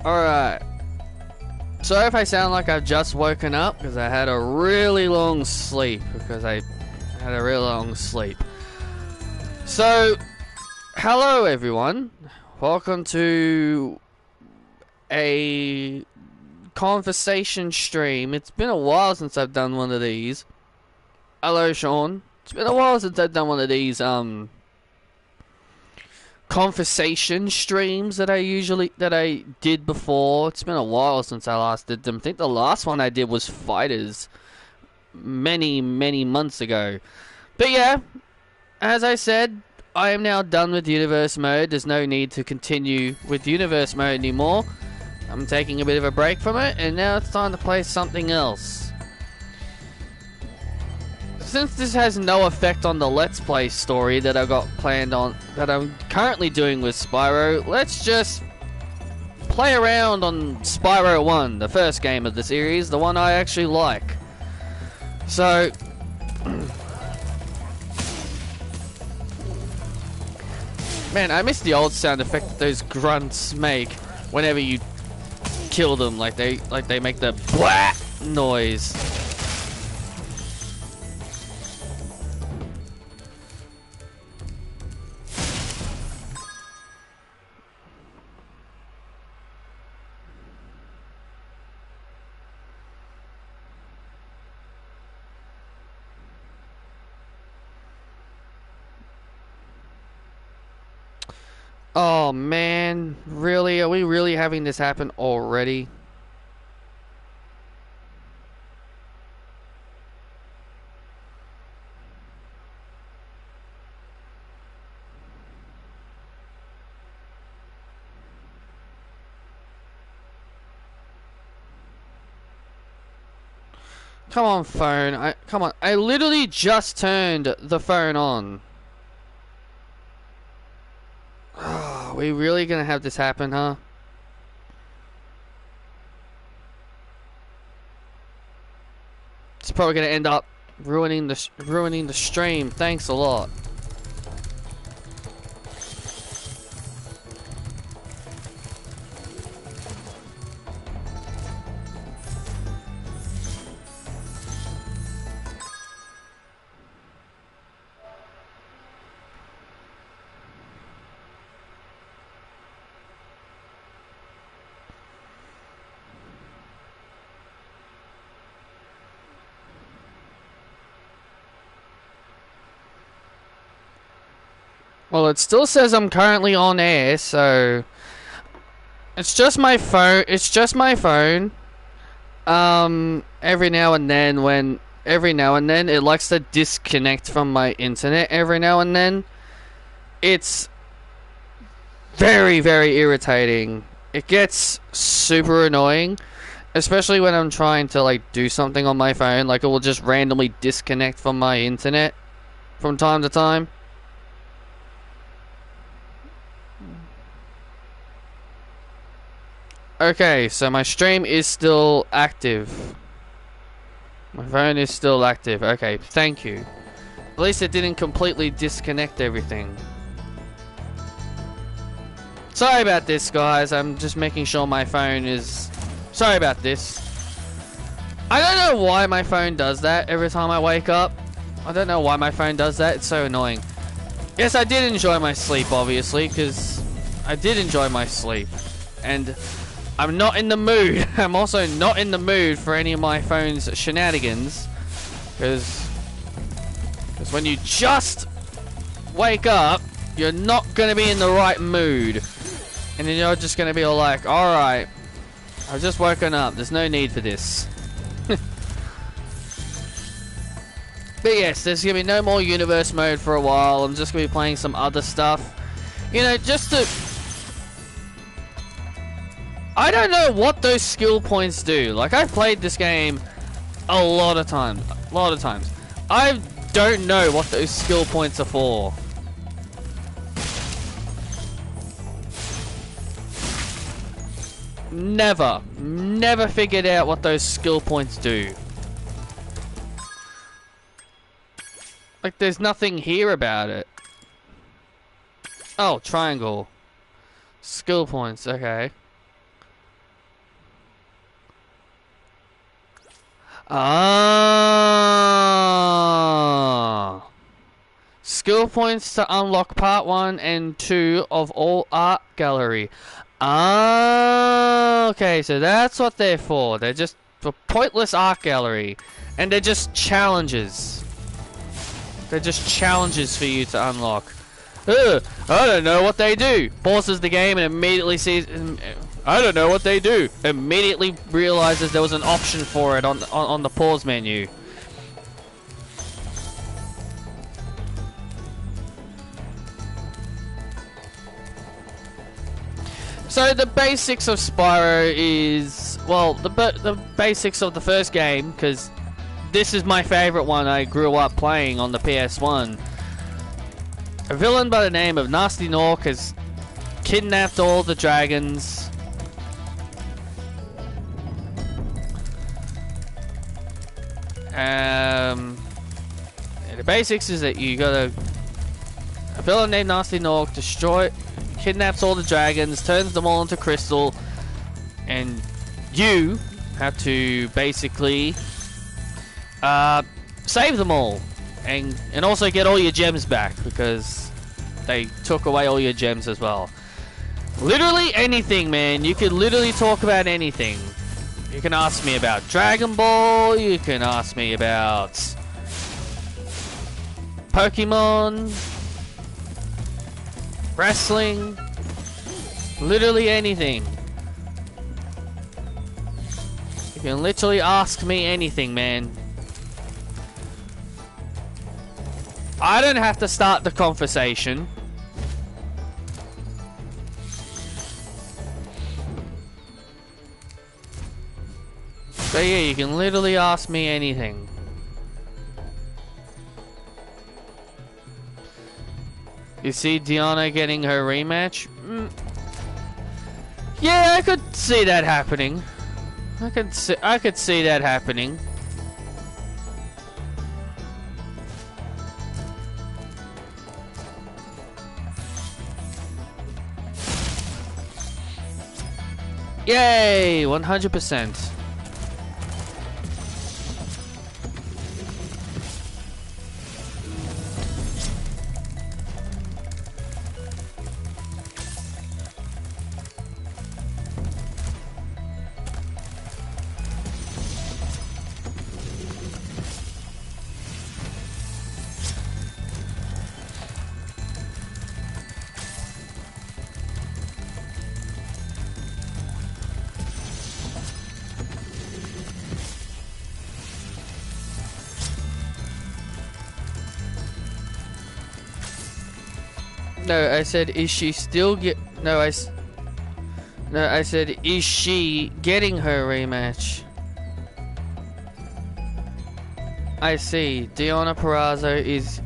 Alright. Sorry if I sound like I've just woken up, because I had a really long sleep. So, hello everyone. Welcome to a conversation stream. It's been a while since I've done one of these. Hello, Sean. It's been a while since I've done one of these, conversation streams that I did before. It's been a while since I last did them. I think the last one I did was Fighters many months ago. But yeah, as I said, I am now done with universe mode. There's no need to continue with universe mode anymore. I'm taking a bit of a break from it, and now it's time to play something else. Since this has no effect on the Let's Play story that I got planned on, that I'm currently doing with Spyro, let's just play around on Spyro 1, the first game of the series, the one I actually like. So, man, I miss the old sound effect that those grunts make whenever you kill them, like they make the blah noise. Oh man, really? Are we really having this happen already? Come on, phone. Come on. I literally just turned the phone on. Are we really gonna have this happen, huh? It's probably gonna end up ruining the stream. Thanks a lot. Well, it still says I'm currently on air, so it's just my phone. It's just my phone. Every now and then it likes to disconnect from my internet every now and then. It's very irritating. It gets super annoying, especially when I'm trying to like do something on my phone. Like it will just randomly disconnect from my internet from time to time. Okay, so my stream is still active. My phone is still active. Okay, thank you. At least it didn't completely disconnect everything. Sorry about this, guys. I'm just making sure my phone is... Sorry about this. I don't know why my phone does that every time I wake up. I don't know why my phone does that. It's so annoying. Yes, I did enjoy my sleep, obviously, because I did enjoy my sleep. And I'm not in the mood. I'm also not in the mood for any of my phone's shenanigans. Because when you just wake up, you're not going to be in the right mood. And then you're just going to be all like, alright, I've just woken up. There's no need for this. But yes, there's going to be no more universe mode for a while. I'm just going to be playing some other stuff. You know, just to... I don't know what those skill points do. Like, I've played this game a lot of times. I don't know what those skill points are for. Never figured out what those skill points do. Like, there's nothing here about it. Oh, triangle. Skill points, okay. Ah. Skill points to unlock part 1 and 2 of all art gallery. Ah, okay, so that's what they're for. They're just for pointless art gallery. And they're just challenges. They're just challenges for you to unlock. I don't know what they do. Pauses the game and immediately sees... I don't know what they do. Immediately realizes there was an option for it on the pause menu. So the basics of Spyro is, well, the basics of the first game, because this is my favorite one I grew up playing on the PS1. A villain by the name of Nasty Nork has kidnapped all the dragons. The basics is that you got a villain named Nasty Nork kidnaps all the dragons, turns them all into crystal, and you have to basically save them all, and also get all your gems back, because they took away all your gems as well. Literally anything, man. You could literally talk about anything. You can ask me about Dragon Ball, you can ask me about Pokemon, wrestling, literally anything. You can literally ask me anything, man. I don't have to start the conversation. So yeah, you can literally ask me anything. You see Diana getting her rematch? Yeah, I could see that happening. I could see that happening. Yay! 100%. No, I said, is she still No, I said, is she getting her rematch? I see. Diana Perazzo is...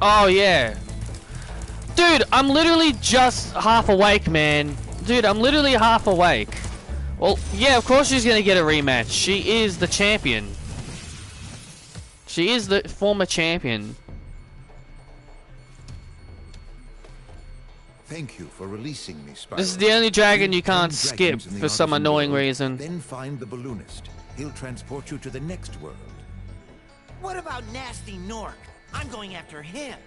Oh, yeah. Dude, I'm literally just half awake, man. Dude, I'm literally half awake. Well, yeah, of course she's gonna get a rematch. She is the champion. She is the former champion. Thank you for releasing me, Spyro. This is the only dragon you can't skip for some annoying reason. Then find the balloonist. He'll transport you to the next world. What about Nasty Nork? I'm going after him.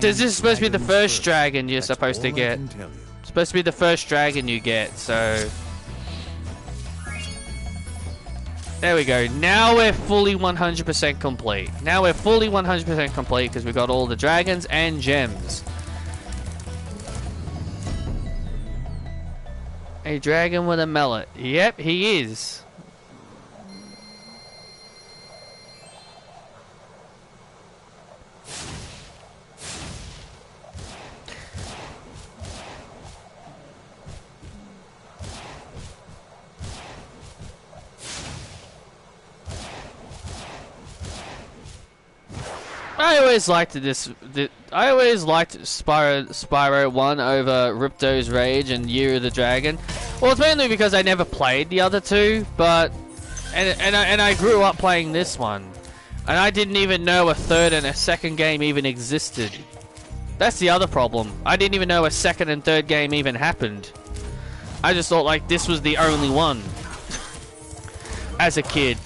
This is supposed to be the first dragon you're supposed to get. It's supposed to be the first dragon you get, so... There we go. Now we're fully 100% complete. Now we're fully 100% complete because we got all the dragons and gems. A dragon with a mallet. Yep, he is. I always liked Spyro 1 over Ripto's Rage and Year of the Dragon. Well, it's mainly because I never played the other two, but and I grew up playing this one, and I didn't even know a third and a second game even existed. That's the other problem. I didn't even know a second and third game even happened. I just thought like this was the only one. as a kid.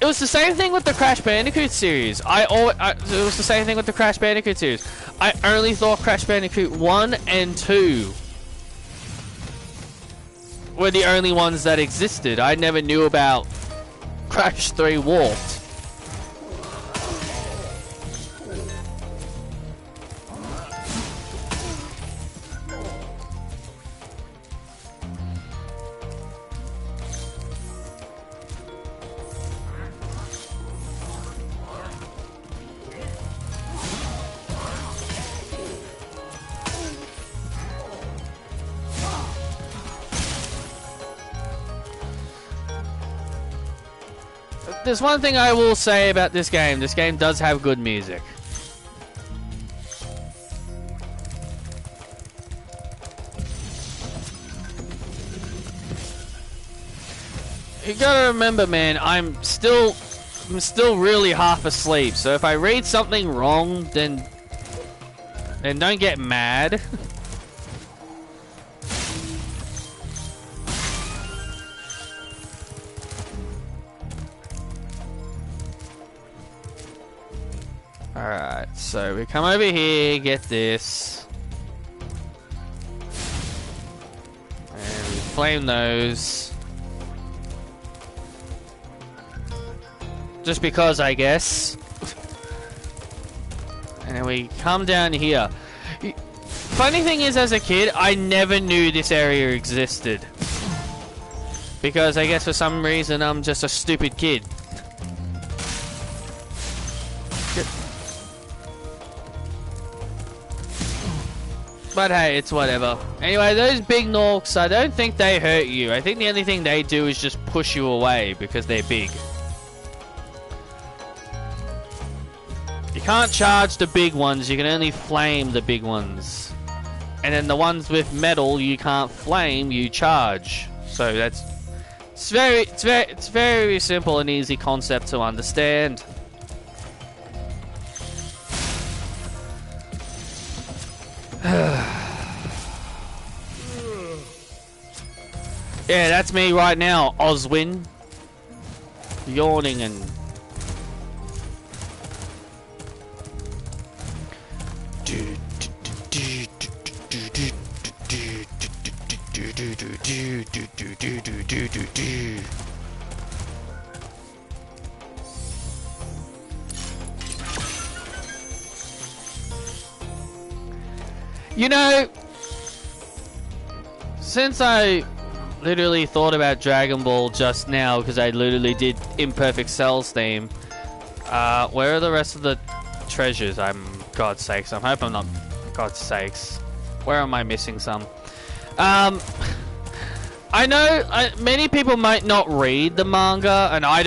It was the same thing with the Crash Bandicoot series. It was the same thing with the Crash Bandicoot series. I only thought Crash Bandicoot 1 and 2 were the only ones that existed. I never knew about Crash 3 Warped. There's one thing I will say about this game. This game does have good music. You gotta remember, man, I'm still really half asleep. So if I read something wrong, then don't get mad. Alright, so we come over here, get this. And we flame those. Just because, I guess. And then we come down here. Funny thing is, as a kid, I never knew this area existed. Because I guess for some reason I'm just a stupid kid. But hey, it's whatever. Anyway, those big Norks, I don't think they hurt you. I think the only thing they do is just push you away because they're big. You can't charge the big ones, you can only flame the big ones. And then the ones with metal you can't flame, you charge. So that's it's very simple and easy concept to understand. Yeah, that's me right now, Oswin. Yawning and... You know, since I literally thought about Dragon Ball just now, because I literally did Imperfect Cell's theme, where are the rest of the treasures? God's sakes, I'm hoping I'm not, God's sakes. Where am I missing some? I know many people might not read the manga, and I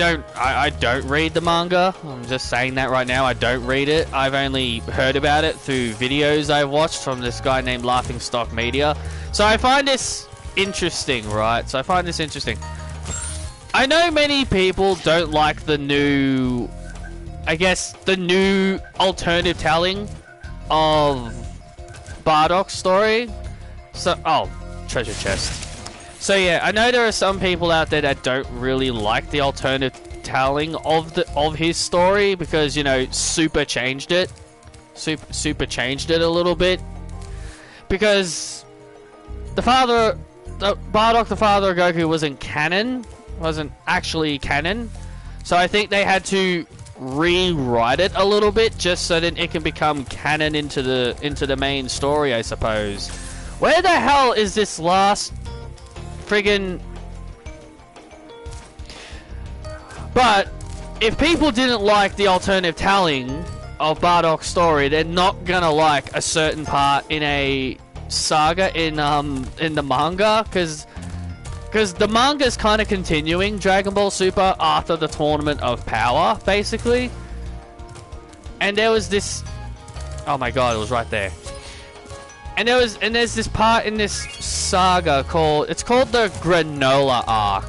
don't read the manga. I'm just saying that right now. I don't read it. I've only heard about it through videos I've watched from this guy named Laughing Stock Media. So I find this interesting, right? I know many people don't like the new, I guess, the new alternative telling of Bardock's story. So, oh, treasure chest. So yeah, I know there are some people out there that don't really like the alternative telling of his story because, you know, Super changed it. Super changed it a little bit. Because Bardock, the father of Goku, wasn't actually canon. So I think they had to rewrite it a little bit just so that it can become canon into the main story, I suppose. Where the hell is this last friggin... But if people didn't like the alternative telling of Bardock's story, they're not gonna like a certain part in a saga in the manga, because the manga's kind of continuing Dragon Ball Super after the Tournament of Power, basically. And there was this, oh my god, it was right there. And there's this part in this saga called the Granola arc,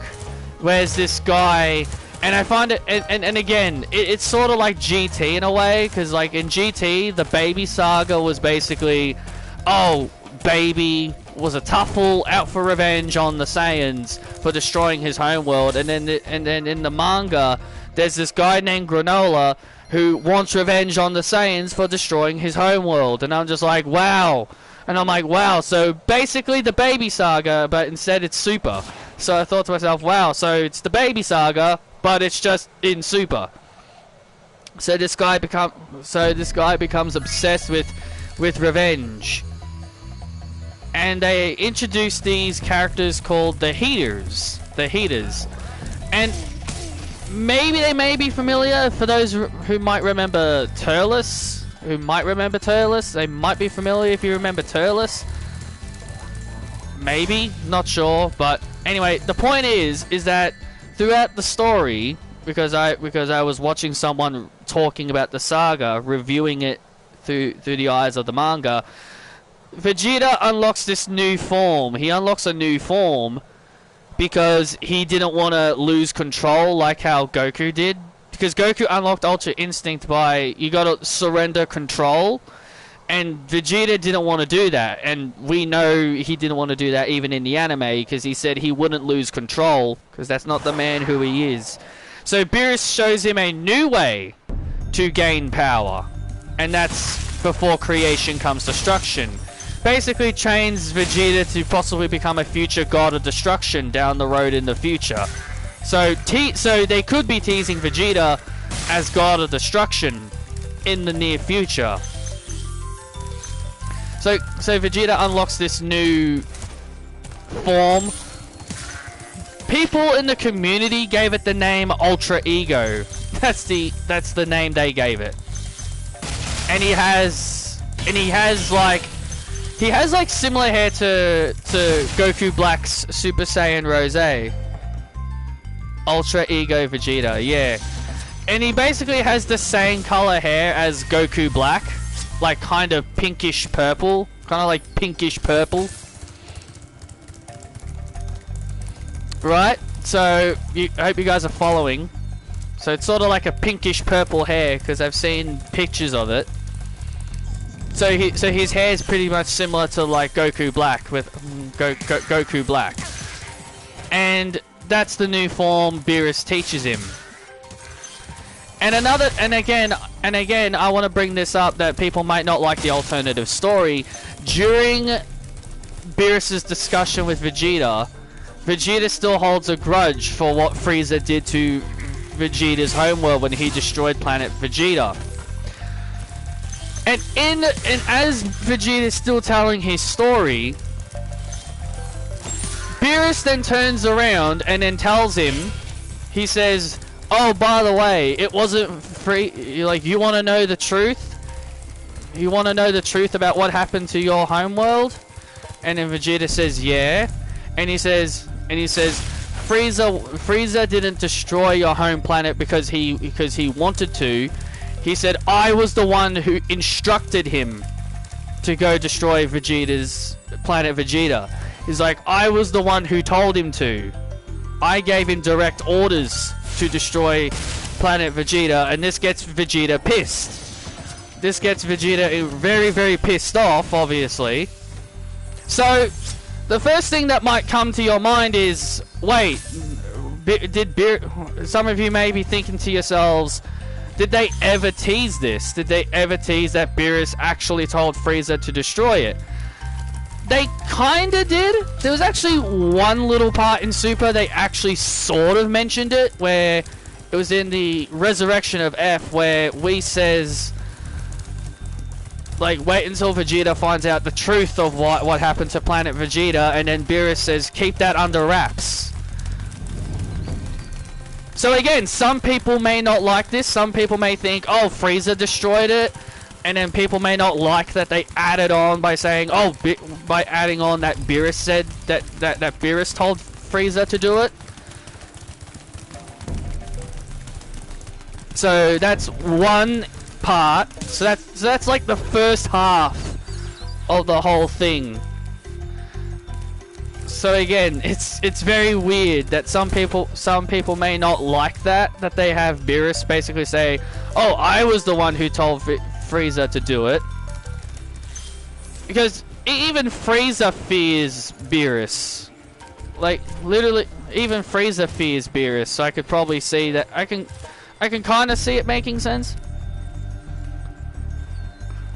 where's this guy, and I find it, and again, it's sort of like GT in a way, because like in GT, the baby saga was basically, oh, baby was a Tuffle out for revenge on the Saiyans for destroying his homeworld, and then in the manga, there's this guy named Granola who wants revenge on the Saiyans for destroying his homeworld, and I'm just like, wow. And I'm like, wow, so basically the Baby Saga, but instead it's Super. So I thought to myself, wow, so it's the Baby Saga, but it's just in Super. So this guy becomes obsessed with revenge. And they introduce these characters called the Heaters. The Heaters. And maybe they may be familiar for those who might remember Turles. They might be familiar if you remember Turles. Maybe, not sure, but anyway, the point is that throughout the story, because I was watching someone talking about the saga, reviewing it through the eyes of the manga, Vegeta unlocks this new form. He unlocks a new form because he didn't want to lose control like how Goku did. Because Goku unlocked Ultra Instinct by, you gotta surrender control, and Vegeta didn't want to do that, and we know he didn't want to do that even in the anime, because he said he wouldn't lose control, because that's not the man who he is. So Beerus shows him a new way to gain power, and that's before creation comes destruction. Basically trains Vegeta to possibly become a future god of destruction down the road in the future. So they could be teasing Vegeta as god of destruction in the near future. So Vegeta unlocks this new form. People in the community gave it the name Ultra Ego. That's the name they gave it. And he has like similar hair to Goku Black's Super Saiyan Rose. Ultra Ego Vegeta, yeah. And he basically has the same color hair as Goku Black. Like kind of pinkish purple. Kind of like pinkish purple. Right? So, I hope you guys are following. So it's sort of like a pinkish purple hair, because I've seen pictures of it. So his hair is pretty much similar to like Goku Black with Goku Black. And that's the new form Beerus teaches him. And again, I want to bring this up that people might not like the alternative story. During Beerus's discussion with Vegeta, Vegeta still holds a grudge for what Frieza did to Vegeta's homeworld when he destroyed planet Vegeta. And as Vegeta is still telling his story, Beerus then turns around and then tells him, he says, oh, by the way, it wasn't free. Like, you want to know the truth? You want to know the truth about what happened to your homeworld? And then Vegeta says, yeah. And he says, Frieza didn't destroy your home planet because he wanted to. He said, I was the one who instructed him to go destroy Vegeta's planet Vegeta. He's like, I was the one who told him to. I gave him direct orders to destroy planet Vegeta, and this gets Vegeta pissed. This gets Vegeta very, very pissed off, obviously. So, the first thing that might come to your mind is, wait, some of you may be thinking to yourselves, did they ever tease this? Did they ever tease that Beerus actually told Frieza to destroy it? They kinda did. There was actually one little part in Super they actually sort of mentioned it, where it was in the Resurrection of F, where Whis says, like, wait until Vegeta finds out the truth of what happened to planet Vegeta, and then Beerus says, keep that under wraps. So again, some people may not like this. Some people may think, oh, Frieza destroyed it. And then people may not like that they added on by saying, oh, by adding on that Beerus said that Beerus told Frieza to do it. So that's one part. So that's like the first half of the whole thing. So again, it's very weird that some people may not like that they have Beerus basically say, oh, I was the one who told Frieza to do it. Because even Frieza fears Beerus. Like, literally, even Frieza fears Beerus, so I could probably see that. I can kind of see it making sense.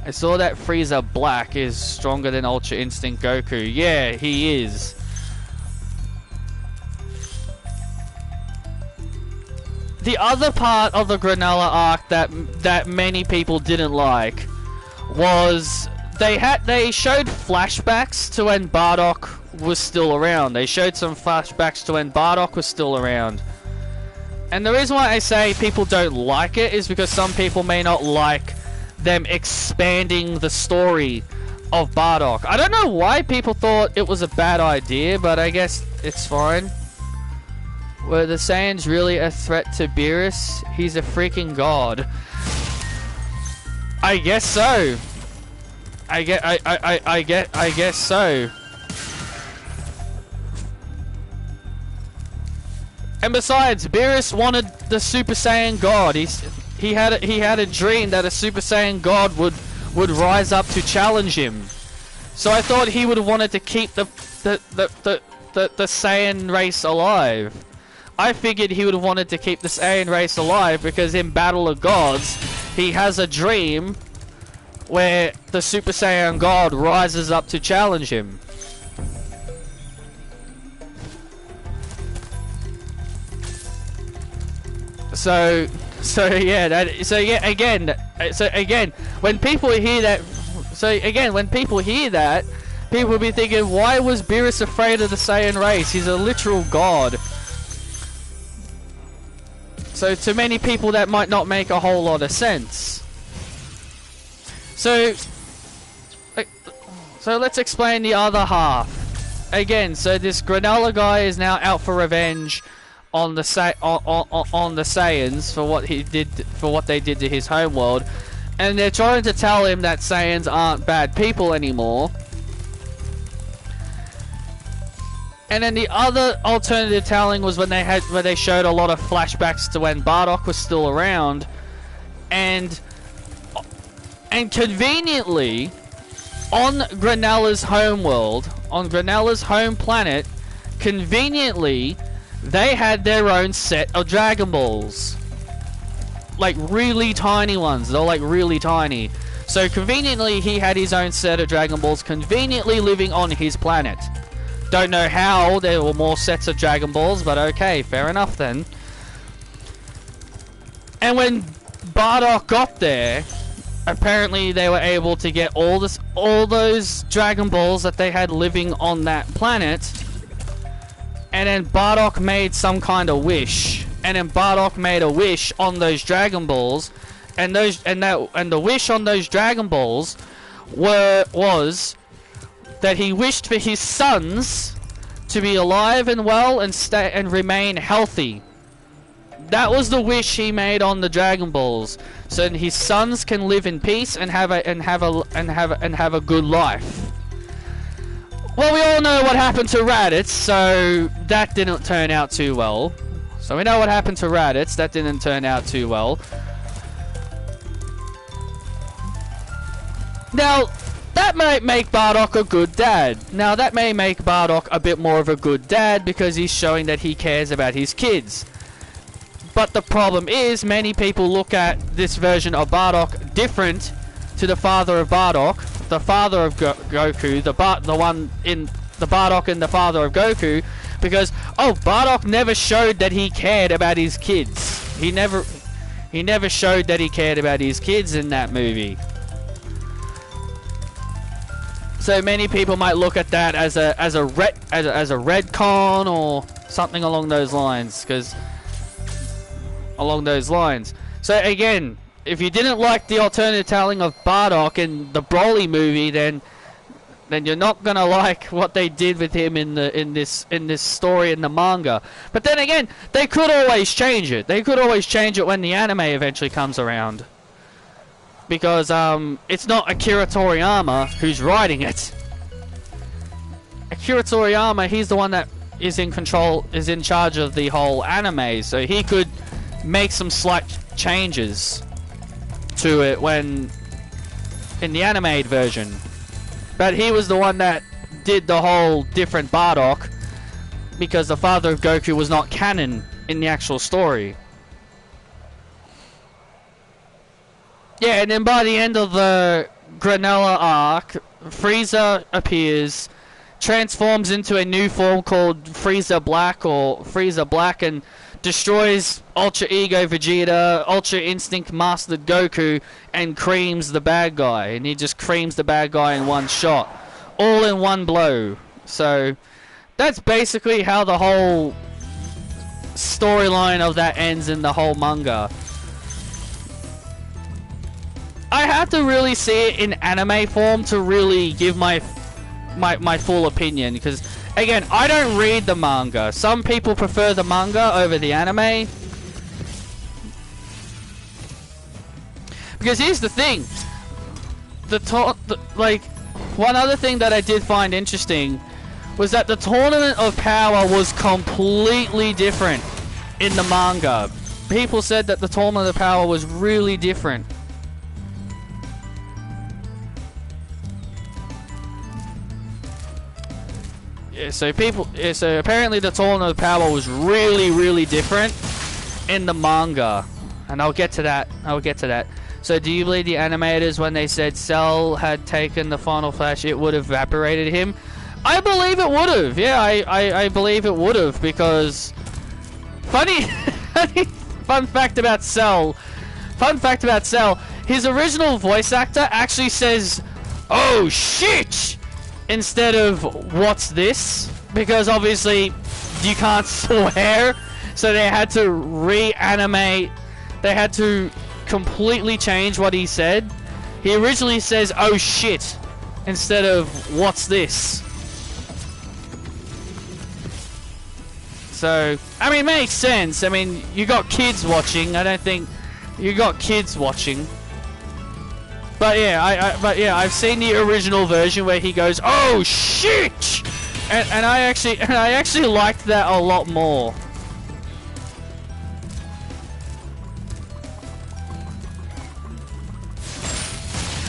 I saw that Frieza Black is stronger than Ultra Instinct Goku. Yeah, he is. The other part of the Granola arc that many people didn't like was they showed flashbacks to when Bardock was still around. They showed some flashbacks to when Bardock was still around. And the reason why I say people don't like it is because some people may not like them expanding the story of Bardock. I don't know why people thought it was a bad idea, but I guess it's fine. Were the Saiyans really a threat to Beerus? He's a freaking god. I guess so. I guess so. And besides, Beerus wanted the Super Saiyan God. He had a dream that a Super Saiyan God would rise up to challenge him. So I thought he would have wanted to keep the Saiyan race alive. I figured he would have wanted to keep the Saiyan race alive because in Battle of Gods, he has a dream where the Super Saiyan God rises up to challenge him. So again, when people hear that, people will be thinking, why was Beerus afraid of the Saiyan race? He's a literal god. So to many people that might not make a whole lot of sense. So let's explain the other half. Again, so this Granola guy is now out for revenge on the Saiyans for what they did to his homeworld, and they're trying to tell him that Saiyans aren't bad people anymore. And then the other alternative telling was when they showed a lot of flashbacks to when Bardock was still around, and conveniently on Granola's homeworld, on Granola's home planet, conveniently they had their own set of Dragon Balls. Like really tiny ones. They're like really tiny. So conveniently he had his own set of Dragon Balls conveniently living on his planet. Don't know how there were more sets of Dragon Balls, but okay, fair enough then. And when Bardock got there, apparently they were able to get all those Dragon Balls that they had living on that planet. And then Bardock made some kind of wish. And then Bardock made a wish on those Dragon Balls. And the wish on those Dragon Balls was that he wished for his sons to be alive and well and remain healthy. That was the wish he made on the Dragon Balls, so that his sons can live in peace and have a good life. Well, we all know what happened to Raditz, so that didn't turn out too well. So we know what happened to Raditz. That didn't turn out too well. Now, that might make Bardock a good dad. Now, that may make Bardock a bit more of a good dad because he's showing that he cares about his kids. But the problem is, many people look at this version of Bardock different to the father of Bardock, the father of Goku, the one in the Bardock and the father of Goku, because Bardock never showed that he cared about his kids. He never showed that he cared about his kids in that movie. So many people might look at that as a retcon or something along those lines, So again, if you didn't like the alternative telling of Bardock in the Broly movie, then you're not gonna like what they did with him in this story in the manga. But then again, they could always change it. They could always change it when the anime eventually comes around, because it's not Akira Toriyama who's writing it. Akira Toriyama, he's the one that is in charge of the whole anime, so he could make some slight changes to it when in the animated version. But he was the one that did the whole different Bardock, because the father of Goku was not canon in the actual story. Yeah, and then by the end of the Granola arc, Frieza appears, transforms into a new form called Frieza Black and destroys Ultra Ego Vegeta, Ultra Instinct Mastered Goku, and creams the bad guy. And he just creams the bad guy in one shot. All in one blow. So, that's basically how the whole storyline of that ends in the whole manga. I have to really see it in anime form to really give my full opinion, because again, I don't read the manga. Some people prefer the manga over the anime. Because here's the thing. Like, one other thing that I did find interesting was that the Tournament of Power was completely different in the manga. People said that the Tournament of Power was really different. So apparently the Tournament of Power was really different in the manga, and I'll get to that. So do you believe the animators when they said Cell had taken the Final Flash, it would have evaporated him? I believe it would have. Yeah, I believe it would have, because funny fun fact about Cell, his original voice actor actually says, "Oh shit!" instead of "what's this?" because obviously you can't swear, so they had to reanimate. They had to completely change what he said. He originally says "oh shit" instead of "what's this?" So I mean, it makes sense. I mean, you got kids watching. I don't think you got kids watching. But yeah, I've seen the original version where he goes, "Oh shit," and I actually liked that a lot more.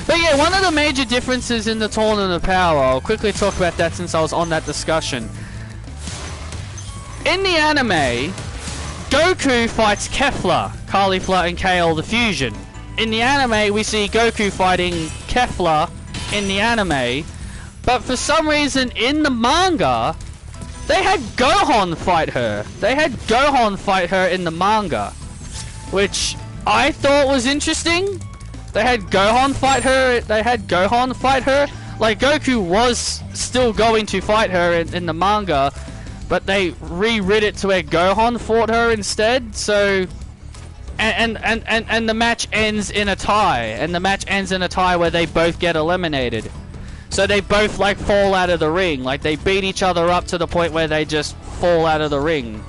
But yeah, one of the major differences in the Tournament of Power, I'll quickly talk about that since I was on that discussion. In the anime, Goku fights Kefla, Caulifla, and Kale the Fusion. In the anime, we see Goku fighting Kefla in the anime, but for some reason in the manga, they had Gohan fight her. They had Gohan fight her in the manga, which I thought was interesting. They had Gohan fight her. Like, Goku was still going to fight her in the manga, but they rewrit it to where Gohan fought her instead. So. And the match ends in a tie. And the match ends in a tie where they both get eliminated. So they both, like, fall out of the ring. Like, they beat each other up to the point where they just fall out of the ring.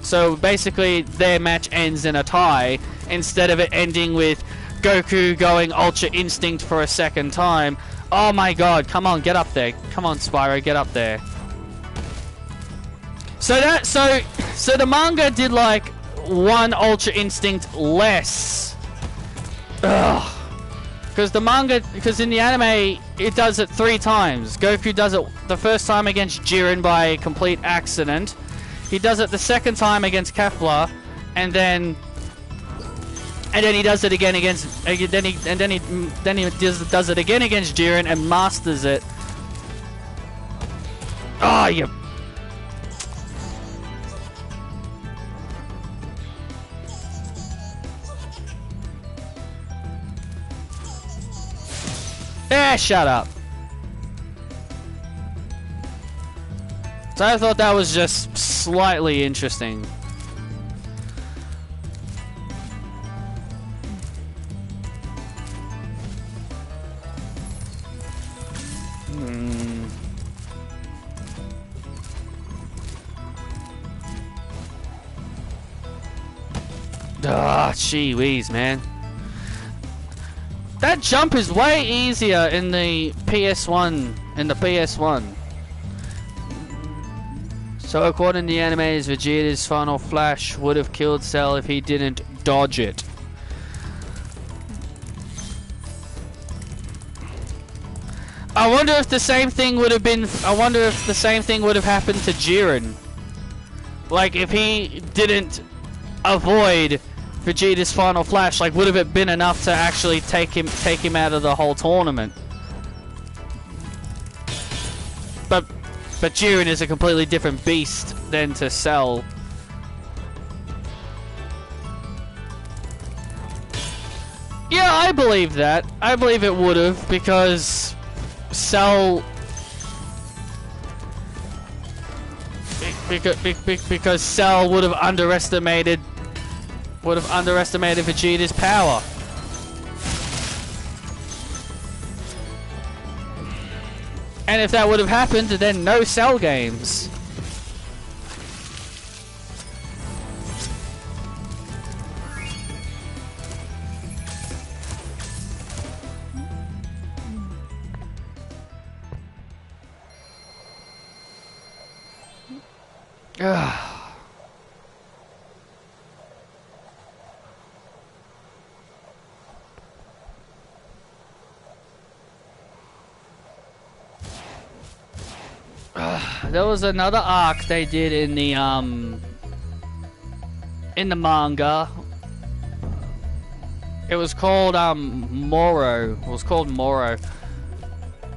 So basically, their match ends in a tie, instead of it ending with Goku going Ultra Instinct for a second time. Oh my god, come on, get up there. Come on, Spyro, get up there. So the manga did, like, one Ultra Instinct less. Ugh. Because in the anime, it does it 3 times. Goku does it the first time against Jiren by complete accident. He does it the second time against Kefla, and then he does it again against. Then he does it again against Jiren and masters it. Oh, you. Shut up. So I thought that was just slightly interesting. Ah, gee whiz, man. That jump is way easier in the PS1. So according to the animes, Vegeta's final flash would have killed Cell if he didn't dodge it. I wonder if the same thing would have been. I wonder if the same thing would have happened to Jiren. Like if he didn't avoid Vegeta's final flash, like would have it been enough to actually take him out of the whole tournament? But Jiren is a completely different beast than to Cell. Yeah, I believe that. I believe it would have, because Cell... Because Cell would have underestimated Vegeta's power. And if that would have happened, then no Cell games. There was another arc they did in the manga. It was called Moro. It was called Moro,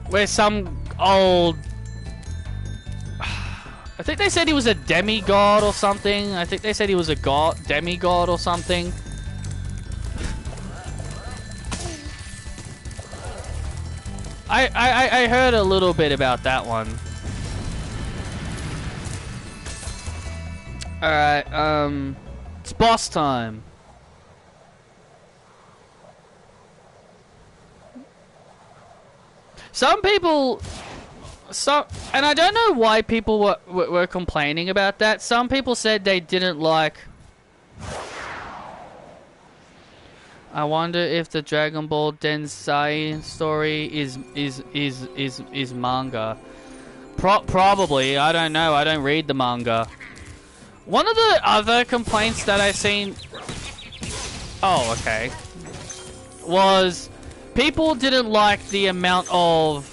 where some old, I think they said he was a demigod or something. I think they said he was a demigod or something. I heard a little bit about that one. Alright, it's boss time. Some people... and I don't know why people were complaining about that. Some people said they didn't like... I wonder if the Dragon Ball Densai story is manga. Probably. I don't know. I don't read the manga. One of the other complaints that I've seen... Oh, okay. Was people didn't like the amount of...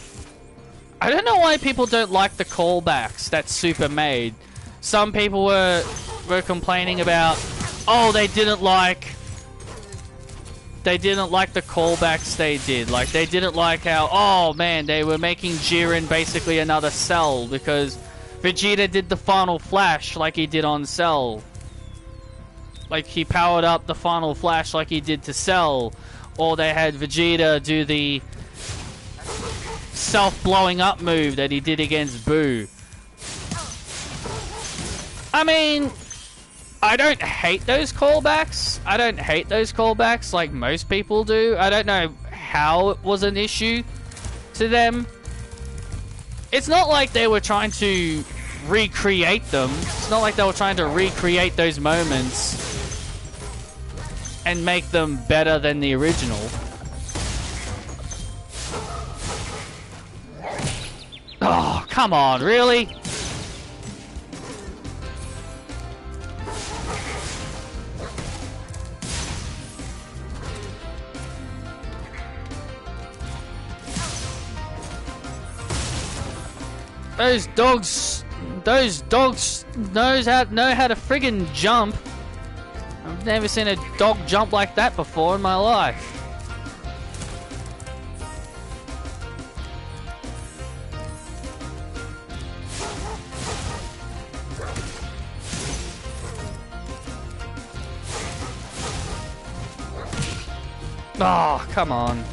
I don't know why people don't like the callbacks that Super made. Some people were complaining about... Oh, they didn't like the callbacks they did. Like, they didn't like how... Oh, man, they were making Jiren basically another Cell because... Vegeta did the final flash like he did on Cell. Like he powered up the final flash like he did to Cell. Or they had Vegeta do the self-blowing up move that he did against Boo. I mean, I don't hate those callbacks. I don't hate those callbacks like most people do. I don't know how it was an issue to them. It's not like they were trying to recreate them. It's not like they were trying to recreate those moments and make them better than the original. Oh, come on, really? Those dogs know how to friggin' jump. I've never seen a dog jump like that before in my life. Oh, come on.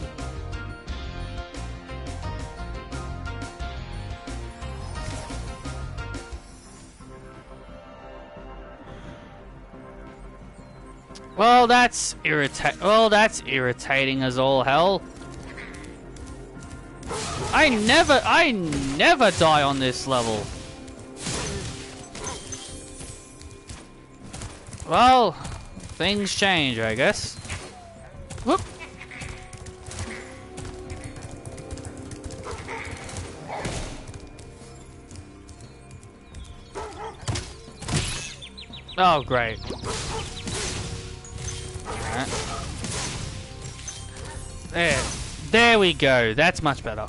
Well, that's irritating as all hell. I never die on this level. Well, things change, I guess. Whoop. Oh, great. There we go. That's much better.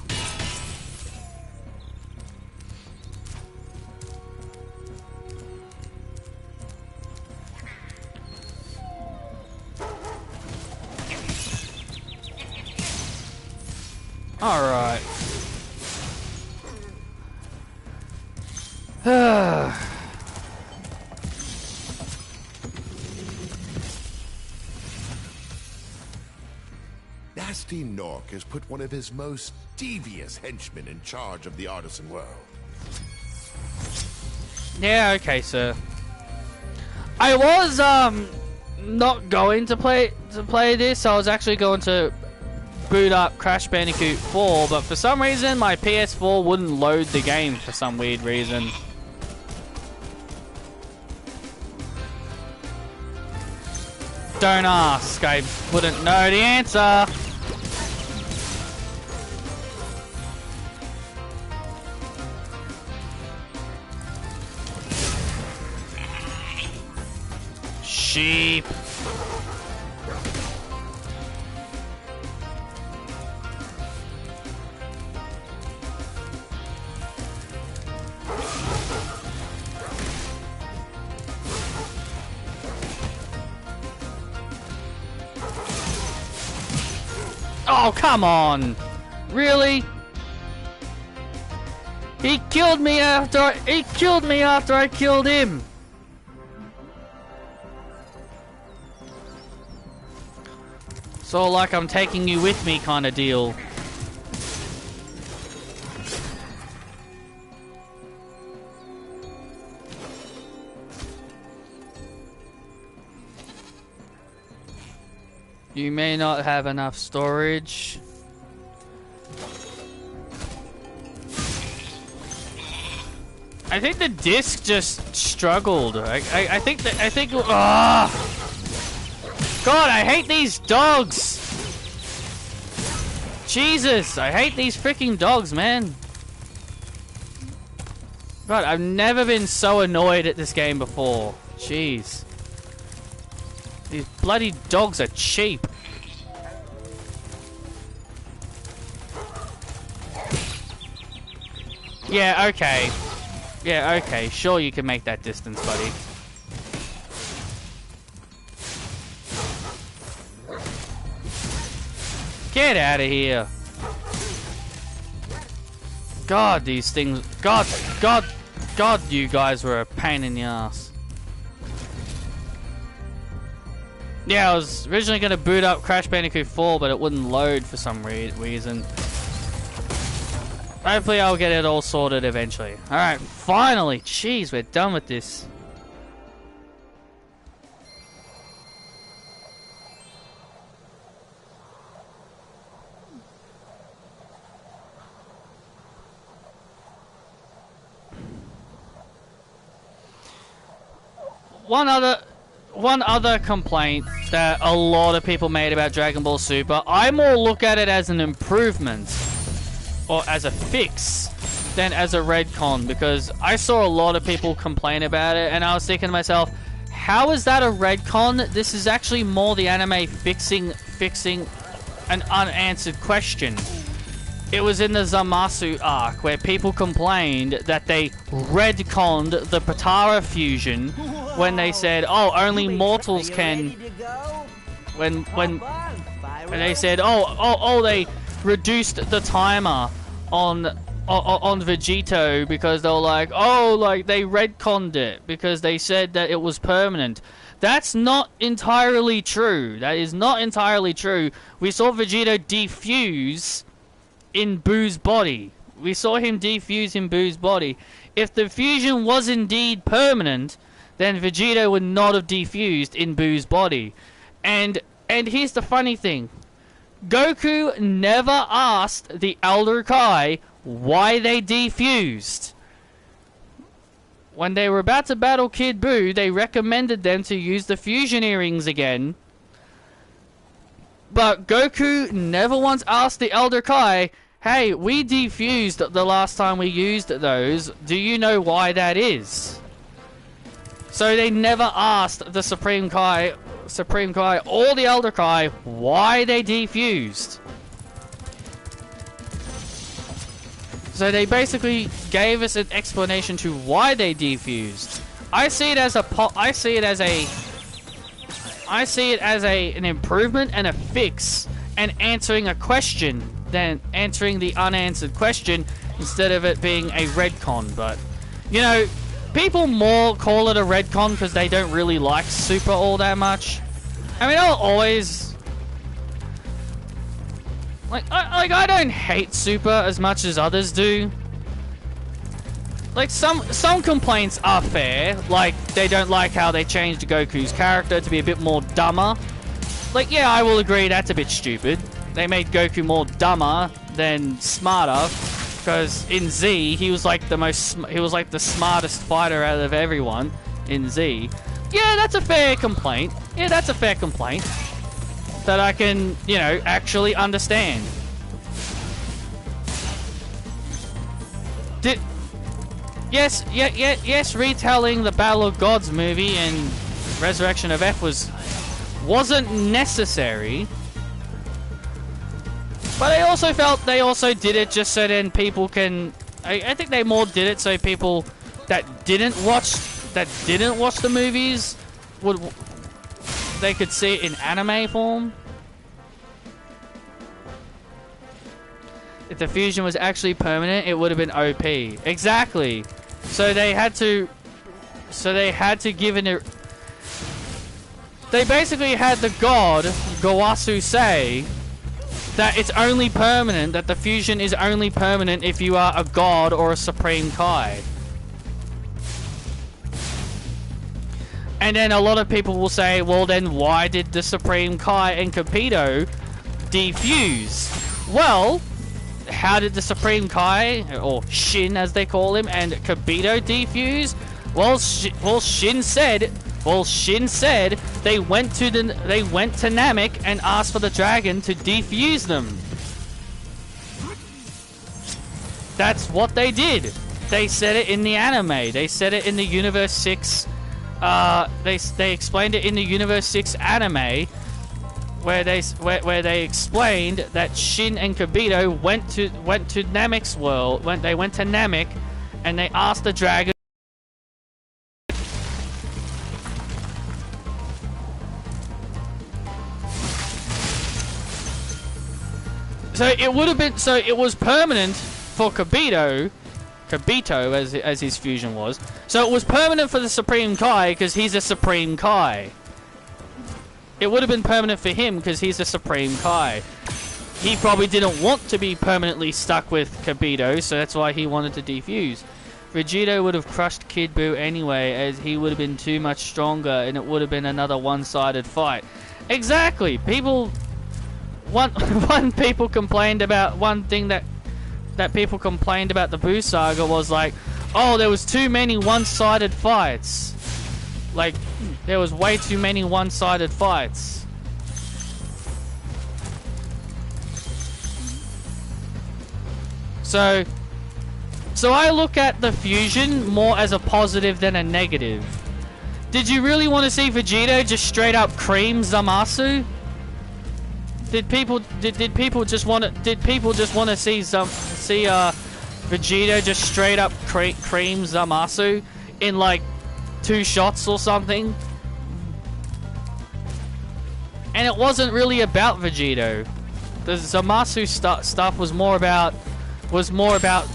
Alright. Nasty Nork has put one of his most devious henchmen in charge of the artisan world. Yeah, okay, sir. I was not going to play this. I was actually going to boot up Crash Bandicoot 4, but for some reason my PS4 wouldn't load the game for some weird reason. Don't ask, I wouldn't know the answer. Sheep. Oh, come on. Really? He killed me after I killed him. So like I'm taking you with me kind of deal. You may not have enough storage. I think the disc just struggled. I think God, I hate these dogs. Jesus, I hate these freaking dogs, man. God, I've never been so annoyed at this game before. Jeez. These bloody dogs are cheap. Yeah, okay. Yeah, okay. Sure, you can make that distance, buddy. Get out of here. God, these things... God, you guys were a pain in the ass. Yeah, I was originally going to boot up Crash Bandicoot 4, but it wouldn't load for some reason. Hopefully I'll get it all sorted eventually. Alright, finally! Jeez, we're done with this. One other complaint that a lot of people made about Dragon Ball Super, I more look at it as an improvement or as a fix than as a retcon, because I saw a lot of people complain about it and I was thinking to myself, how is that a retcon? This is actually more the anime fixing an unanswered question. It was in the Zamasu arc where people complained that they retconned the Potara fusion when they said, oh, only mortals can... When they said, oh, they reduced the timer on Vegito because they were like, oh, like they retconned it because they said that it was permanent. That's not entirely true. That is not entirely true. We saw Vegito defuse in Boo's body. We saw him defuse in Boo's body. If the fusion was indeed permanent, then Vegito would not have defused in Boo's body. And here's the funny thing. Goku never asked the Elder Kai why they defused. When they were about to battle Kid Buu, they recommended them to use the fusion earrings again. But Goku never once asked the Elder Kai, hey, we defused the last time we used those. Do you know why that is? So they never asked the Supreme Kai or the Elder Kai why they defused. So they basically gave us an explanation to why they defused. I see it as an improvement and a fix and answering a question than answering the unanswered question instead of it being a retcon. But you know, people more call it a retcon because they don't really like Super all that much. I mean, I'll always I don't hate Super as much as others do. Like, some complaints are fair. Like, they don't like how they changed Goku's character to be a bit more dumber. Like, yeah, I will agree that's a bit stupid. They made Goku more dumber than smarter, because in Z he was like the smartest fighter out of everyone in Z. Yeah, that's a fair complaint. Yeah, that's a fair complaint that I can, you know, actually understand. Yes, retelling the Battle of Gods movie and Resurrection of F wasn't necessary. But I also felt they also did it just so then people can... I think they more did it so people that didn't watch the movies they could see it in anime form. If the fusion was actually permanent, it would have been OP. Exactly. So they had to give it. They basically had the god Gowasu say that it's only permanent, that the fusion is only permanent if you are a god or a Supreme Kai. And then a lot of people will say, well then why did the Supreme Kai and Kabuto defuse? Well, how did the Supreme Kai, or Shin as they call him, and Kabuto defuse? Well, Shin said they went to Namek and asked for the dragon to defuse them. That's what they did. They said it in the anime. They said it in the Universe 6. They explained it in the Universe 6 anime, where they explained that Shin and Kabuto went to Namek's world. They went to Namek, and they asked the dragon. So it would have been. So it was permanent for Kabuto as his fusion was. So it was permanent for the Supreme Kai because he's a Supreme Kai. It would have been permanent for him because he's a Supreme Kai. He probably didn't want to be permanently stuck with Kabuto, so that's why he wanted to defuse. Vegito would have crushed Kid Buu anyway, as he would have been too much stronger, and it would have been another one-sided fight. Exactly. One thing that people complained about the Buu saga was like, oh, there was too many one-sided fights. Like, there was way too many one-sided fights. So I look at the fusion more as a positive than a negative. Did you really want to see Vegito just straight up cream Zamasu? Did people just want to see Vegito just straight up cream Zamasu in like 2 shots or something? And it wasn't really about Vegito. The Zamasu stuff was more about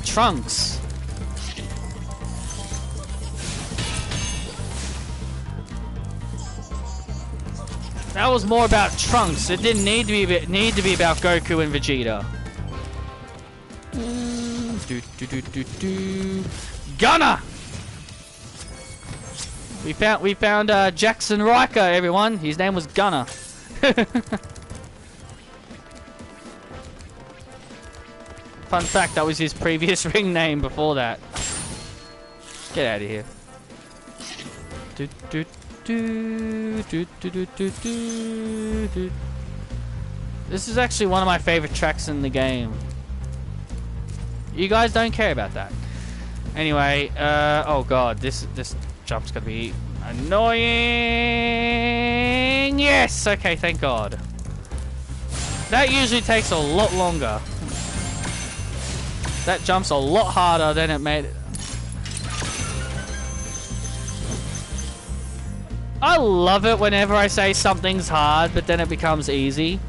Trunks. That was more about Trunks. It didn't need to be about Goku and Vegeta. Gunner! We found Jackson Riker, everyone. His name was Gunner. Fun fact, that was his previous ring name before that. Get out of here. This is actually one of my favorite tracks in the game. You guys don't care about that. Anyway, oh god, this jump's gonna be annoying. Yes, okay, thank god. That usually takes a lot longer. That jump's a lot harder than it made it. I love it whenever I say something's hard, but then it becomes easy.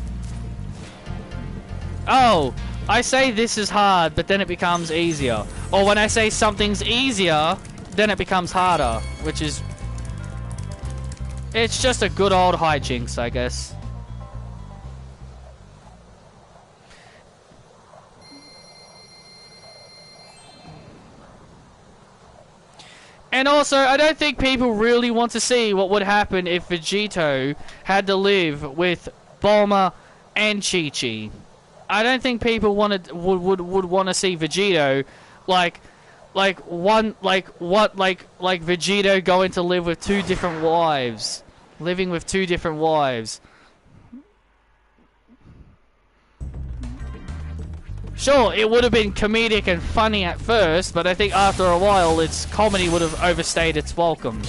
Oh, I say this is hard, but then it becomes easier. Or when I say something's easier, then it becomes harder, which is... It's just a good old hijinks, I guess. And also, I don't think people really want to see what would happen if Vegito had to live with Bulma and Chi-Chi. I don't think people would want to see Vegito like Vegito going to live with two different wives, living with two different wives. Sure, it would have been comedic and funny at first, but I think after a while, its comedy would have overstayed its welcome.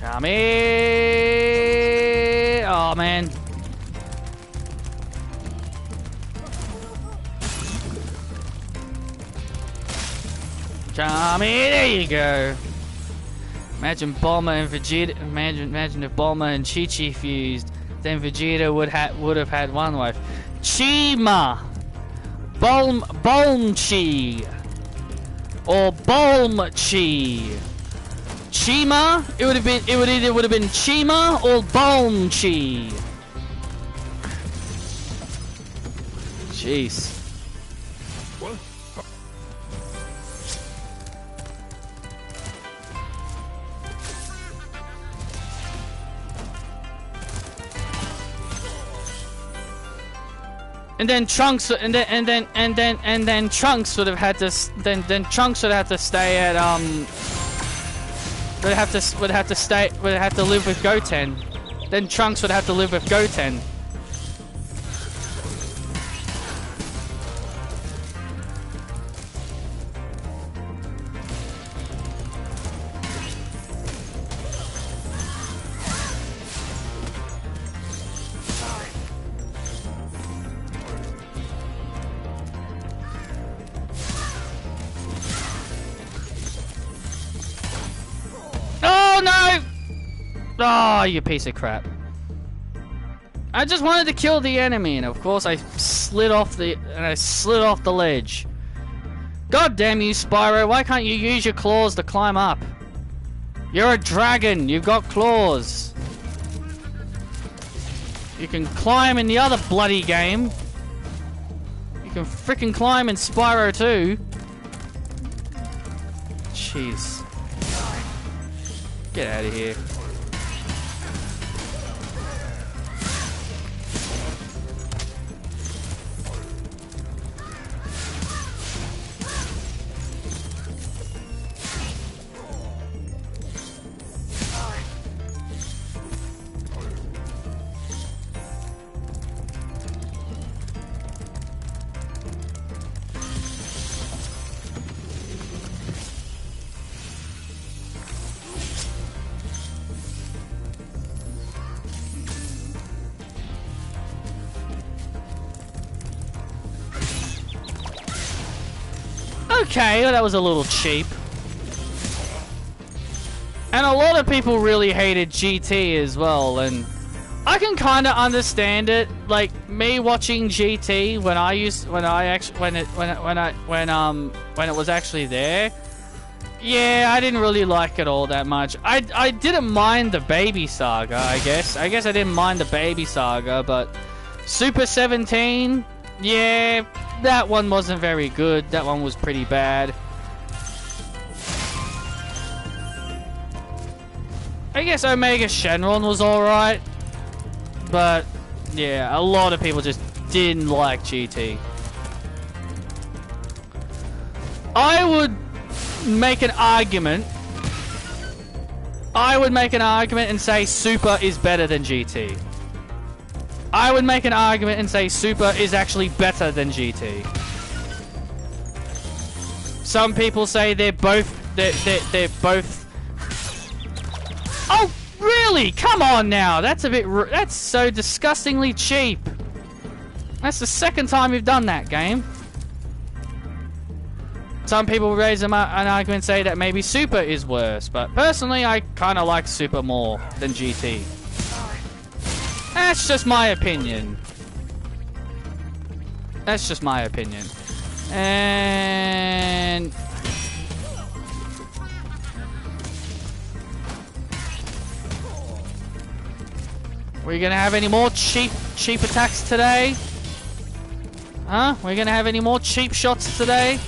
Come here! Oh man. Come here, there you go. Imagine Bulma and Vegeta. Imagine if Bulma and Chi-Chi fused, then Vegeta would have had one wife. Chima, Bulmchi, or Bulmchi. Chima. It would have been. It would have been Chima or Bulmchi. Jeez. What? And then Trunks, and then Trunks would have had to, then Trunks would have to stay at would have to live with Goten. Then Trunks would have to live with Goten. Oh no! Oh, you piece of crap. I just wanted to kill the enemy, and of course I slid off the ledge. God damn you, Spyro, why can't you use your claws to climb up? You're a dragon, you've got claws. You can climb in the other bloody game. You can frickin' climb in Spyro too. Jeez. Get out of here. Okay, well, that was a little cheap. And a lot of people really hated GT as well, and I can kind of understand it. Like me watching GT when it was actually there. Yeah, I didn't really like it all that much. I didn't mind the Baby Saga, I guess. I didn't mind the Baby Saga, but Super 17, yeah. That one wasn't very good. That one was pretty bad. I guess Omega Shenron was alright. But, yeah, a lot of people just didn't like GT. I would make an argument I would make an argument and say Super is better than GT. I would make an argument and say Super is actually better than GT. Some people say they're both... They're both... Oh, really? Come on now. That's a bit... That's so disgustingly cheap. That's the second time you've done that, game. Some people raise an argument and say that maybe Super is worse, but personally I kind of like Super more than GT. That's just my opinion. That's just my opinion. And... We're gonna have any more cheap attacks today? Huh? We're gonna have any more cheap shots today?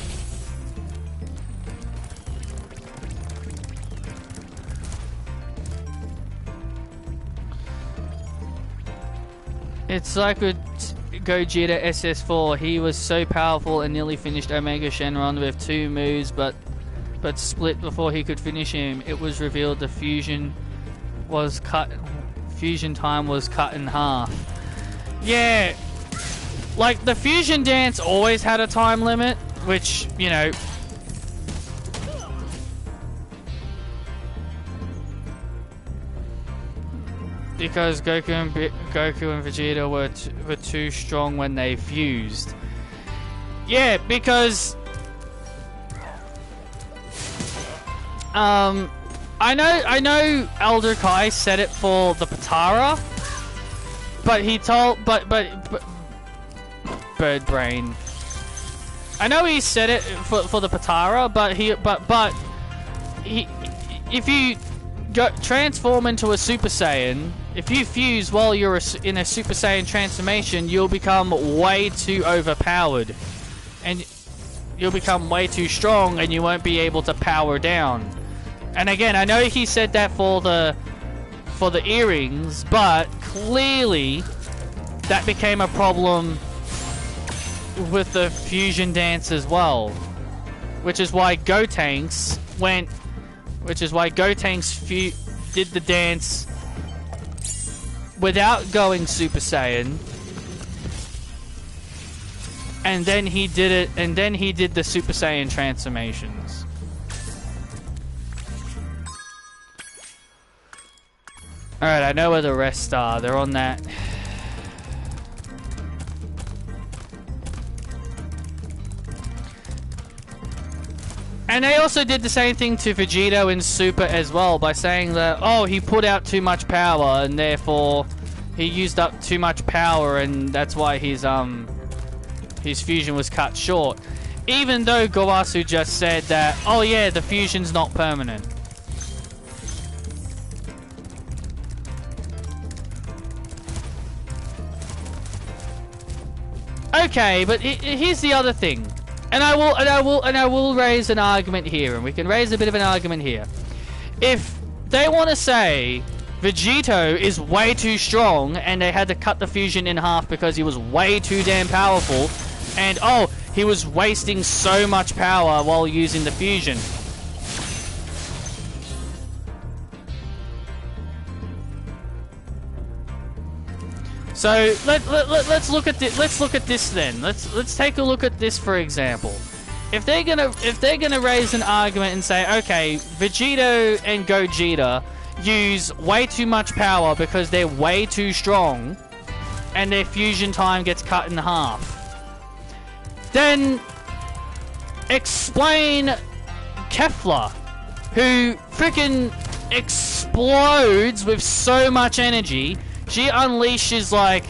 It's like with Gogeta SS4. He was so powerful and nearly finished Omega Shenron with 2 moves, but split before he could finish him. It was revealed the fusion time was cut in half. Yeah, like the fusion dance always had a time limit, which, you know, because Goku and Vegeta were too strong when they fused. Yeah, because I know Elder Kai said it for the Patara, but he told but Bird Brain. I know he said it for the Patara, but he if you transform into a Super Saiyan, if you fuse while you're in a Super Saiyan transformation, you'll become way too overpowered. And you'll become way too strong and you won't be able to power down. And again, I know he said that for the earrings, but clearly that became a problem with the fusion dance as well. Which is why Gotenks did the dance without going Super Saiyan, and then he did the Super Saiyan transformations. Alright, I know where the rest are. They're on that. And they also did the same thing to Vegito in Super as well, by saying that, oh, he put out too much power and therefore he used up too much power and that's why his fusion was cut short. Even though Gowasu just said that, oh yeah, the fusion's not permanent. Okay, but here's the other thing. And I will raise an argument here, and we can raise a bit of an argument here. If they want to say Vegito is way too strong and they had to cut the fusion in half because he was way too damn powerful, and oh, he was wasting so much power while using the fusion. So let's look at this. Let's look at this then. Let's take a look at this, for example. If they're gonna raise an argument and say, okay, Vegito and Gogeta use way too much power because they're way too strong, and their fusion time gets cut in half, then explain Kefla, who freaking explodes with so much energy. She unleashes, like,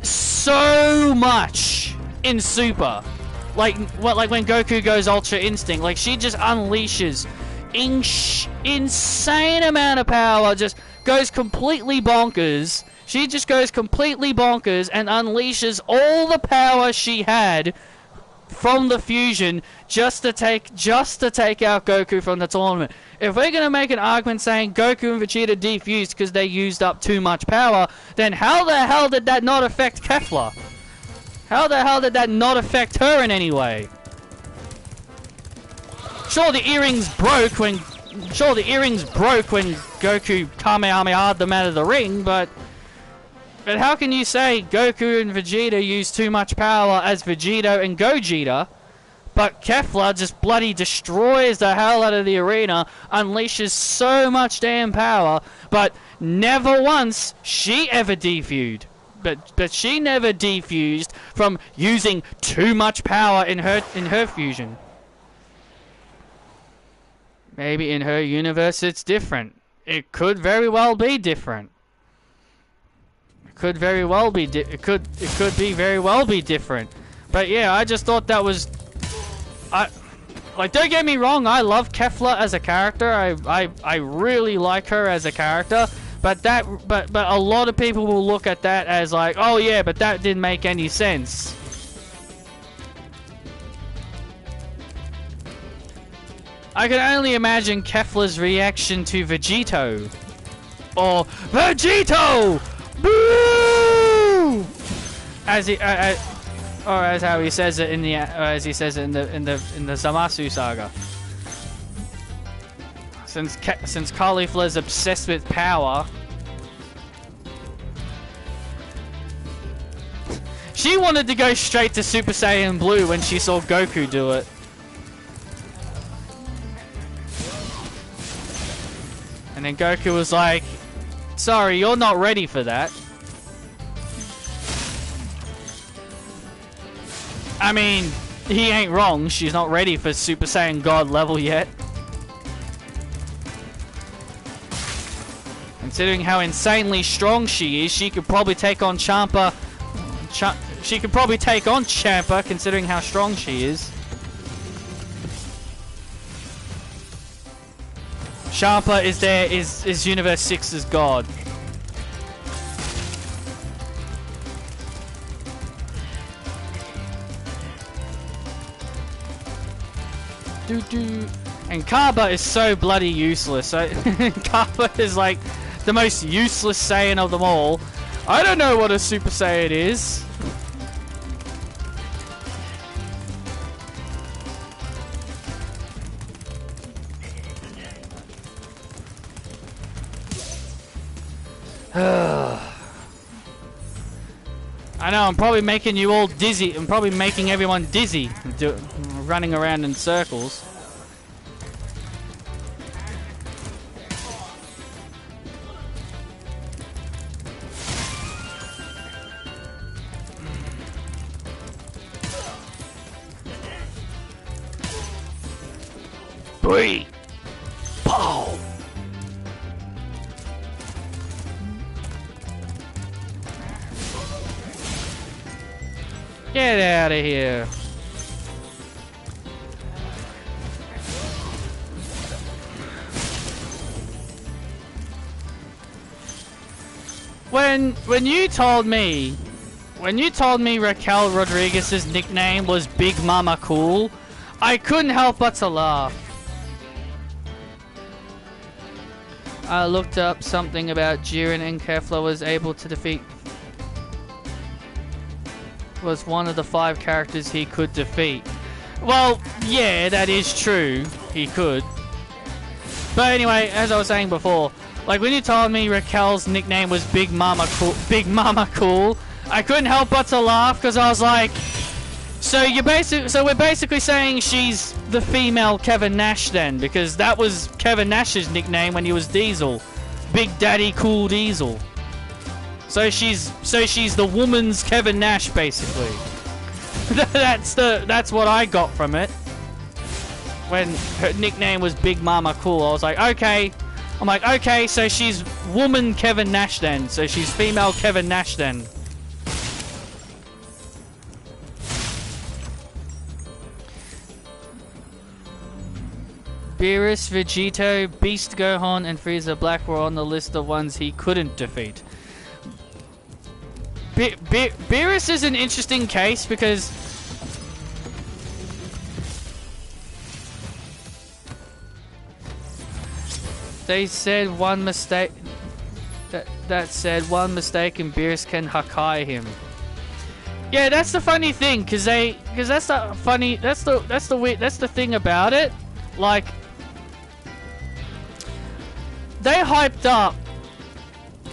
so much in Super. Like when Goku goes Ultra Instinct. Like, she just unleashes insane amount of power. Just goes completely bonkers. She just goes completely bonkers and unleashes all the power she had from the fusion just to take out Goku from the tournament. If we're going to make an argument saying Goku and Vegeta defused because they used up too much power, then how the hell did that not affect Kefla? How the hell did that not affect her in any way? Sure, the earrings broke when sure, the earrings broke when Goku Kamehameha'd them out of the ring, but how can you say Goku and Vegeta use too much power as Vegito and Gogeta, but Kefla just bloody destroys the hell out of the arena, unleashes so much damn power, but never once she ever defused. But she never defused from using too much power in her fusion. Maybe in her universe it's different. It could very well be different. It could very well be it could be very well be different. But yeah, I just thought that was like, don't get me wrong, I love Kefla as a character. I really like her as a character. But a lot of people will look at that as like, oh yeah, but that didn't make any sense. I can only imagine Kefla's reaction to Vegito. Or Vegito! Boo! As how he says it in the as he says it in the Zamasu saga. Since Caulifla's obsessed with power, she wanted to go straight to Super Saiyan Blue when she saw Goku do it. And then Goku was like, sorry, you're not ready for that. I mean, he ain't wrong, she's not ready for Super Saiyan God level yet. Considering how insanely strong she is, she could probably take on Champa. She could probably take on Champa, considering how strong she is. Champa is Universe 6's god. And Kaba is so bloody useless. Kaba is like the most useless Saiyan of them all. I don't know what a Super Saiyan is. I know, I'm probably making you all dizzy. I'm probably making everyone dizzy, running around in circles. Three. Pow. Get out of here. When you told me Raquel Rodriguez's nickname was Big Mama Cool, I couldn't help but to laugh. I looked up something about Jiren and Kefla was able to defeat. Was one of the 5 characters he could defeat. Well, yeah, that is true. He could. But anyway, as I was saying before, like when you told me Raquel's nickname was Big Mama Cool, I couldn't help but to laugh because I was like, so we're basically saying she's the female Kevin Nash then, because that was Kevin Nash's nickname when he was Diesel, Big Daddy Cool Diesel. So she's the woman's Kevin Nash basically. That's what I got from it. When her nickname was Big Mama Cool, I was like, okay. I'm like, okay, so she's woman Kevin Nash then. So she's female Kevin Nash then. Beerus, Vegito, Beast Gohan, and Frieza Black were on the list of ones he couldn't defeat. Beerus is an interesting case because they said one mistake. That said one mistake and Beerus can Hakai him. Yeah, that's the funny thing, because that's the thing about it. Like, they hyped up.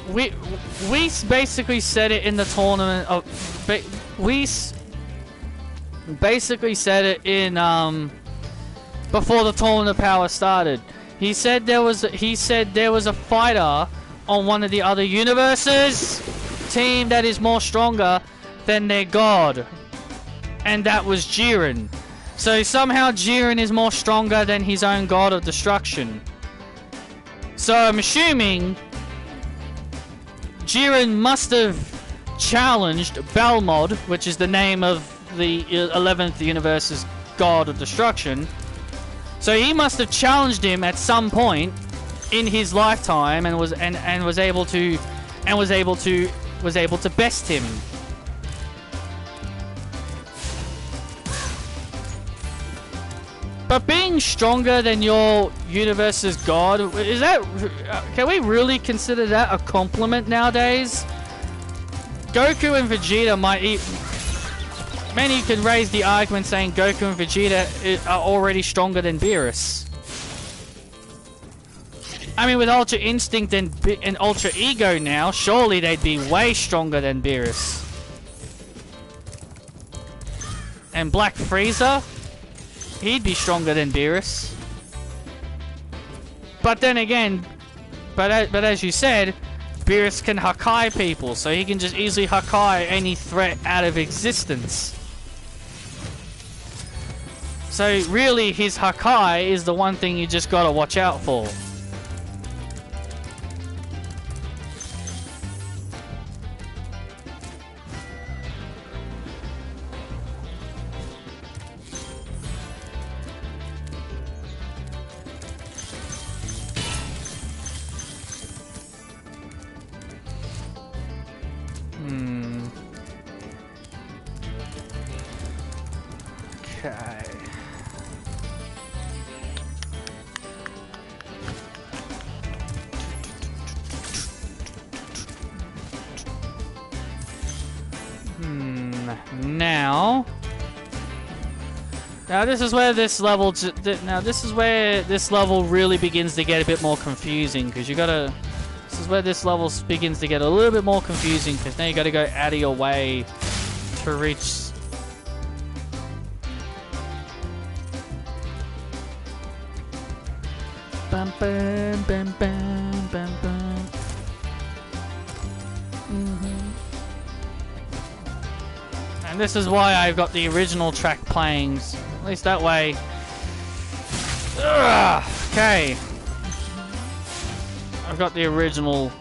We basically said it in the tournament. We basically said it in before the tournament of power started. He said there was a fighter on one of the other universes team that is more stronger than their god, and that was Jiren. So somehow Jiren is more stronger than his own god of destruction. So I'm assuming Jiren must have challenged Balmod, which is the name of the 11th universe's god of destruction. So he must have challenged him at some point in his lifetime and was able to best him. But being stronger than your universe's god, is that... can we really consider that a compliment nowadays? Goku and Vegeta might eat... Many could raise the argument saying Goku and Vegeta are already stronger than Beerus. I mean, with Ultra Instinct and Ultra Ego now, surely they'd be way stronger than Beerus. And Black Frieza? He'd be stronger than Beerus. But then again, but as you said, Beerus can Hakai people, so he can just easily Hakai any threat out of existence. So really, his Hakai is the one thing you just gotta watch out for. Okay. Now this is where this level really begins to get a bit more confusing, because you gotta. This is where this level begins to get a little bit more confusing, because now you gotta go out of your way to reach. Bum, bum, bum, bum, bum, bum. And this is why I've got the original track playing. At least that way. Ugh, okay. I've got the original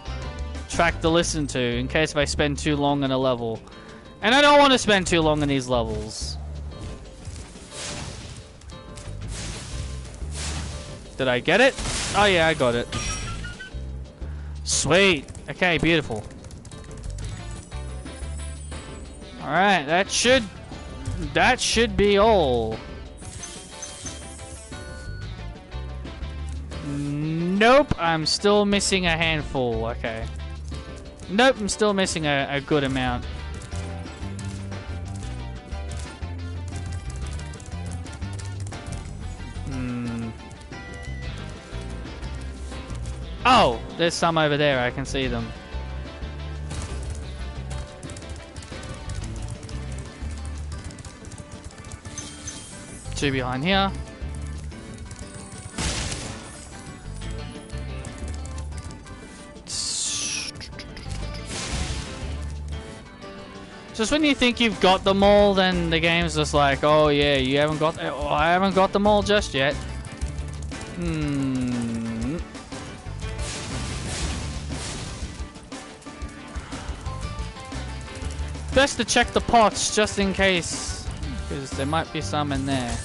track to listen to in case if I spend too long on a level. And I don't want to spend too long on these levels. Did I get it? Oh yeah, I got it. Sweet. Okay, beautiful. Alright, that should be all. Nope, I'm still missing a handful. Okay. Nope, I'm still missing a good amount. Oh, there's some over there. I can see them. Two behind here. Just when you think you've got them all, then the game's just like, oh yeah, you haven't got. Oh, I haven't got them all just yet. Best to check the pots just in case, because there might be some in there.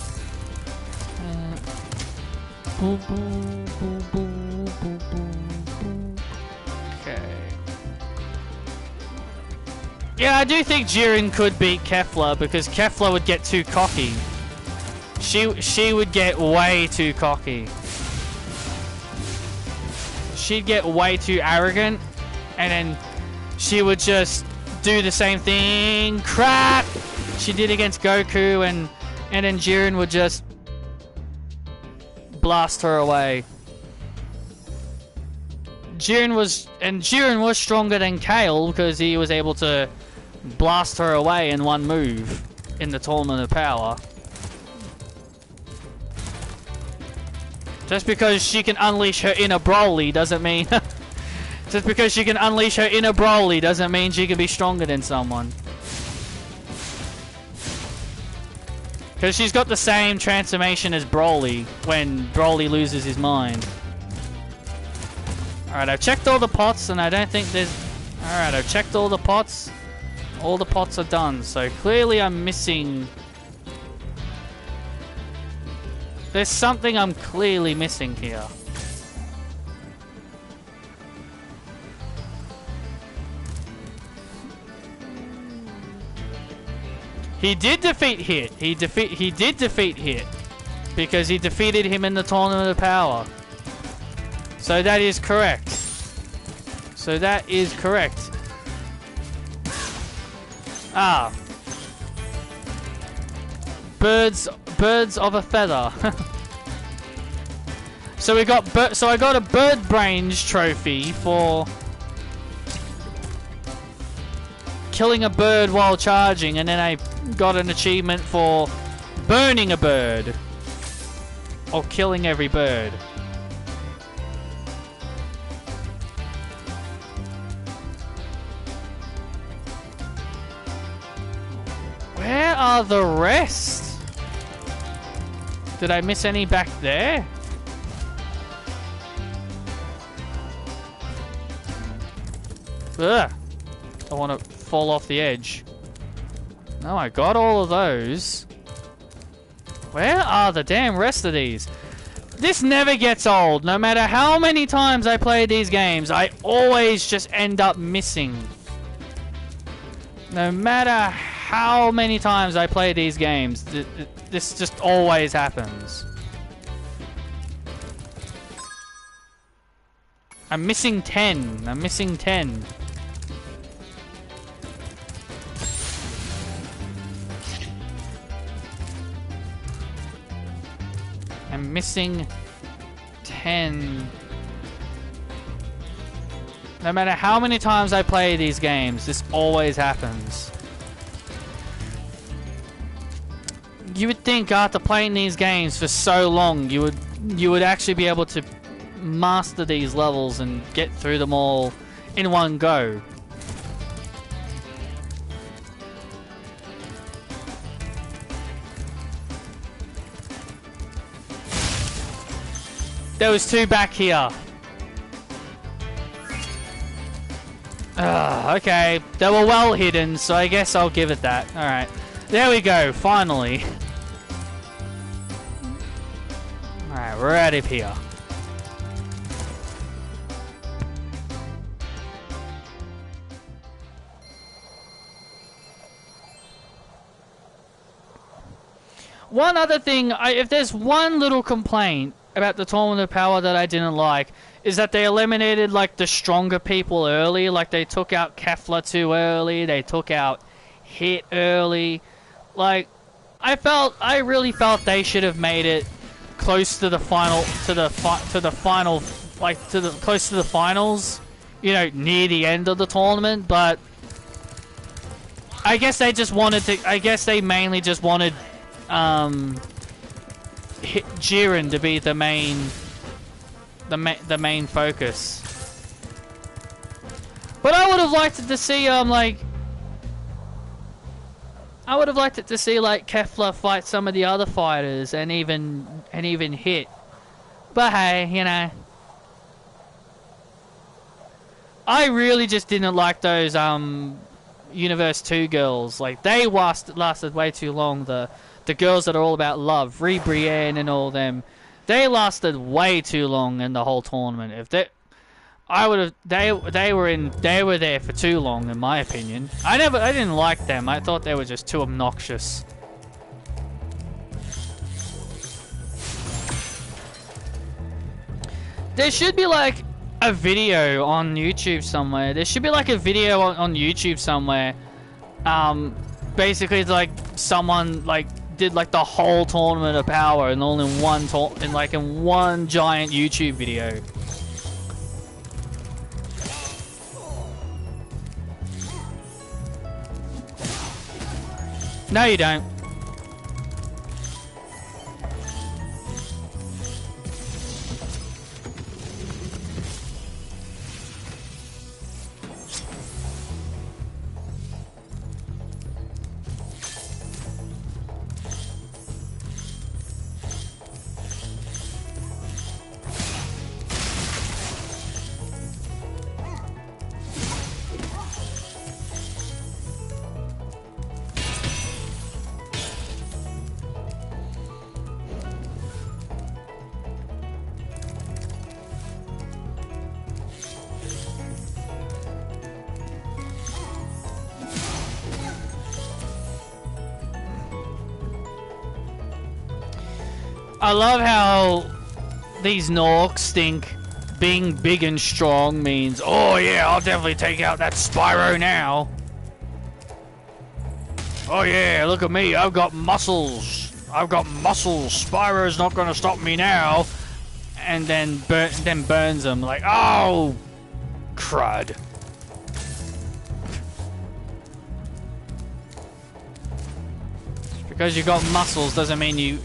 Okay. Yeah, I do think Jiren could beat Kefla, because Kefla would get too cocky. She would get way too cocky. She'd get way too arrogant, and then she would just do the same thing crap she did against Goku, and then Jiren would just blast her away. Jiren was stronger than Kale because he was able to blast her away in one move in the Tournament of Power. Just because she can unleash her inner Broly doesn't mean just because she can unleash her inner Broly doesn't mean she can be stronger than someone. Because she's got the same transformation as Broly when Broly loses his mind. Alright, I've checked all the pots and I don't think there's... Alright, I've checked all the pots. All the pots are done, so clearly I'm missing... There's something I'm clearly missing here. He did defeat Hit. He did defeat Hit. Because he defeated him in the Tournament of Power. So that is correct. So that is correct. Ah. Birds of a feather. So I got a bird brains trophy for killing a bird while charging, and then I got an achievement for burning a bird or killing every bird. Where are the rest? Did I miss any back there? Ugh. I want to fall off the edge. No, I got all of those. Where are the damn rest of these? This never gets old. No matter how many times I play these games, I always just end up missing. No matter how many times I play these games, this just always happens. I'm missing 10. I'm missing 10. I'm missing 10. No matter how many times I play these games, this always happens. You would think after playing these games for so long, you would actually be able to master these levels and get through them all in one go. There was 2 back here. Okay. They were well hidden, so I guess I'll give it that. Alright. There we go, finally. Alright, we're out of here. One other thing, if there's one little complaint about the Tournament of Power that I didn't like, is that they eliminated, like, the stronger people early. Like, they took out Kefla too early, they took out Hit early. Like, I really felt they should have made it close to the final, close to the finals, you know, near the end of the tournament, but I guess they just wanted to, I guess they mainly just wanted, Jiren to be the main focus. But I would have liked it to see like Kefla fight some of the other fighters and even Hit. But hey, you know, I really just didn't like those Universe 2 girls. Like, they lasted way too long. The girls that are all about love, Brienne and all them, they lasted way too long in the whole tournament. If they, they were there for too long, in my opinion. I didn't like them. I thought they were just too obnoxious. There should be like a video on YouTube somewhere. There should be like a video on YouTube somewhere. Basically, it's like someone like did like the whole Tournament of Power and all in one giant YouTube video. No, you don't. I love how these Norks think being big and strong means, oh yeah, I'll definitely take out that Spyro now. Oh yeah, look at me, I've got muscles. I've got muscles. Spyro's not gonna stop me now. And then burns them like, oh, crud. Because you got muscles doesn't mean you...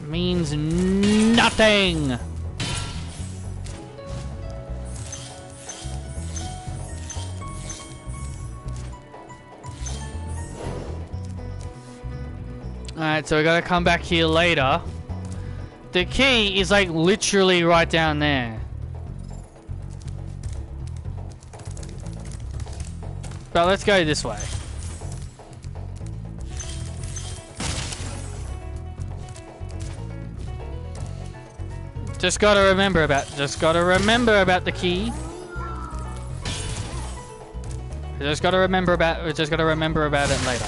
means nothing. Alright, so we gotta come back here later. The key is like literally right down there. But let's go this way. Just gotta remember about the key. Just gotta remember about it later.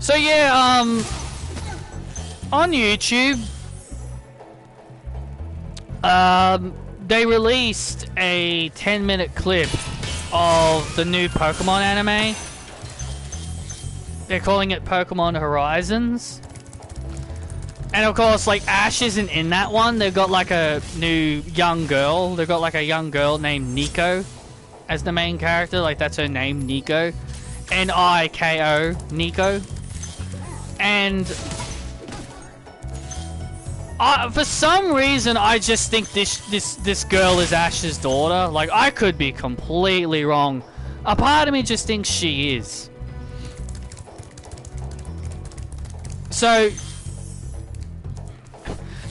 So yeah, on YouTube, they released a 10-minute clip of the new Pokemon anime. They're calling it Pokemon Horizons. And of course, like, Ash isn't in that one. They've got like a new young girl. They've got like a young girl named Nico as the main character. Like, that's her name, Nico. N-I-K-O, Nico. And for some reason, I just think this girl is Ash's daughter. Like, I could be completely wrong. A part of me just thinks she is. So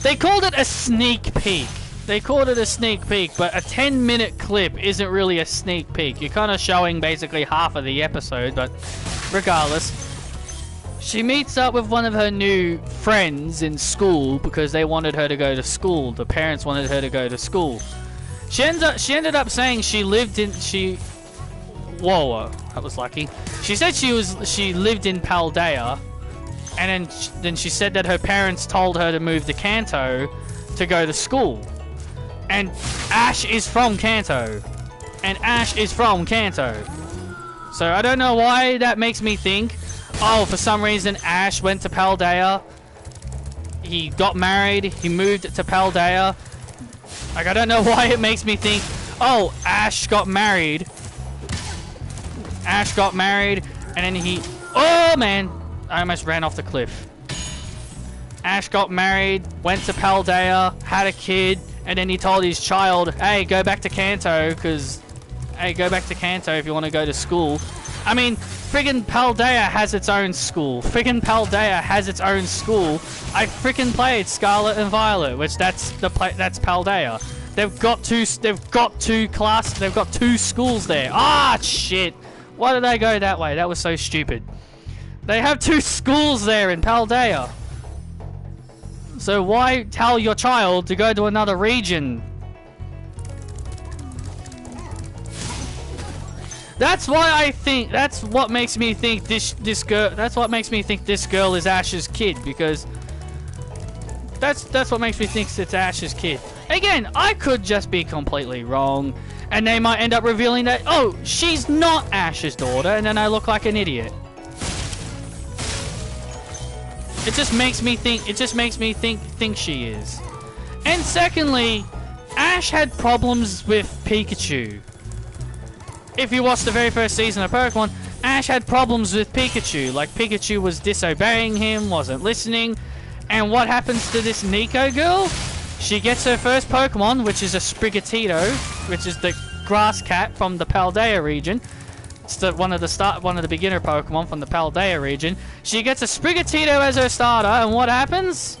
they called it a sneak peek. They called it a sneak peek, but a 10-minute clip isn't really a sneak peek. You're kind of showing basically half of the episode, but regardless. She meets up with one of her new friends in school because they wanted her to go to school. The parents wanted her to go to school. She ended up saying she lived in whoa, that was lucky. She said she lived in Paldea, and then she said that her parents told her to move to Kanto to go to school. And Ash is from Kanto. And Ash is from Kanto. So I don't know why that makes me think, oh, for some reason Ash went to Paldea. He got married. He moved to Paldea. Like, I don't know why it makes me think, oh, Ash got married. Ash got married, and then oh man, I almost ran off the cliff. Ash got married, went to Paldea, had a kid, and then he told his child, hey, go back to Kanto, if you want to go to school. I mean, friggin' Paldea has its own school. I friggin' played Scarlet and Violet, which that's Paldea. They've got two schools there. Ah, shit. Why did I go that way? That was so stupid. They have two schools there in Paldea. So why tell your child to go to another region? That's what makes me think this girl is Ash's kid, because that's what makes me think it's Ash's kid. Again, I could just be completely wrong, And they might end up revealing that, oh, she's not Ash's daughter, and then I look like an idiot. It just makes me think she is. And secondly, Ash had problems with Pikachu. If you watch the very first season of Pokemon, Ash had problems with Pikachu. Like, Pikachu was disobeying him, wasn't listening. And what happens to this Nico girl? She gets her first Pokemon, which is a Sprigatito, which is the grass cat from the Paldea region. It's one of the beginner Pokemon from the Paldea region. She gets a Sprigatito as her starter, and what happens?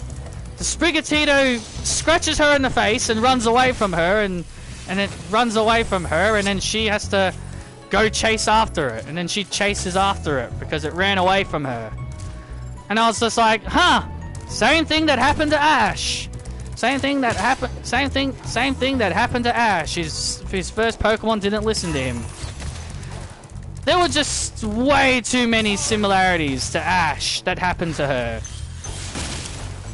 The Sprigatito scratches her in the face and runs away from her, and it runs away from her, and then she has to go chase after it, and then she chases after it because it ran away from her. And I was just like, huh, same thing that happened to Ash. Same thing that happened to Ash. His first Pokemon didn't listen to him. There were just way too many similarities to Ash that happened to her.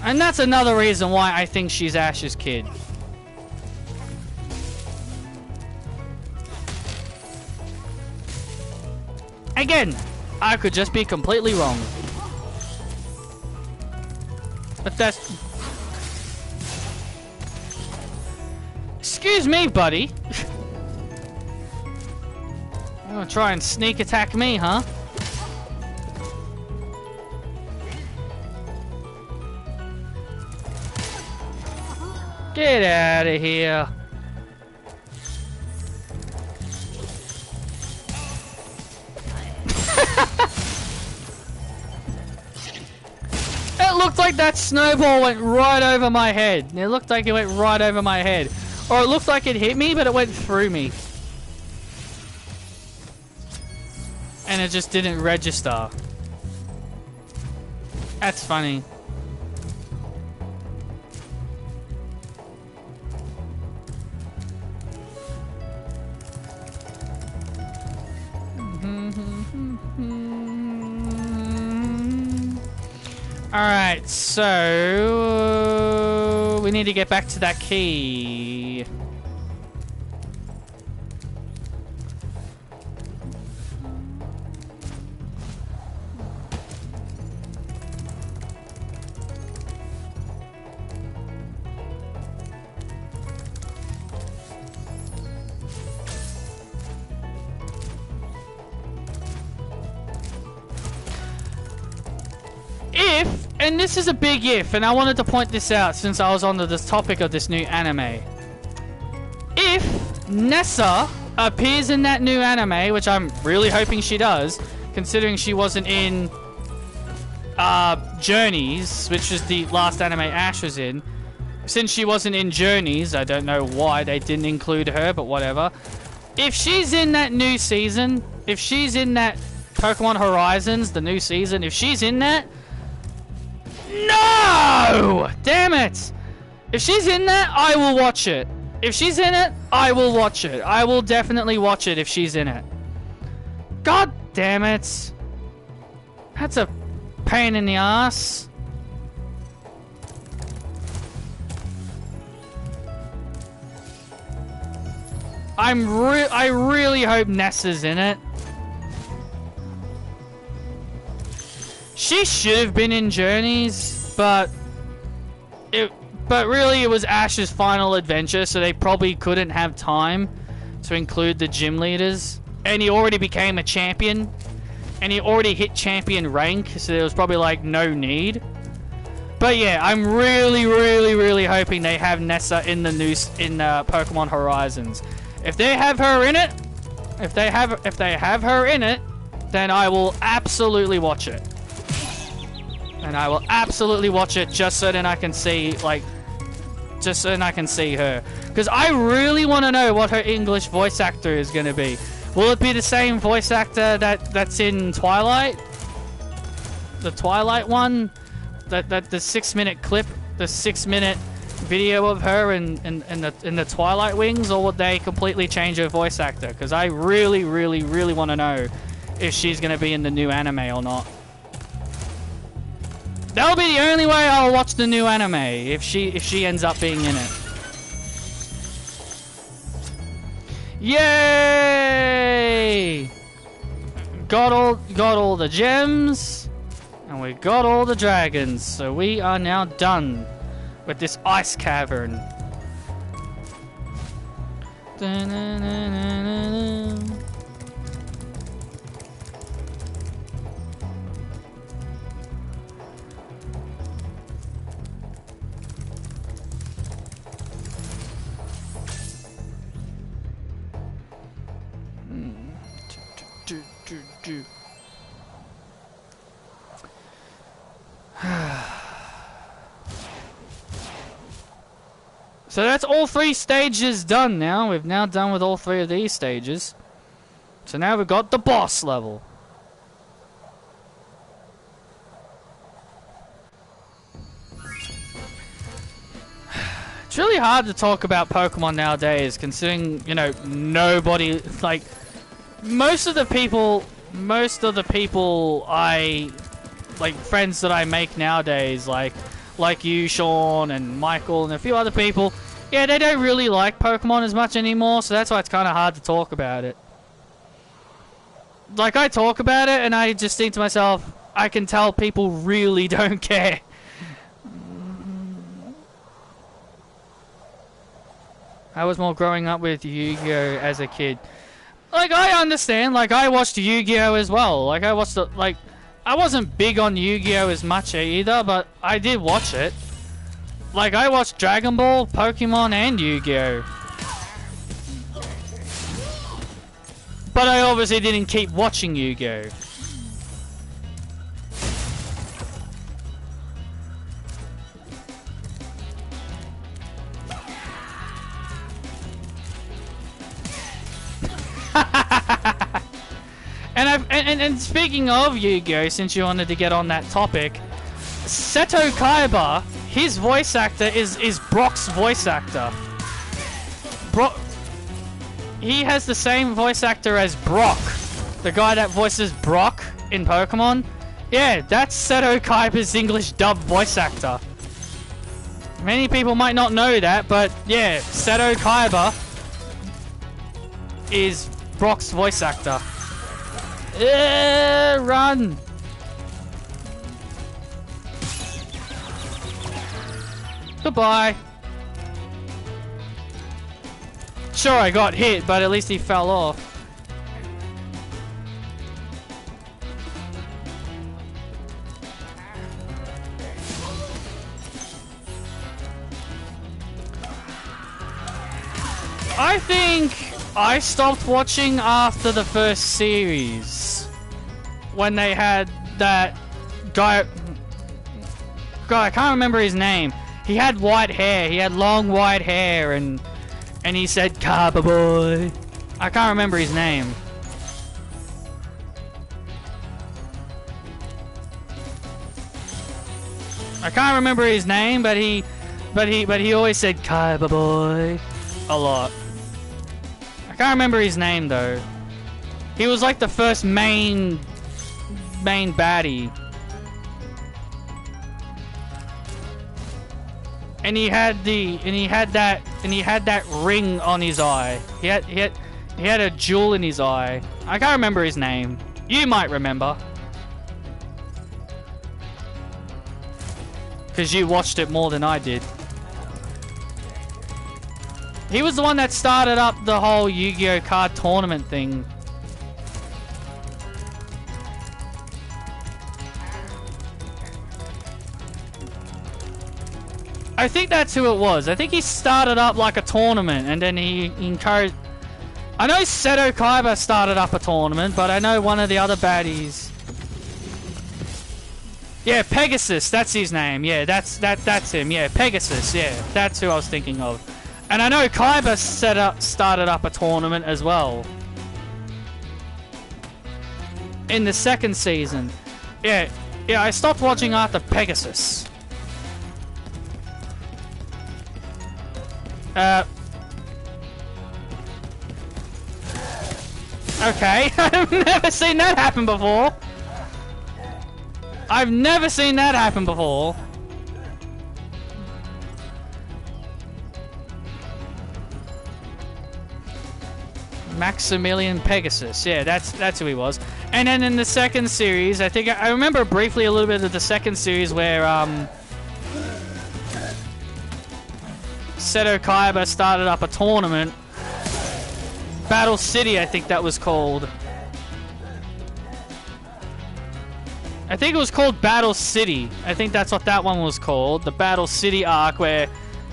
And that's another reason why I think she's Ash's kid. Again, I could just be completely wrong. But that's... Excuse me, buddy. You wanna try and sneak attack me, huh? Get out of here. It looked like that snowball went right over my head. It looked like it went right over my head. Or it looked like it hit me, but it went through me. And it just didn't register. That's funny. Alright, so... we need to get back to that key. If, and this is a big if, and I wanted to point this out since I was on this topic of this new anime. If Nessa appears in that new anime, which I'm really hoping she does, considering she wasn't in Journeys, which is the last anime Ash was in. Since she wasn't in Journeys, I don't know why they didn't include her, but whatever. If she's in that new season, if she's in that Pokemon Horizons, the new season, if she's in that... No! Damn it! If she's in that, I will watch it. If she's in it, I will watch it. I will definitely watch it if she's in it. God damn it. That's a pain in the ass. I really hope Nessa's in it. She should have been in Journeys, but really it was Ash's final adventure, so they probably couldn't have time to include the gym leaders. And he already became a champion, and he already hit champion rank, so there was probably like no need. But yeah, I'm really hoping they have Nessa in the new Pokemon Horizons. If they have her in it, if they have her in it, then I will absolutely watch it. And I will absolutely watch it just so then I can see, like, just so then I can see her. Because I really want to know what her English voice actor is going to be. Will it be the same voice actor that's in Twilight? The Twilight one? The 6-minute clip? The 6-minute video of her in the Twilight Wings? Or would they completely change her voice actor? Because I really want to know if she's going to be in the new anime or not. That'll be the only way I'll watch the new anime, if she ends up being in it. Yay! Got all the gems, and we got all the dragons. So we are now done with this ice cavern. So that's all 3 stages done now. We've now done with all 3 of these stages. So now we've got the boss level. It's really hard to talk about Pokemon nowadays, considering, you know, nobody, like, most of the people I, like, friends that I make nowadays, like you, Sean, and Michael, and a few other people, yeah, they don't really like Pokemon as much anymore, so that's why it's kind of hard to talk about it. Like, I talk about it, and I just think to myself, I can tell people really don't care. I was more growing up with Yu-Gi-Oh! As a kid. Like, I understand, like, I watched Yu-Gi-Oh! As well. Like, I watched it, like, I wasn't big on Yu-Gi-Oh! As much either, but I did watch it. Like, I watched Dragon Ball, Pokemon, and Yu-Gi-Oh! But I obviously didn't keep watching Yu-Gi-Oh! And speaking of Yu-Gi-Oh!, since you wanted to get on that topic, Seto Kaiba, his voice actor is Brock's voice actor. Brock, he has the same voice actor as Brock, the guy that voices Brock in Pokemon. Yeah, that's Seto Kaiba's English dub voice actor. Many people might not know that, but yeah, Seto Kaiba is Brock's voice actor. Run! Goodbye. Sure, I got hit, but at least he fell off. I think I stopped watching after the first series, when they had that guy. God, I can't remember his name. He had white hair. He had long white hair, and he said "Kaba boy." I can't remember his name. I can't remember his name, but he always said "Kaba boy" a lot. I can't remember his name though. He was like the first main baddie. And he had that ring on his eye. He had a jewel in his eye. I can't remember his name. You might remember. Cause you watched it more than I did. He was the one that started up the whole Yu-Gi-Oh! Card tournament thing. I think that's who it was. I think he started up like a tournament, and then he encouraged... I know Seto Kaiba started up a tournament, but I know one of the other baddies... Yeah, Pegasus, that's his name. Yeah, that's him. Yeah, Pegasus, yeah. That's who I was thinking of. And I know Kaiba started up a tournament as well. In the second season. Yeah, I stopped watching after Pegasus. Okay, I've never seen that happen before. I've never seen that happen before. Maximilian Pegasus. Yeah, that's who he was. And then in the second series, I think I remember briefly a little bit of the second series where Seto Kaiba started up a tournament. Battle City, I think that was called. I think it was called Battle City. I think that's what that one was called. The Battle City arc where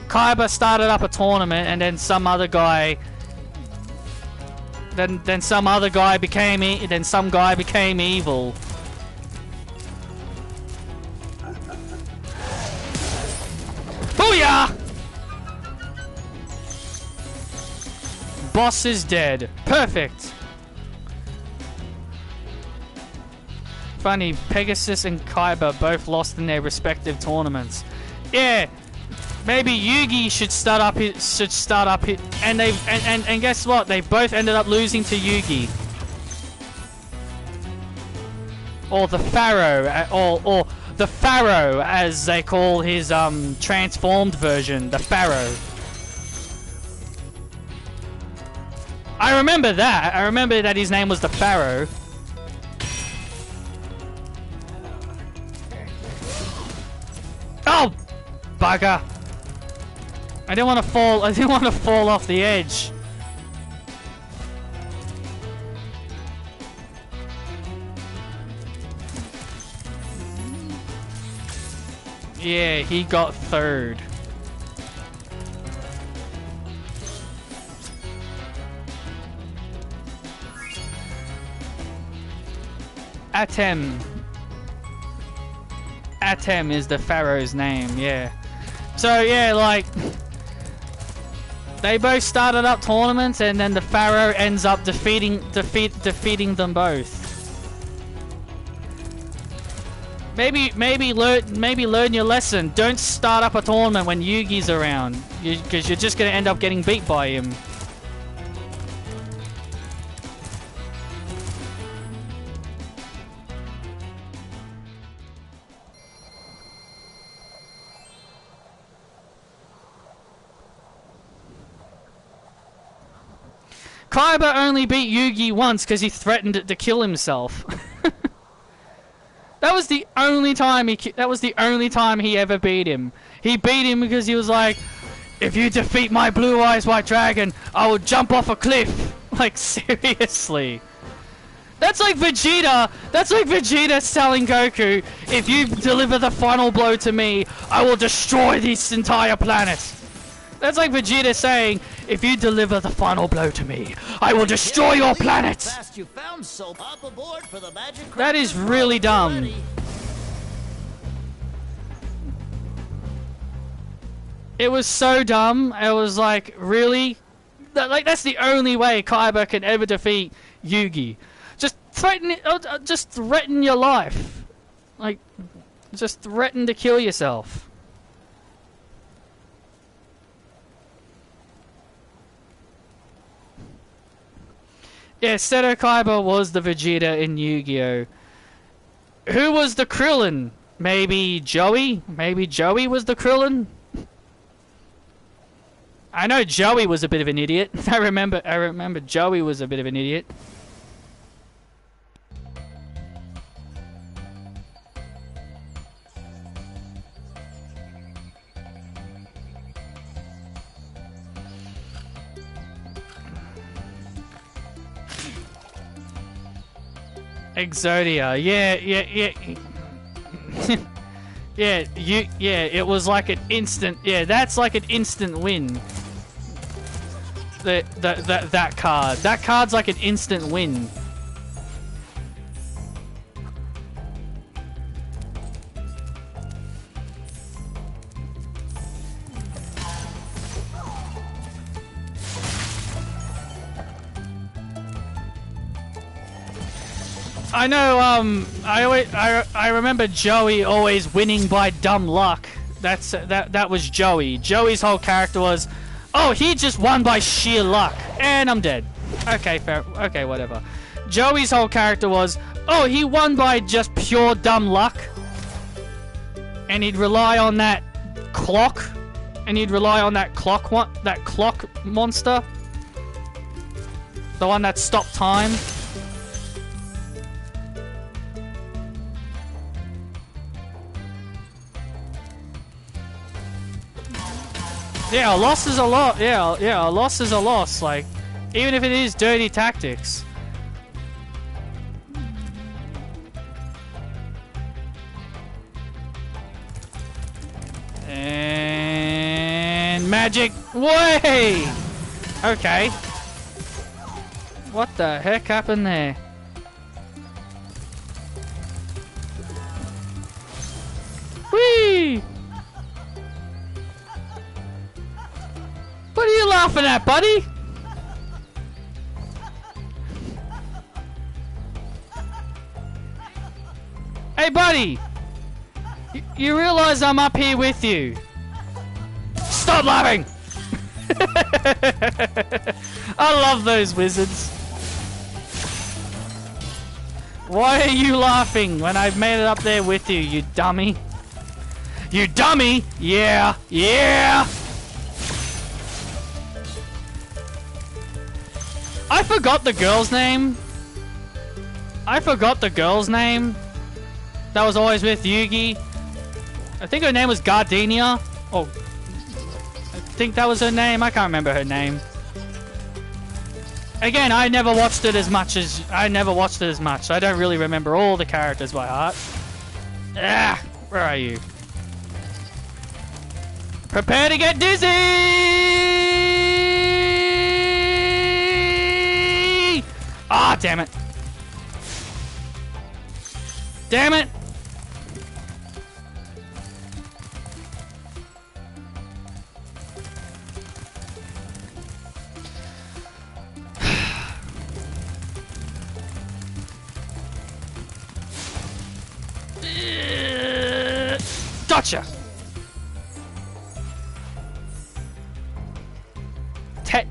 Kaiba started up a tournament and then some other guy then some other guy became some guy became evil. Booyah! Boss is dead. Perfect. Funny, Pegasus and Kaiba both lost in their respective tournaments. Yeah, maybe Yugi should start up and guess what? They both ended up losing to Yugi. Or the Pharaoh, or the Pharaoh as they call his transformed version, the Pharaoh. I remember that. I remember that his name was the Pharaoh. Oh, bugger! I didn't want to fall. I didn't want to fall off the edge. Yeah, he got third. Atem is the Pharaoh's name, yeah. So yeah, like they both started up tournaments, and then the Pharaoh ends up defeating them both. Maybe learn your lesson. Don't start up a tournament when Yugi's around, because you're just gonna end up getting beat by him. Kaiba only beat Yugi once because he threatened to kill himself. That was the only time he ever beat him. He beat him because he was like, "If you defeat my blue eyes white dragon, I will jump off a cliff." Like, seriously. That's like Vegeta. That's like Vegeta telling Goku, "If you deliver the final blow to me, I will destroy this entire planet." That's like Vegeta saying, "If you deliver the final blow to me, I will destroy your planet." That is really dumb. It was so dumb. It was like, really? That's the only way Kaiba can ever defeat Yugi. Just threaten your life. Like, just threaten to kill yourself. Yeah, Seto Kaiba was the Vegeta in Yu-Gi-Oh! Who was the Krillin? Maybe Joey? Maybe Joey was the Krillin? I know Joey was a bit of an idiot. I remember Joey was a bit of an idiot. Exodia, yeah. Yeah, it was like an instant, that's like an instant win. That card. That card's like an instant win. I know, I remember Joey always winning by dumb luck. That was Joey. Joey's whole character was, oh, he just won by sheer luck. And I'm dead. Okay, fair. Okay, whatever. Joey's whole character was, oh, he won by just pure dumb luck. And he'd rely on that clock. And he'd rely on that clock monster. The one that stopped time. Yeah, a loss is a lot. Yeah, a loss is a loss. Like, even if it is dirty tactics. And magic way. Okay. What the heck happened there? Whee! What are you laughing at, buddy? Hey, buddy! You realize I'm up here with you. Stop laughing! I love those wizards. Why are you laughing when I've made it up there with you, you dummy? You dummy! Yeah! Yeah! I forgot the girl's name. I forgot the girl's name. That was always with Yugi. I think her name was Gardenia. Oh, I think that was her name. I can't remember her name. Again, I never watched it as much. So I don't really remember all the characters by heart. Ah, where are you? Prepare to get dizzy! Ah, damn it. Damn it! Gotcha!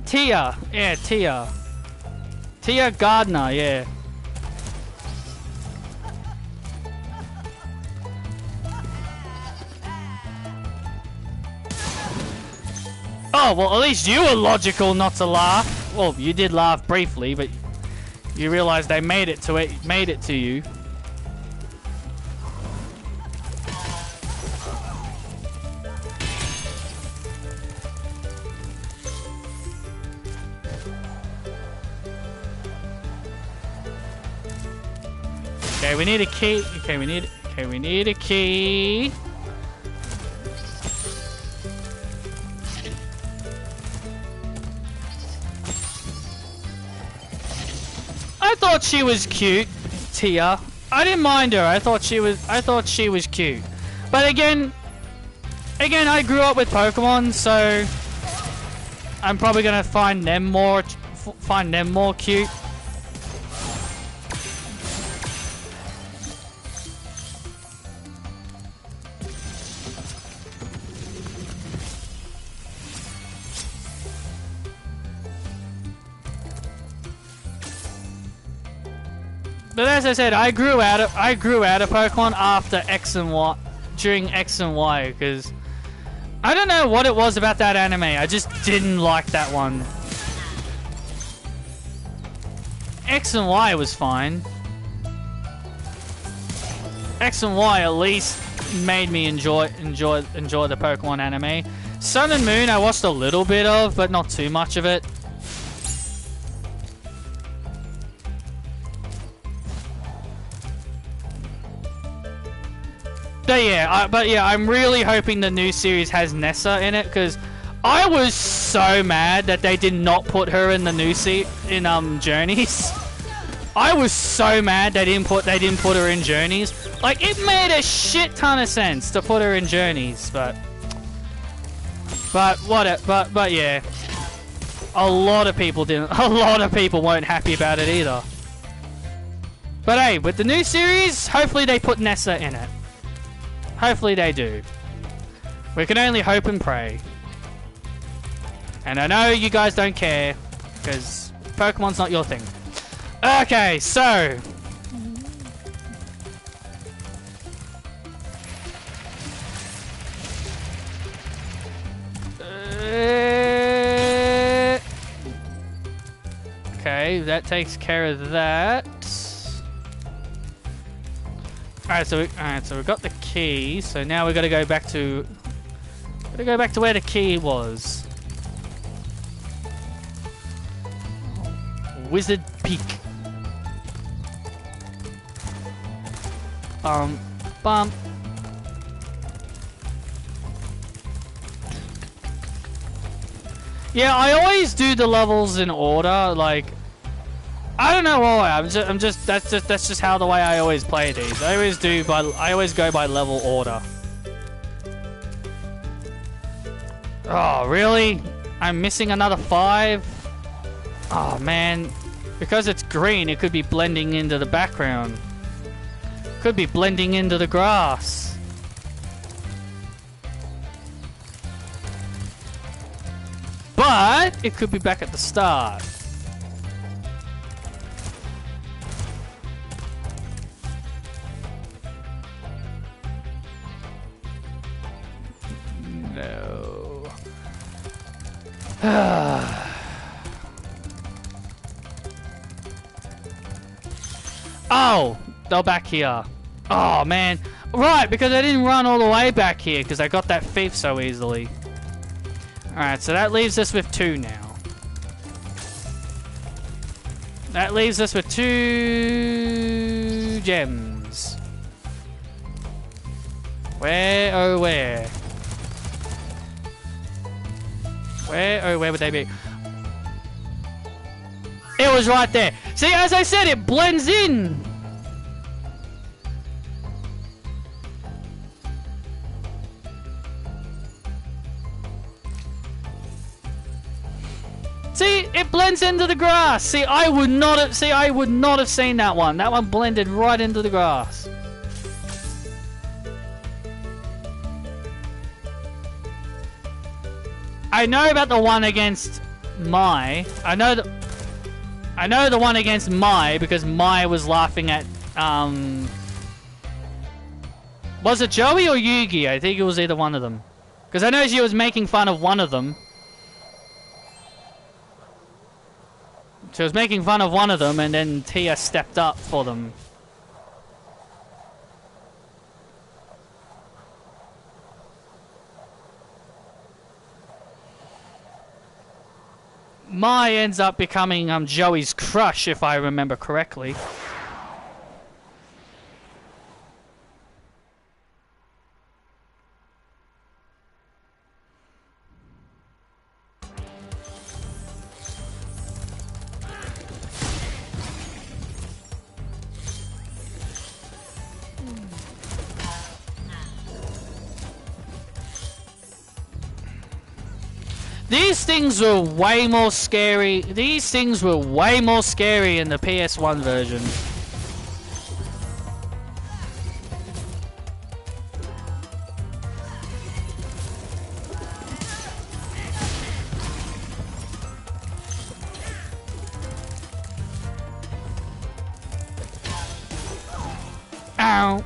Tia. Yeah, Tia. Tia Gardner, yeah. Oh, well, at least you were logical not to laugh. Well, you did laugh briefly, but you realized they made it to you. Okay, we need a key. Okay, we need a key. I thought she was cute, Tia. I didn't mind her. I thought she was cute. But again, I grew up with Pokemon, so I'm probably gonna find them more cute. But as I said, I grew out of Pokemon after X and Y, during X and Y, because I don't know what it was about that anime. I just didn't like that one. X and Y was fine. X and Y at least made me enjoy the Pokemon anime. Sun and Moon I watched a little bit of, but not too much of it. But yeah, I'm really hoping the new series has Nessa in it, because I was so mad that they did not put her in the new Journeys. I was so mad they didn't put her in Journeys. Like, it made a shit ton of sense to put her in Journeys, but yeah, a lot of people weren't happy about it either. But hey, with the new series, hopefully they put Nessa in it. Hopefully they do. We can only hope and pray. And I know you guys don't care, because Pokemon's not your thing. Okay, so... okay, that takes care of that. Alright, so we've got the key. So now we've got to go back to where the key was. Wizard Peak. Bump. Yeah, I always do the levels in order. Like, I don't know why. That's just how the way I always play these. I always go by level order. Oh, really? I'm missing another 5? Oh, man. Because it's green, it could be blending into the background. Could be blending into the grass. But it could be back at the start. No. Oh, they're back here. Oh, man. Right, because I didn't run all the way back here because I got that thief so easily. Alright, so that leaves us with 2 now. That leaves us with 2 gems. Where, oh where? Where, oh where would they be? It was right there. See, as I said, it blends in. See, it blends into the grass. See, I would not have seen that one. That one blended right into the grass. I know about the one against Mai. I know the one against Mai because Mai was laughing at was it Joey or Yugi? I think it was either one of them. Because I know she was making fun of one of them. She was making fun of one of them, and then Tia stepped up for them. Mai ends up becoming Joey's crush, if I remember correctly. These things were way more scary. These things were way more scary in the PS1 version. Ow.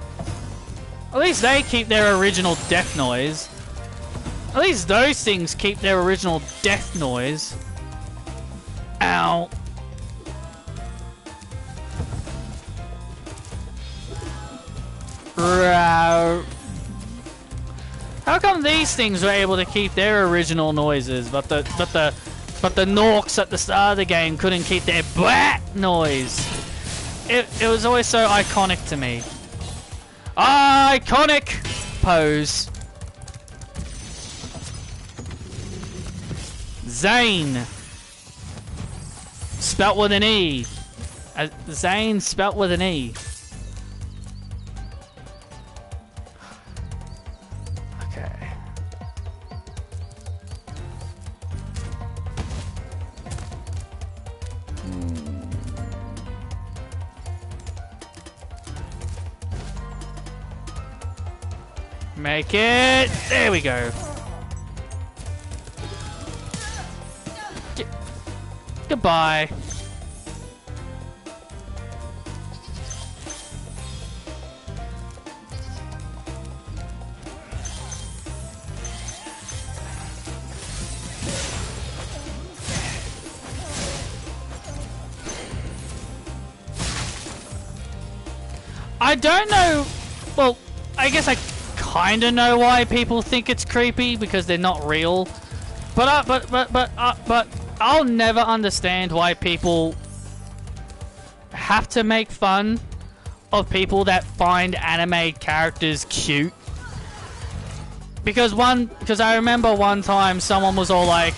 At least they keep their original death noise. At least those things keep their original death noise. Ow. Row. How come these things were able to keep their original noises, but the Norks at the start of the game couldn't keep their BLAT noise? It was always so iconic to me. Iconic pose. Zane. Spelt with an E. Zane spelt with an E. Okay. Make it. There we go. Goodbye. I don't know. Well, I guess I kind of know why people think it's creepy because they're not real. But I'll never understand why people have to make fun of people that find anime characters cute. Because I remember one time someone was all like,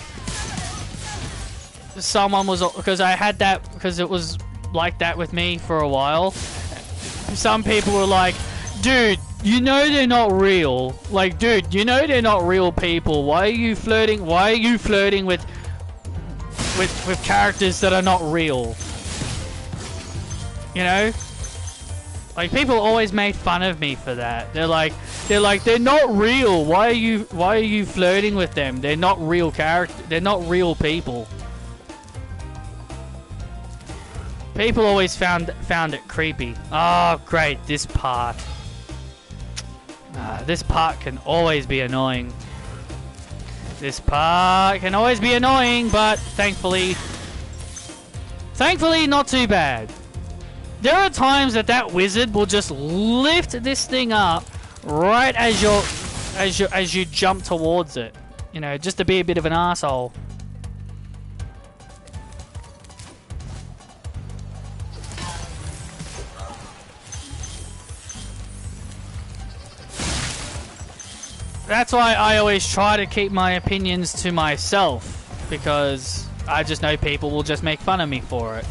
because I had that, because it was like that with me for a while. Some people were like, dude, you know they're not real. Like, dude, you know they're not real people. Why are you flirting with characters that are not real? You know? Like, people always made fun of me for that. They're like, they're not real. Why are you flirting with them? They're not real characters. They're not real people. People always found it creepy. Oh, great, this part. This part can always be annoying. This part can always be annoying, but thankfully not too bad. There are times that wizard will just lift this thing up right as you jump towards it. You know, just to be a bit of an asshole. That's why I always try to keep my opinions to myself, because I just know people will just make fun of me for it.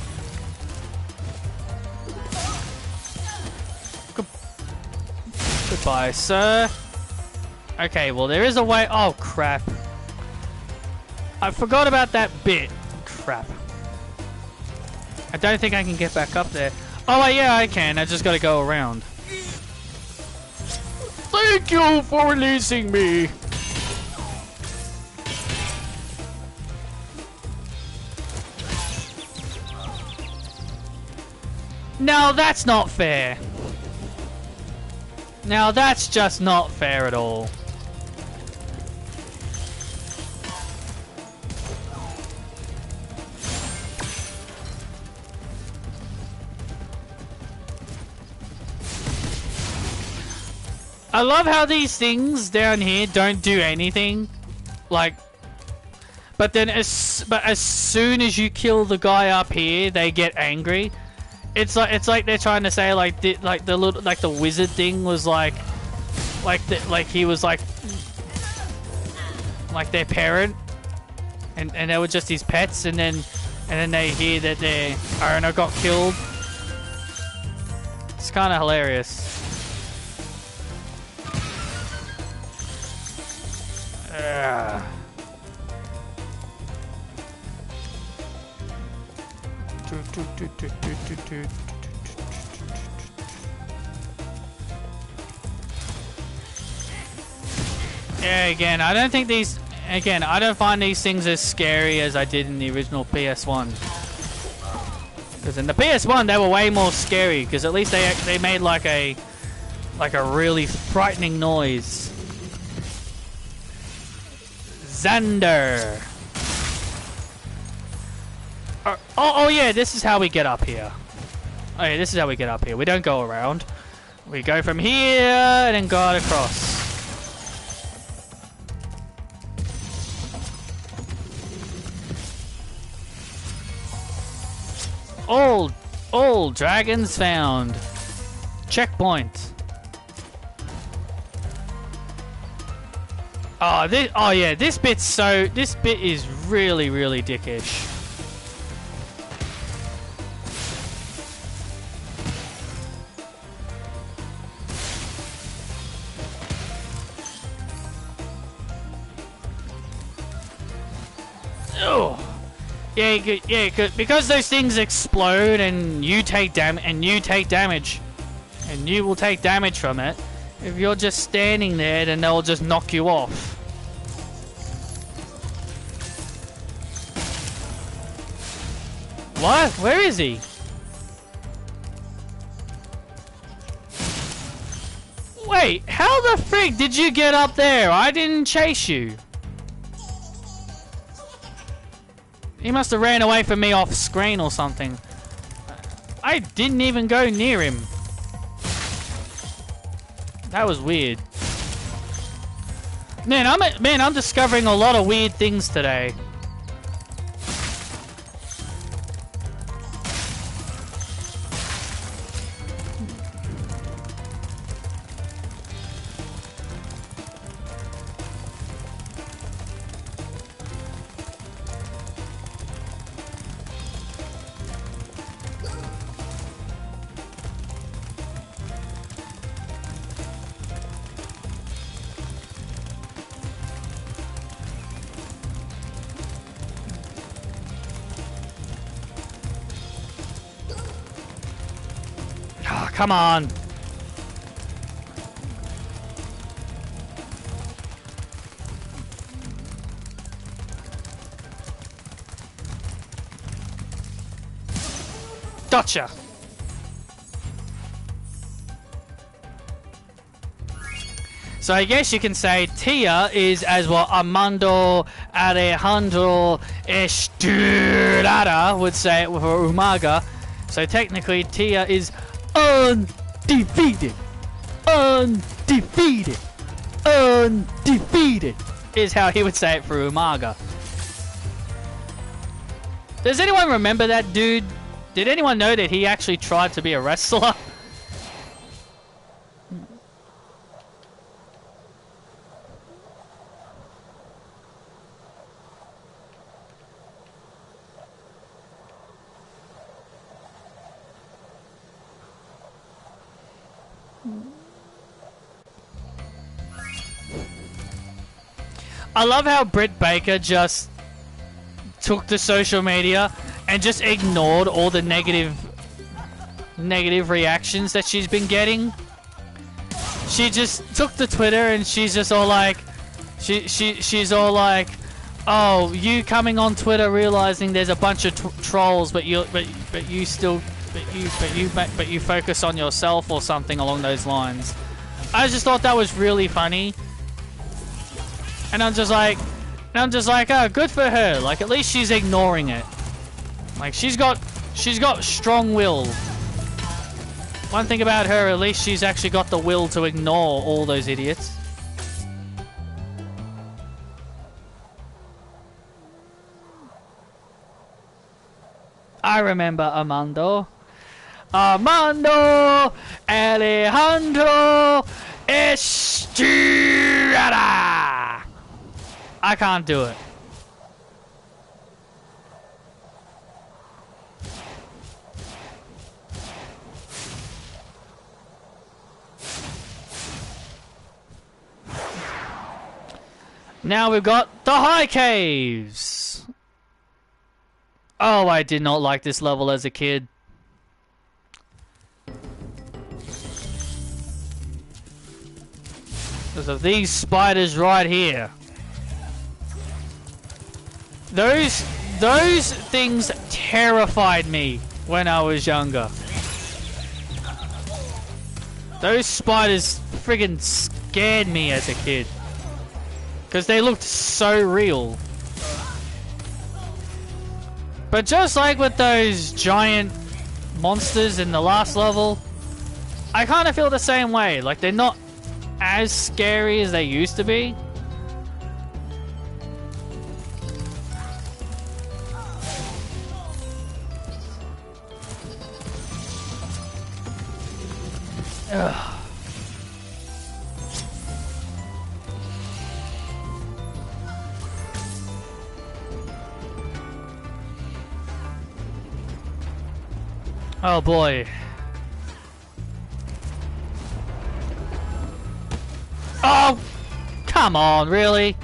Goodbye, sir. Okay, well, there is a way. Oh, crap. I forgot about that bit. Crap. I don't think I can get back up there. Oh, yeah, I can. I just gotta go around. Thank you for releasing me. Now that's not fair. Now that's just not fair at all. I love how these things down here don't do anything, like, but then as soon as you kill the guy up here, they get angry. It's like they're trying to say the wizard thing was like he was like their parent, and they were just his pets, and then they hear that their owner got killed. It's kind of hilarious. Yeah, again, I don't think these... Again, I don't find these things as scary as I did in the original PS1. Because in the PS1, they were way more scary, because at least they made like a really frightening noise. Xander. Oh yeah, this is how we get up here. Oh yeah, this is how we get up here. We don't go around. We go from here and then go across. All dragons found. Checkpoint. Oh yeah, this bit is really, really dickish. Oh. Yeah, because those things explode and you take damage, and you will take damage from it. If you're just standing there, then they'll just knock you off. What? Where is he? Wait, how the frick did you get up there? I didn't chase you. He must have ran away from me off screen or something. I didn't even go near him. That was weird. Man, I'm discovering a lot of weird things today. Oh, come on. Gotcha. So I guess you can say Tia is as what Armando Alejandro Estrada would say it for Umaga. So technically Tia is undefeated. Undefeated. Undefeated is how he would say it for Umaga. Does anyone remember that dude? Did anyone know that he actually tried to be a wrestler? I love how Britt Baker just took to social media and just ignored all the negative reactions that she's been getting. She just took to Twitter and she's just all like, she's all like, oh, you coming on Twitter realizing there's a bunch of trolls, but you focus on yourself or something along those lines. I just thought that was really funny. And I'm just like, oh, good for her. Like, at least she's ignoring it. Like, she's got strong will. One thing about her, at least she's actually got the will to ignore all those idiots. I remember Armando Alejandro Estrada. I can't do it. Now we've got the high caves. Oh, I did not like this level as a kid. Because of these spiders right here. Those things terrified me when I was younger. Those spiders friggin' scared me as a kid. Because they looked so real. But just like with those giant monsters in the last level, I kind of feel the same way. Like, they're not as scary as they used to be. Ugh. Oh boy. Oh! Come on, really?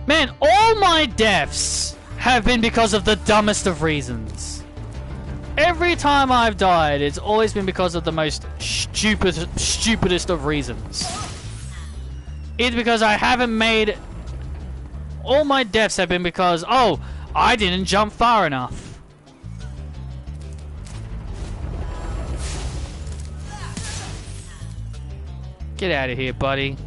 Man, all my deaths have been because of the dumbest of reasons. Every time I've died, it's always been because of the most stupidest of reasons. Either because I haven't made... All my deaths have been because, oh, I didn't jump far enough. Get out of here, buddy.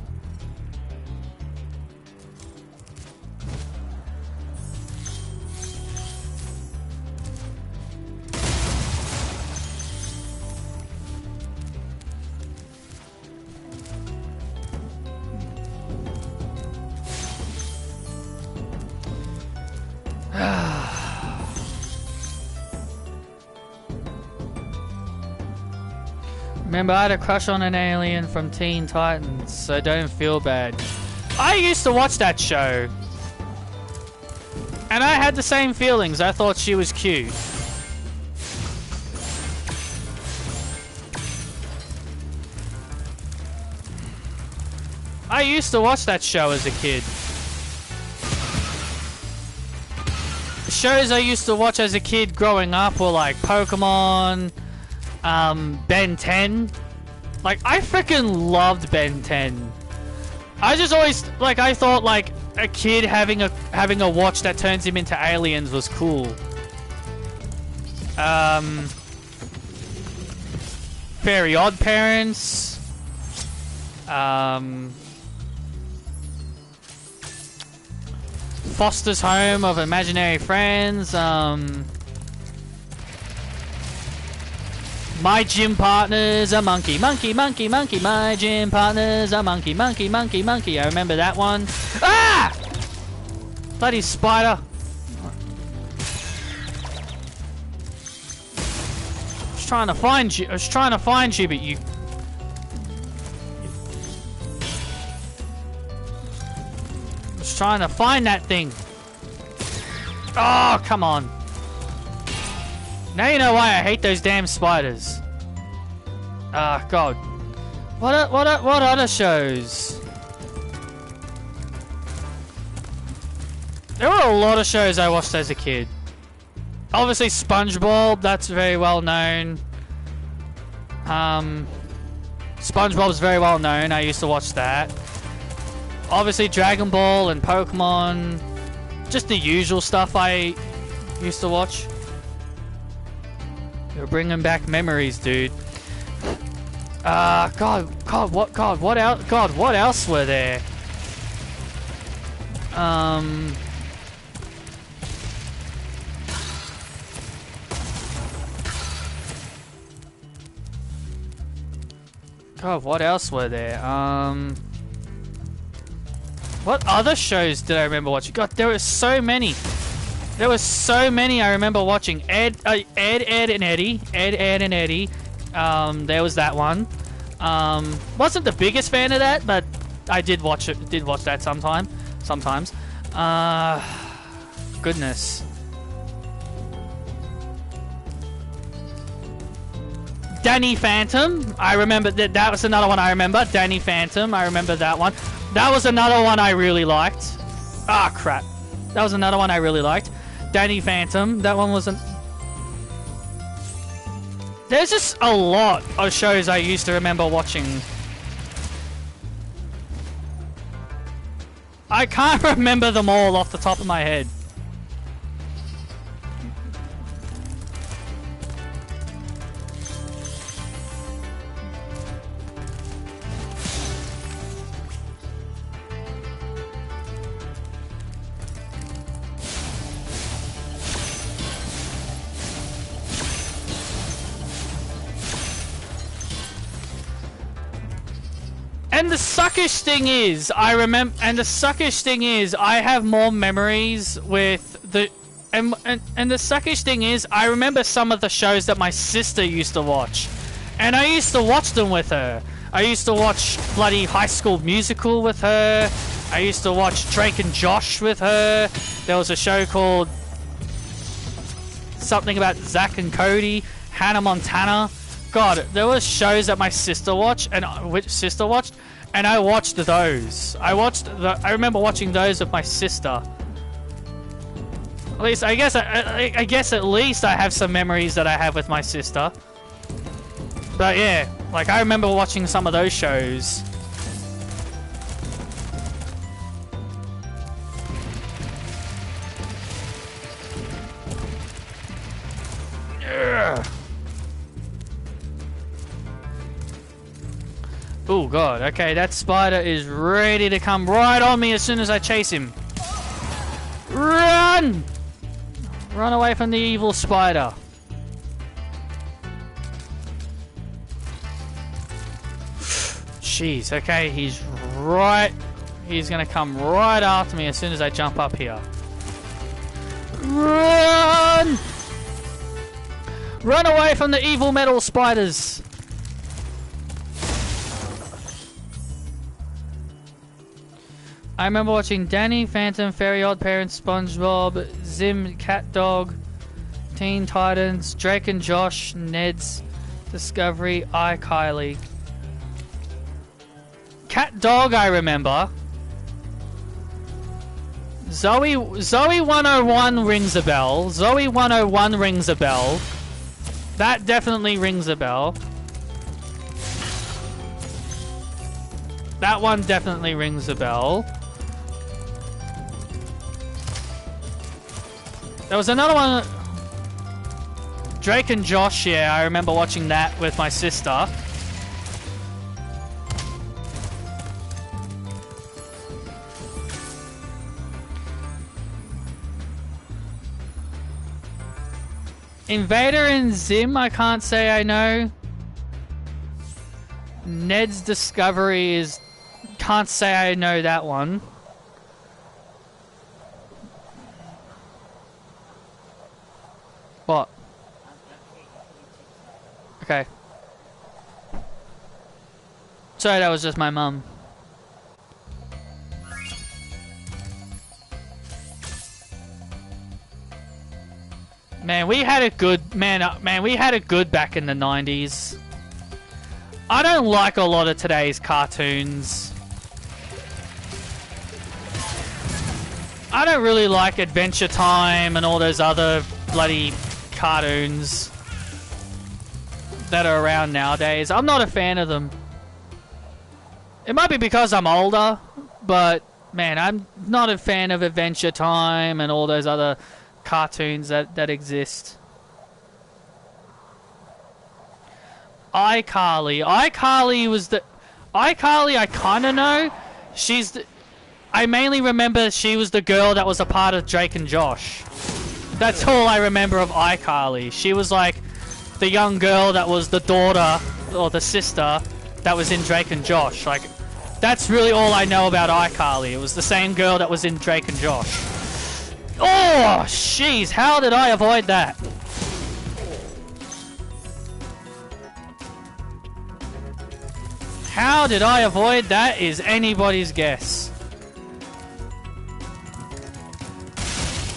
Remember, I had a crush on an alien from Teen Titans, so don't feel bad. I used to watch that show. And I had the same feelings. I thought she was cute. I used to watch that show as a kid. The shows I used to watch as a kid growing up were like Pokemon, Ben 10. Like, I freaking loved Ben 10. I just always, like, I thought, like, a kid having a watch that turns him into aliens was cool. Very Odd Parents. Foster's Home of Imaginary Friends. My gym partner's a monkey, monkey, monkey, monkey. My gym partner's a monkey, monkey, monkey, monkey. I remember that one. Ah! Bloody spider. I was trying to find you. I was trying to find you, but you... I was trying to find that thing. Oh, come on. Now you know why I hate those damn spiders. Ah, God. What other shows? There were a lot of shows I watched as a kid. Obviously, SpongeBob. That's very well known. SpongeBob's very well known. I used to watch that. Obviously, Dragon Ball and Pokemon. Just the usual stuff I used to watch. You're bringing back memories, dude. God, what else were there? God, what else were there? What other shows did I remember watching? God, there were so many. There were so many I remember watching. Ed, and Eddie. Ed, and Eddie. There was that one. Wasn't the biggest fan of that, but I did watch it. Did watch that sometimes. Goodness. Danny Phantom. I remember that was another one I remember. Danny Phantom. I remember that one. That was another one I really liked. Ah, crap. That was another one I really liked. Danny Phantom. That one wasn't... There's just a lot of shows I used to remember watching. I can't remember them all off the top of my head. And the suckish thing is, I have more memories with the... And the suckish thing is, I remember some of the shows that my sister used to watch. And I used to watch them with her. I used to watch bloody High School Musical with her. I used to watch Drake and Josh with her. There was a show called... something about Zack and Cody. Hannah Montana. God, there were shows that my sister watched, and I watched those. I remember watching those with my sister. At least, I guess at least I have some memories that I have with my sister. But yeah, like I remember watching some of those shows. Oh god, okay, that spider is ready to come right on me as soon as I chase him. Run! Run away from the evil spider. Jeez, okay, he's gonna come right after me as soon as I jump up here. Run! Run away from the evil metal spiders! I remember watching Danny, Phantom, Fairy Odd Parents, SpongeBob, Zim, Cat Dog, Teen Titans, Drake and Josh, Ned's Discovery, iCarly. Cat Dog, I remember. Zoe 101 rings a bell. Zoe 101 rings a bell. That definitely rings a bell. That one definitely rings a bell. There was another one. Drake and Josh, yeah, I remember watching that with my sister. Invader and Zim, I can't say I know. Ned's Discovery is... Can't say I know that one. What? Okay. Sorry, that was just my mum. Man, we had it good. Man, we had it good back in the 90s. I don't like a lot of today's cartoons. I don't really like Adventure Time and all those other bloody cartoons that are around nowadays. I'm not a fan of them. It might be because I'm older, but man, I'm not a fan of Adventure Time and all those other cartoons that exist. iCarly. iCarly was the... iCarly I kind of know. She's the... I mainly remember she was the girl that was a part of Drake and Josh. That's all I remember of iCarly. She was like the young girl that was the daughter or the sister that was in Drake and Josh. Like, that's really all I know about iCarly. It was the same girl that was in Drake and Josh. Oh, jeez, how did I avoid that? How did I avoid that is anybody's guess.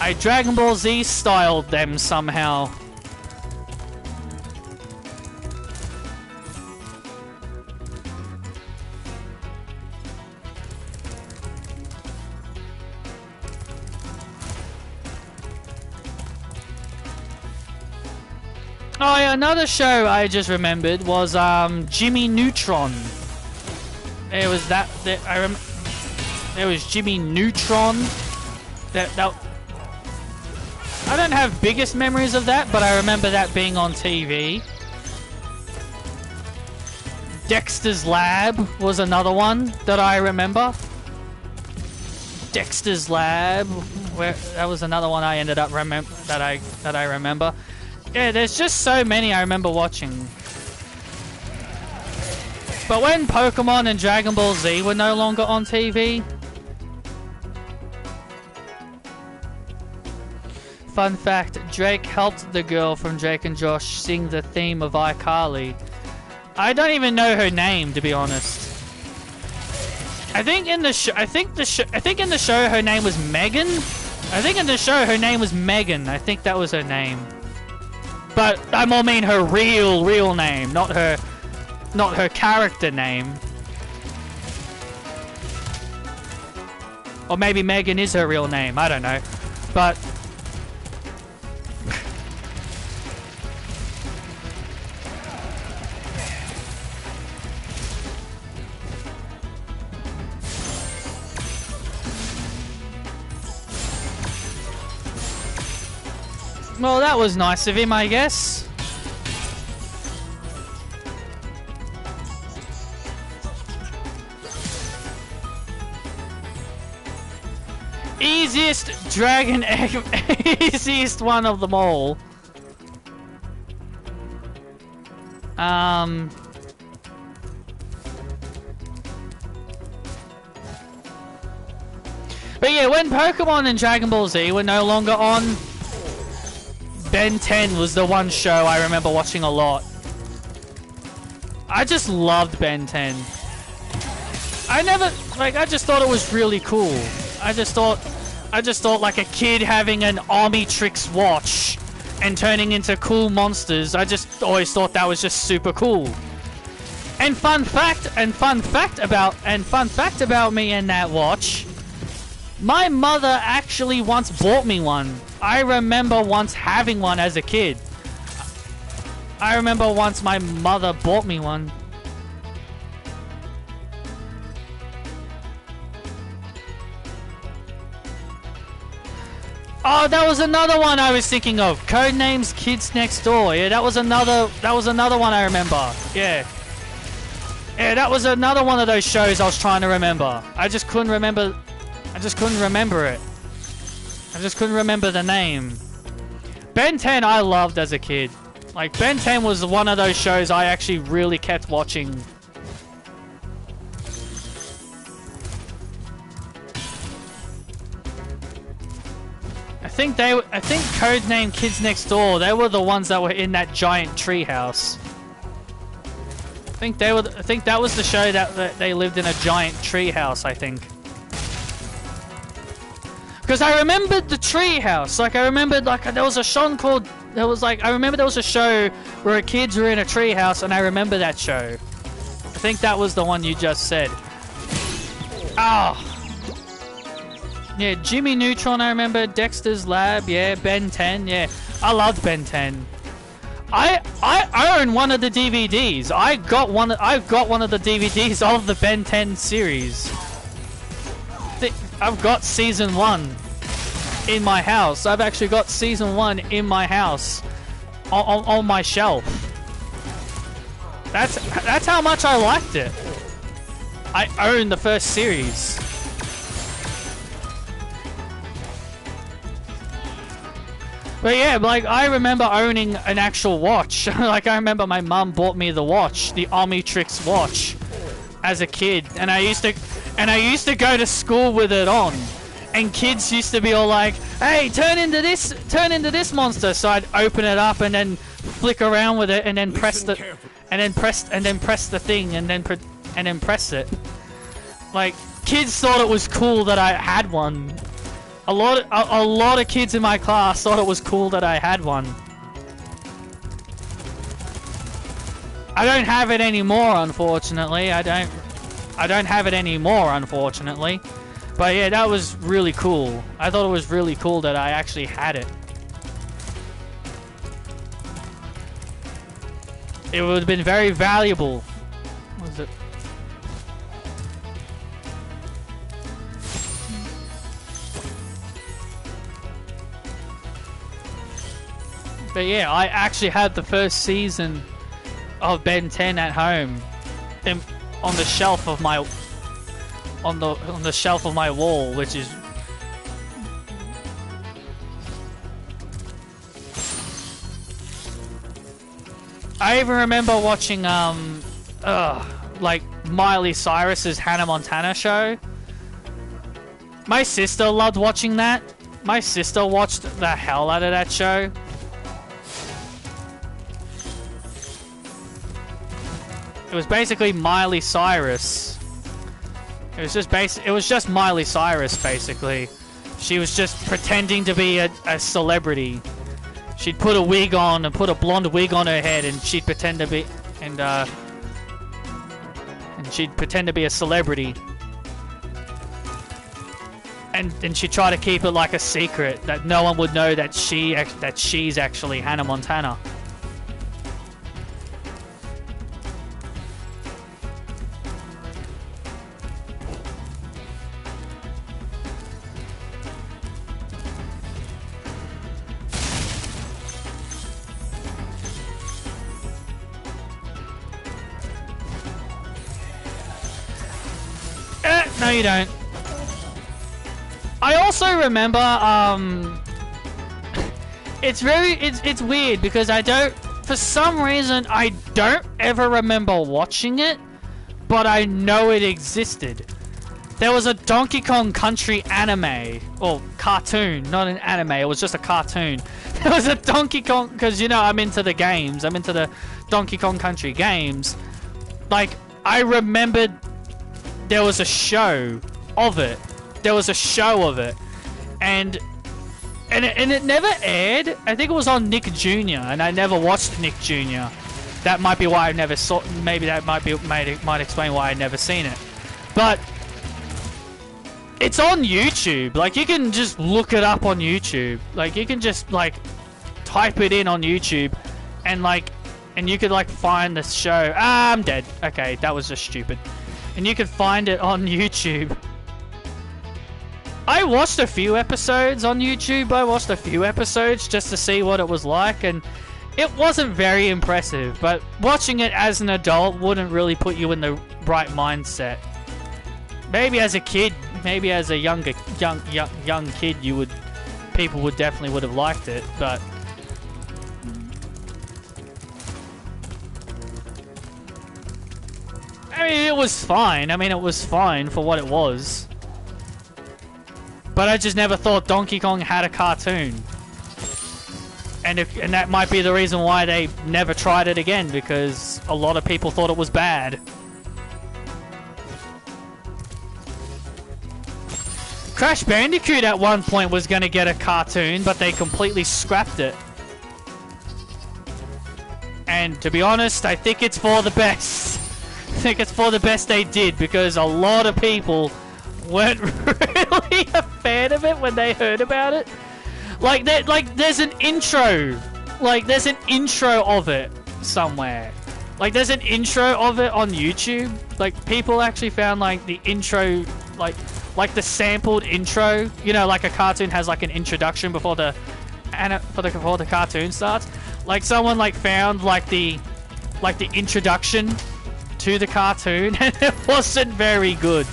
I Dragon Ball Z styled them somehow. Oh yeah, another show I just remembered was Jimmy Neutron. It was that there was Jimmy Neutron. That I don't have biggest memories of that, but I remember that being on TV. Dexter's Lab was another one that I remember. Dexter's Lab, that was another one I ended up that I remember. Yeah, there's just so many I remember watching. But when Pokemon and Dragon Ball Z were no longer on TV... Fun fact, Drake helped the girl from Drake and Josh sing the theme of iCarly. I don't even know her name, to be honest. I think in the show her name was Megan. I think in the show her name was Megan. I think that was her name. But I more mean her real name, not her character name. Or maybe Megan is her real name, I don't know. But well, that was nice of him, I guess. Easiest dragon egg, easiest one of them all. But yeah, when Pokemon and Dragon Ball Z were no longer on, Ben 10 was the one show I remember watching a lot. I just loved Ben 10. I never... Like, I just thought it was really cool. I just thought like a kid having an Omnitrix watch and turning into cool monsters. I just always thought that was just super cool. And fun fact about me and that watch, my mother actually once bought me one. I remember once having one as a kid. I remember once my mother bought me one. Oh, that was another one I was thinking of. Codenames Kids Next Door. Yeah, that was another one I remember. Yeah. Yeah, that was another one of those shows I was trying to remember. I just couldn't remember it. I just couldn't remember the name. Ben 10 I loved as a kid. Like, Ben 10 was one of those shows I actually really kept watching. I think Codename Kids Next Door, they were the ones that were in that giant treehouse. I think that was the show that they lived in a giant treehouse, I think. Because I remembered the treehouse. Like, I remembered, like, there was a show called... I remember there was a show where kids were in a treehouse, and I remember that show. I think that was the one you just said. Oh. Yeah, Jimmy Neutron, I remember. Dexter's Lab, yeah. Ben 10, yeah. I loved Ben 10. I own one of the DVDs. I've got one of the DVDs of the Ben 10 series. I've got season 1 in my house. I've actually got season 1 in my house on my shelf. That's how much I liked it. I own the first series. But yeah, like, I remember owning an actual watch. Like, I remember my mum bought me the watch, the Omnitrix watch, as a kid, and I used to go to school with it on, and kids used to be all like, "Hey, turn into this monster." So I'd open it up and then flick around with it, and then press the thing, and then press it. Like, kids thought it was cool that I had one. A lot of kids in my class thought it was cool that I had one. I don't have it anymore, unfortunately. I don't have it anymore, unfortunately. But yeah, that was really cool. I thought it was really cool that I actually had it. It would have been very valuable. What was it? But yeah, I actually had the first season of Ben 10 at home, on the shelf of my wall, which is. I even remember watching like Miley Cyrus's Hannah Montana show. My sister loved watching that. My sister watched the hell out of that show. It was basically Miley Cyrus. It was just Miley Cyrus, basically. She was just pretending to be a celebrity. She'd put a wig on and put a blonde wig on her head, and she'd pretend to be and she'd pretend to be a celebrity. And she'd try to keep it like a secret that no one would know that she's actually Hannah Montana. No, you don't. I also remember, it's weird because for some reason, I don't ever remember watching it, but I know it existed. There was a Donkey Kong Country anime, or cartoon, not an anime, it was just a cartoon. There was a Donkey Kong, because, you know, I'm into the games, I'm into the Donkey Kong Country games. Like, I remembered there was a show of it. There was a show of it, and it never aired. I think it was on Nick Jr. and I never watched Nick Jr. That might be why I never saw. Maybe that might explain why I never seen it. But it's on YouTube. Like, you can just look it up on YouTube. Like, you can just like type it in on YouTube, and you could like find the show. Ah, I'm dead. Okay, that was just stupid. And you could find it on YouTube. I watched a few episodes on YouTube. I watched a few episodes just to see what it was like, and it wasn't very impressive. But watching it as an adult wouldn't really put you in the right mindset. Maybe as a kid, maybe as a young kid, people would definitely would have liked it. But I mean, it was fine. I mean, it was fine for what it was. But I just never thought Donkey Kong had a cartoon. And that might be the reason why they never tried it again, because a lot of people thought it was bad. Crash Bandicoot at one point was going to get a cartoon, but they completely scrapped it. And to be honest, I think it's for the best. I think it's for the best they did, because a lot of people weren't really a fan of it when they heard about it. Like there's an intro. Like, there's an intro of it somewhere. Like, there's an intro of it on YouTube. Like, people actually found like the intro, like the sampled intro. You know, like a cartoon has like an introduction before the cartoon starts. Like, someone like found like the introduction to the cartoon, and it wasn't very good.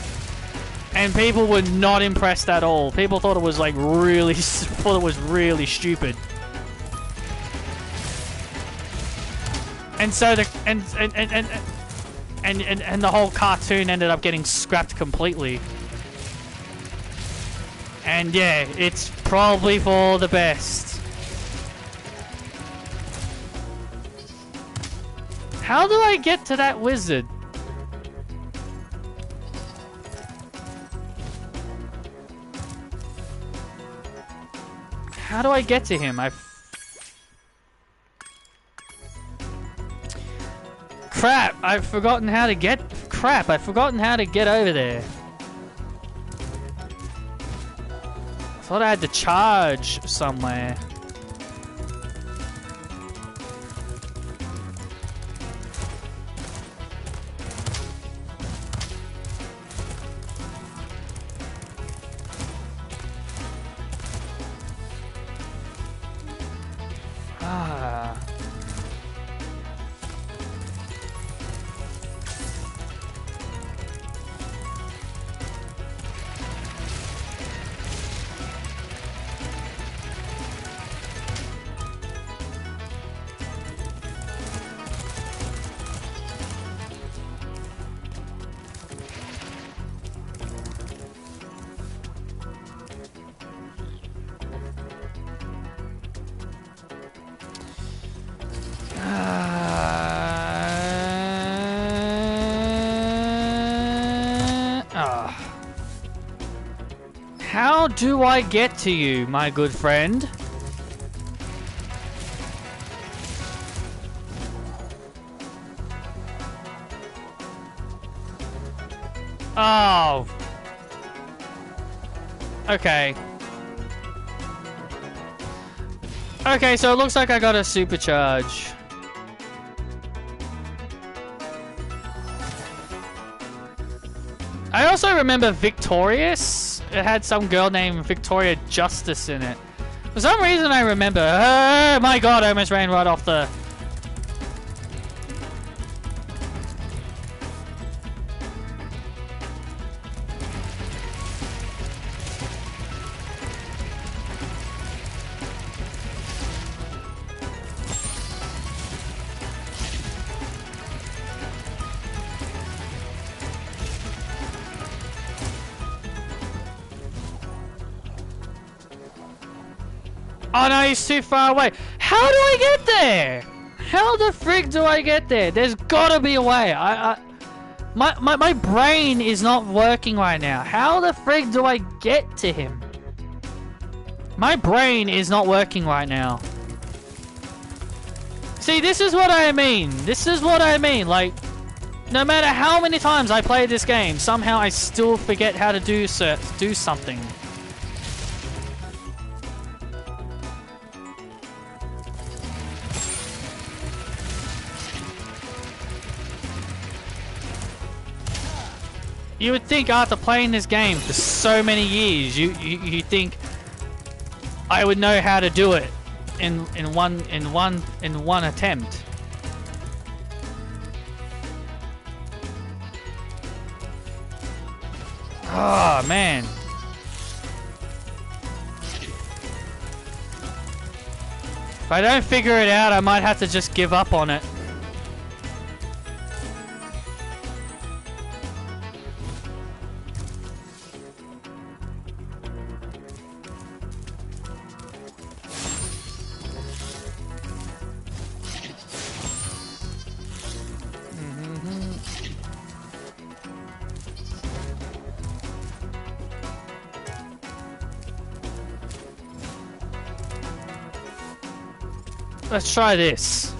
And people were not impressed at all. People thought it was like really stupid. And so the and the whole cartoon ended up getting scrapped completely. And yeah, it's probably for the best. How do I get to that wizard? How do I get to him? Crap! I've forgotten how to get. Crap! I've forgotten how to get over there. I thought I had to charge somewhere. How do I get to you, my good friend? Oh. Okay. Okay, so it looks like I got a supercharge. I also remember Victorious. It had some girl named Victoria Justice in it. For some reason I remember. Oh my god, I almost ran right off the... Oh no, he's too far away. How do I get there? How the frick do I get there? There's gotta be a way. My brain is not working right now. How the frig do I get to him? My brain is not working right now. See, this is what I mean. This is what I mean. Like, no matter how many times I play this game, somehow I still forget how to do something. You would think after playing this game for so many years, you think I would know how to do it in one attempt. Oh man. If I don't figure it out, I might have to just give up on it. Let's try this.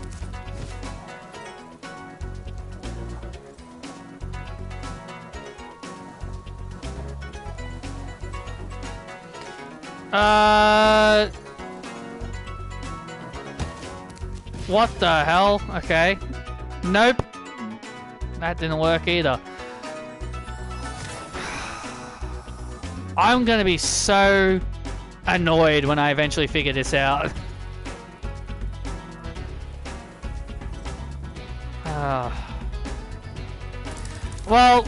What the hell? Okay. Nope. That didn't work either. I'm gonna be so annoyed when I eventually figure this out. Well,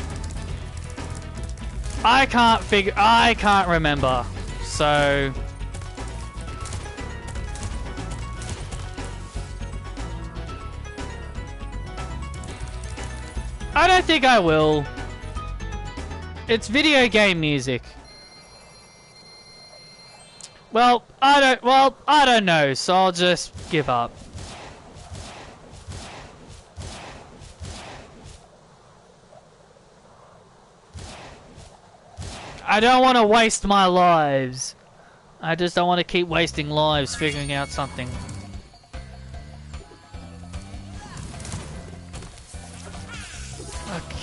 I can't remember, so I don't think I will. It's video game music. Well, I don't know, so I'll just give up. I don't want to waste my lives. I just don't want to keep wasting lives figuring out something.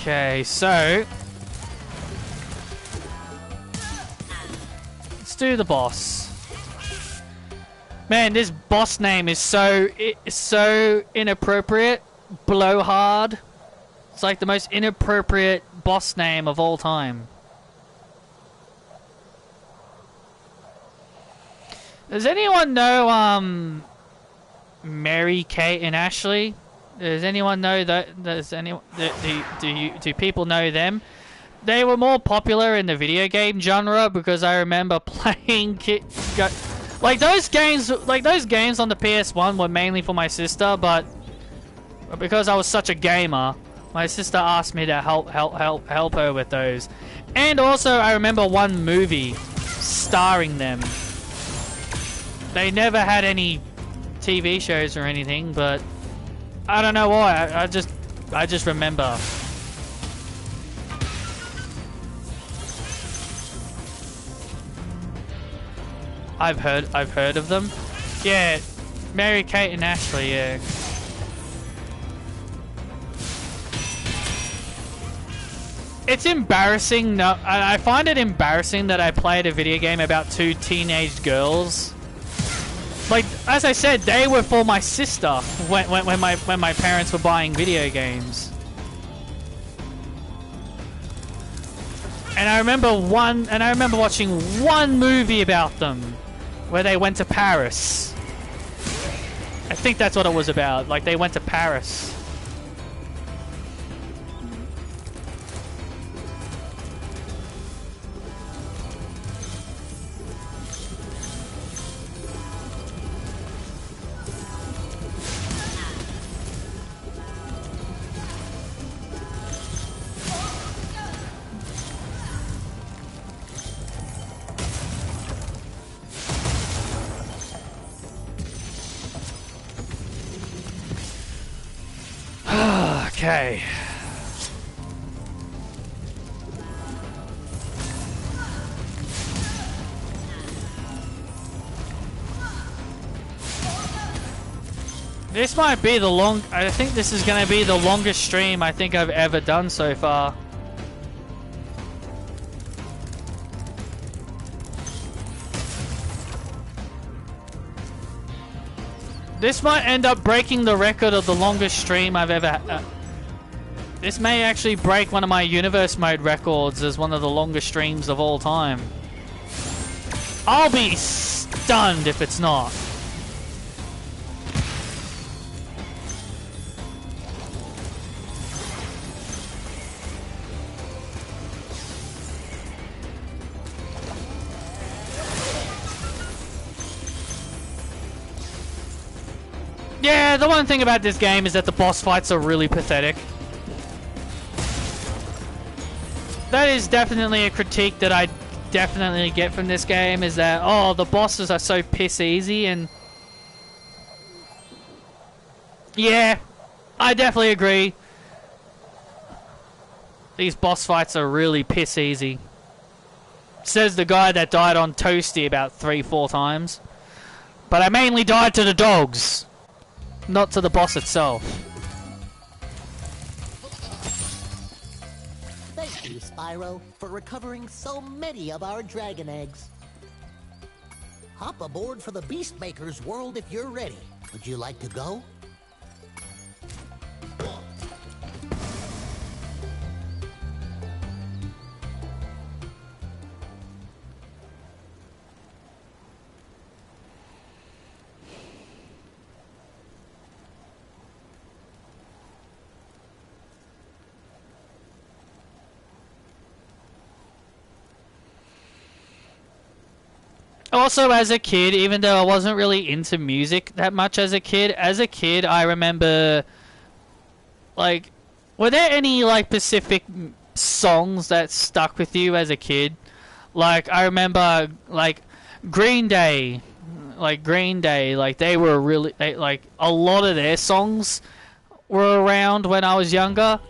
Okay, so let's do the boss. Man, this boss name is so inappropriate. Blowhard. It's like the most inappropriate boss name of all time. Does anyone know Mary, Kate, and Ashley? Does anyone know that? Do people know them? They were more popular in the video game genre because I remember playing like those games on the PS1 were mainly for my sister, but because I was such a gamer, my sister asked me to help her with those. And also I remember one movie starring them. They never had any TV shows or anything, but I don't know why. I just remember. I've heard of them. Yeah, Mary, Kate, and Ashley. Yeah. It's embarrassing. No, I find it embarrassing that I played a video game about two teenage girls. Like, as I said, they were for my sister when my parents were buying video games. And I remember watching one movie about them where they went to Paris. I think that's what it was about. Like, they went to Paris. Okay. This might be the I think this is going to be the longest stream I think I've ever done so far. This might end up breaking the record of the longest stream I've ever this may actually break one of my universe mode records as one of the longest streams of all time. I'll be stunned if it's not. Yeah, the one thing about this game is that the boss fights are really pathetic. That is definitely a critique that I definitely get from this game, is that, oh, the bosses are so piss easy, and yeah, I definitely agree. These boss fights are really piss easy. Says the guy that died on Toasty about 3-4 times. But I mainly died to the dogs, not to the boss itself. Thank you, Spyro, for recovering so many of our dragon eggs. Hop aboard for the Beastmaker's world if you're ready. Would you like to go? Also, as a kid, even though I wasn't really into music that much as a kid I remember, like, were there any, like, specific songs that stuck with you as a kid? Like, I remember, like, Green Day, like, they were really, like, a lot of their songs were around when I was younger.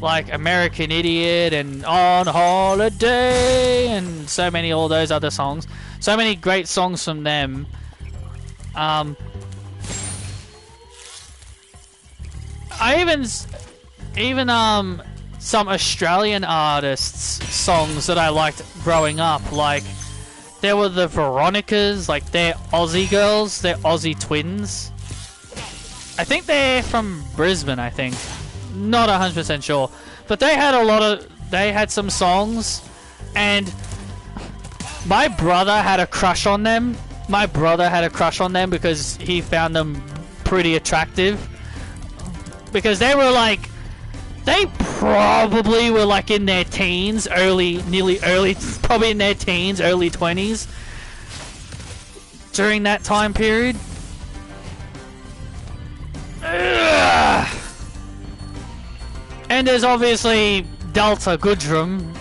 Like, American Idiot and On Holiday and so many, all those other songs. So many great songs from them. I even some Australian artists' songs that I liked growing up. Like, there were the Veronicas, like they're Aussie girls, they're Aussie twins. I think they're from Brisbane, I think. Not 100% sure. But they had some songs, and my brother had a crush on them. My brother had a crush on them because he found them pretty attractive. Because they were like, they probably were like in their teens, probably in their teens, early 20s. During that time period. Ugh. And there's obviously Delta Goodrum.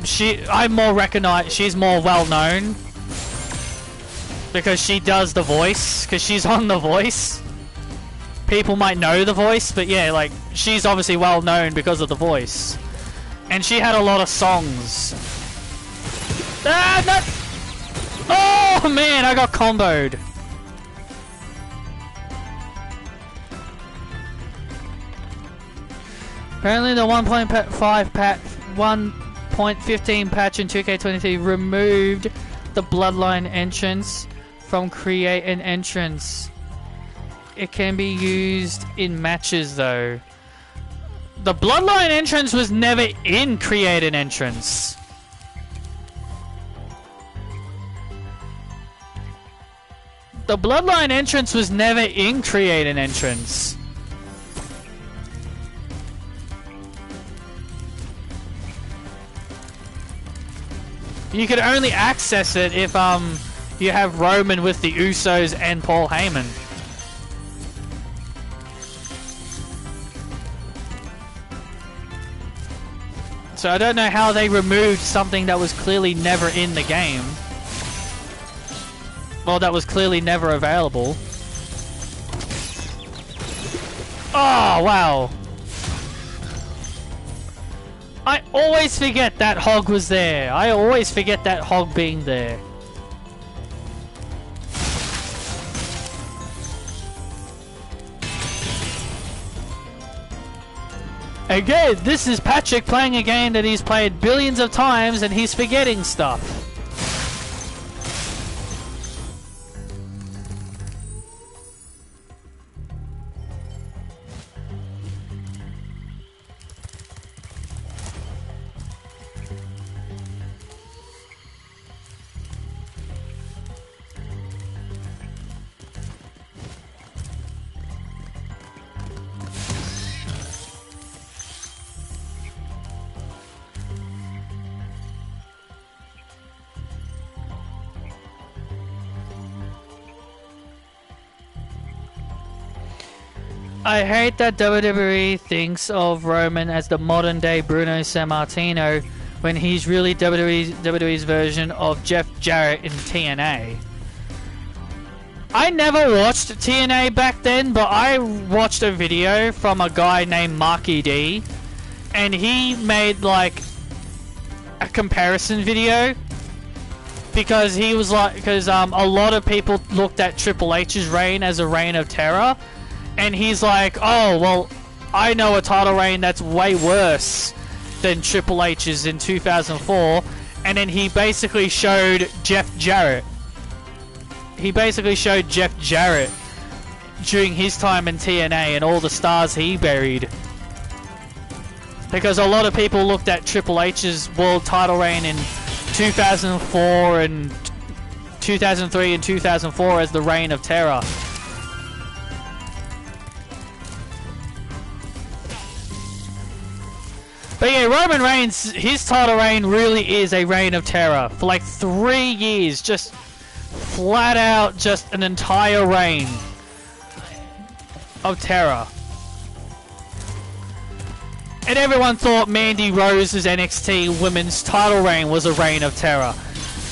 She's more well known because she does the voice, because she's on The Voice. People might know The Voice, but yeah, like, she's obviously well known because of The Voice. And she had a lot of songs. Ah, no! Oh man, I got comboed. Apparently the 1.15 patch in 2K23 removed the Bloodline entrance from Create an Entrance. It can be used in matches though. The Bloodline entrance was never in Create an Entrance. The Bloodline entrance was never in Create an Entrance. You can only access it if you have Roman with the Usos and Paul Heyman. So I don't know how they removed something that was clearly never in the game. Well, that was clearly never available. Oh, wow. I always forget that Hog was there. I always forget that Hog being there. Again, this is Patrick playing a game that he's played billions of times and he's forgetting stuff. I hate that WWE thinks of Roman as the modern day Bruno Sammartino when he's really WWE's version of Jeff Jarrett in TNA. I never watched TNA back then, but I watched a video from a guy named Marky D, and he made like a comparison video because he was like, a lot of people looked at Triple H's reign as a reign of terror. And he's like, oh, well, I know a title reign that's way worse than Triple H's in 2004. And then he basically showed Jeff Jarrett. He basically showed Jeff Jarrett during his time in TNA and all the stars he buried. Because a lot of people looked at Triple H's world title reign in 2004 and 2003 and 2004 as the reign of terror. But yeah, Roman Reigns, his title reign really is a reign of terror. For like 3 years, just flat out, just an entire reign of terror. And everyone thought Mandy Rose's NXT women's title reign was a reign of terror.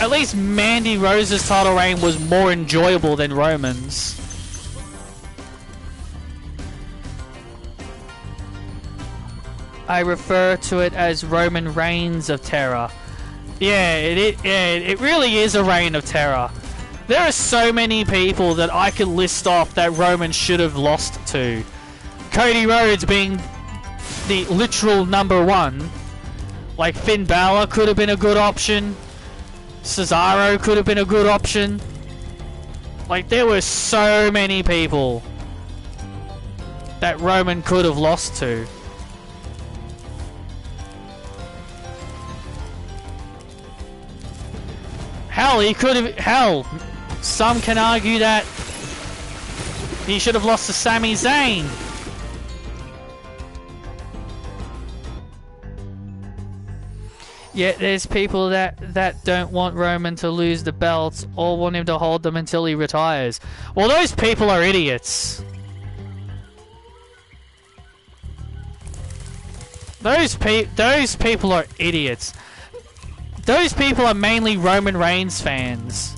At least Mandy Rose's title reign was more enjoyable than Roman's. I refer to it as Roman Reigns of Terror. Yeah, it really is a reign of terror. There are so many people that I could list off that Roman should have lost to. Cody Rhodes being the literal #1. Like Finn Balor could have been a good option. Cesaro could have been a good option. Like there were so many people that Roman could have lost to. Hell, he could have... Hell, some can argue that he should have lost to Sami Zayn. Yet there's people that don't want Roman to lose the belts or want him to hold them until he retires. Well, those people are idiots. Those people are idiots. Those people are mainly Roman Reigns fans.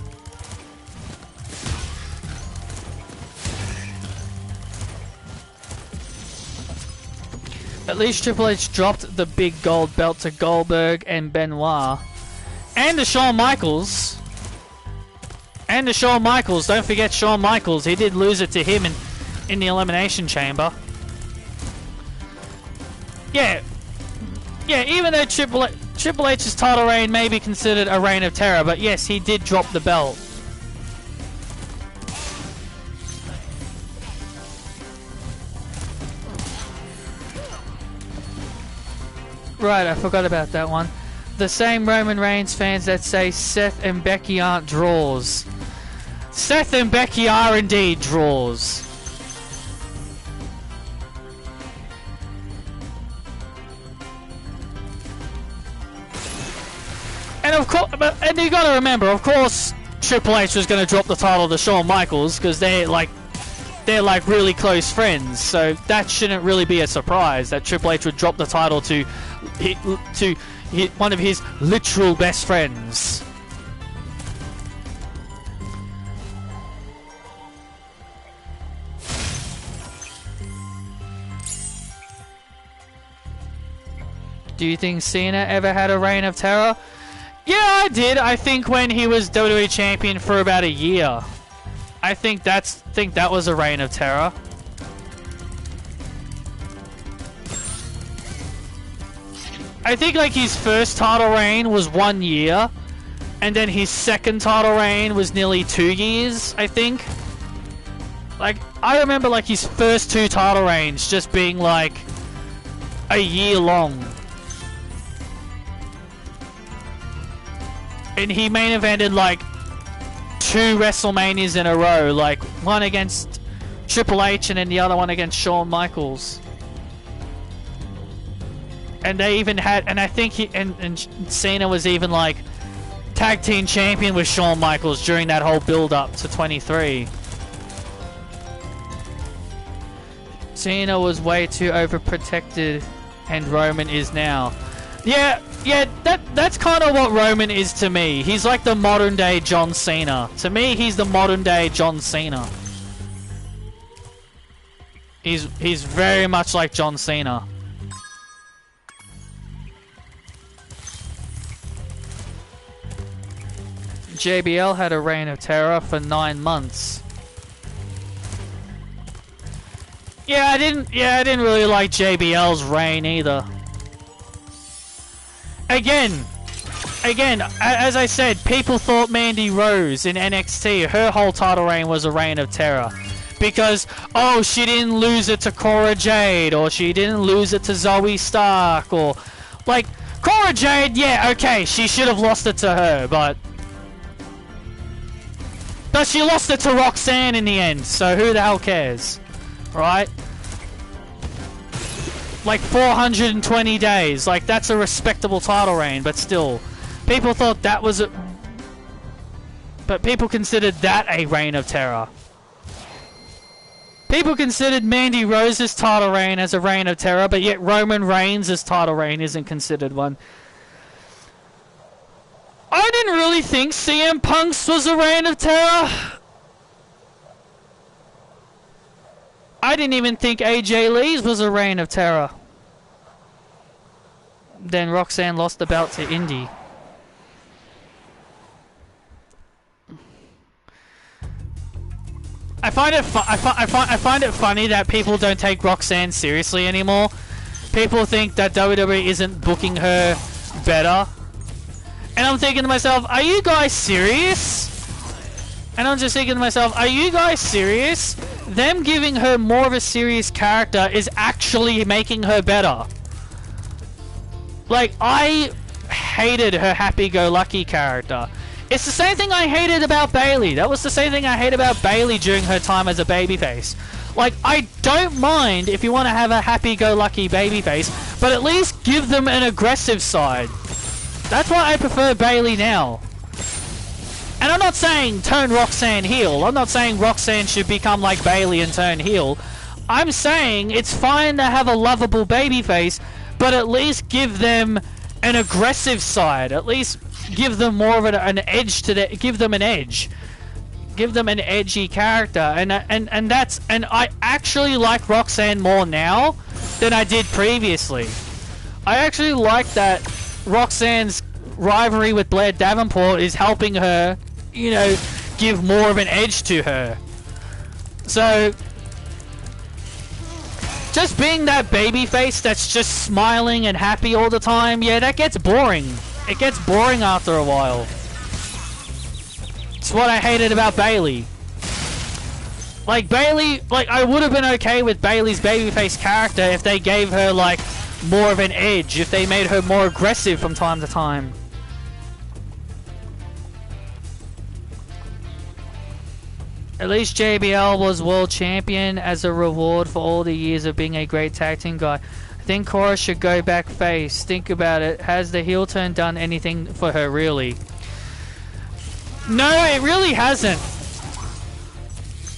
At least Triple H dropped the big gold belt to Goldberg and Benoit. And to Shawn Michaels. And to Shawn Michaels. Don't forget Shawn Michaels. He did lose it to him in the Elimination Chamber. Yeah. Yeah, even though Triple H's title reign may be considered a reign of terror, but yes, he did drop the belt. Right, I forgot about that one. The same Roman Reigns fans that say Seth and Becky aren't draws. Seth and Becky are indeed draws. And of course, and you got to remember, of course, Triple H was going to drop the title to Shawn Michaels because they're like really close friends. So that shouldn't really be a surprise that Triple H would drop the title to one of his literal best friends. Do you think Cena ever had a reign of terror? Yeah, I did. I think when he was WWE champion for about a year. I think that was a reign of terror. I think like his first title reign was 1 year, and then his second title reign was nearly 2 years, I think. Like, I remember like his first 2 title reigns just being like a year long. And he main evented like 2 WrestleManias in a row, like one against Triple H and then the other one against Shawn Michaels. And they even had, and I think he and Cena was even like tag team champion with Shawn Michaels during that whole build up to 23. Cena was way too overprotected, and Roman is now. Yeah, that's kind of what Roman is to me. He's like the modern day John Cena. To me, he's the modern day John Cena. He's very much like John Cena. JBL had a reign of terror for 9 months. Yeah, I didn't really like JBL's reign either. Again, as I said, people thought Mandy Rose in NXT, her whole title reign was a reign of terror. Because, oh, she didn't lose it to Cora Jade, or she didn't lose it to Zoe Stark, or... Like, Cora Jade, yeah, okay, she should have lost it to her, but she lost it to Roxanne in the end, so who the hell cares? Right? Like 420 days, like that's a respectable title reign, but still. People thought that was a... But people considered that a reign of terror. People considered Mandy Rose's title reign as a reign of terror, but yet Roman Reigns' title reign isn't considered one. I didn't really think CM Punk's was a reign of terror. I didn't even think AJ Lee's was a reign of terror. Then Roxanne lost the belt to Indy. I find it funny that people don't take Roxanne seriously anymore. People think that WWE isn't booking her better. And I'm thinking to myself, are you guys serious? And I'm just thinking to myself, are you guys serious? Them giving her more of a serious character is actually making her better. Like, I hated her happy-go-lucky character. It's the same thing I hated about Bayley. That was the same thing I hate about Bayley during her time as a babyface. Like, I don't mind if you want to have a happy-go-lucky babyface, but at least give them an aggressive side. That's why I prefer Bayley now. And I'm not saying turn Roxanne heel. I'm not saying Roxanne should become like Bayley and turn heel. I'm saying it's fine to have a lovable babyface, but at least give them an aggressive side. At least give them more of an edge to that. Give them an edge. Give them an edgy character. And I actually like Roxanne more now than I did previously. I actually like that Roxanne's rivalry with Blair Davenport is helping her, you know, give more of an edge to her. So, just being that babyface that's just smiling and happy all the time, yeah, that gets boring. It gets boring after a while. It's what I hated about Bayley. Like, Bayley, like, I would have been okay with Bayley's babyface character if they gave her, like, more of an edge, if they made her more aggressive from time to time. At least JBL was world champion as a reward for all the years of being a great tag team guy. I think Cora should go back face. Think about it. Has the heel turn done anything for her, really? No, it really hasn't.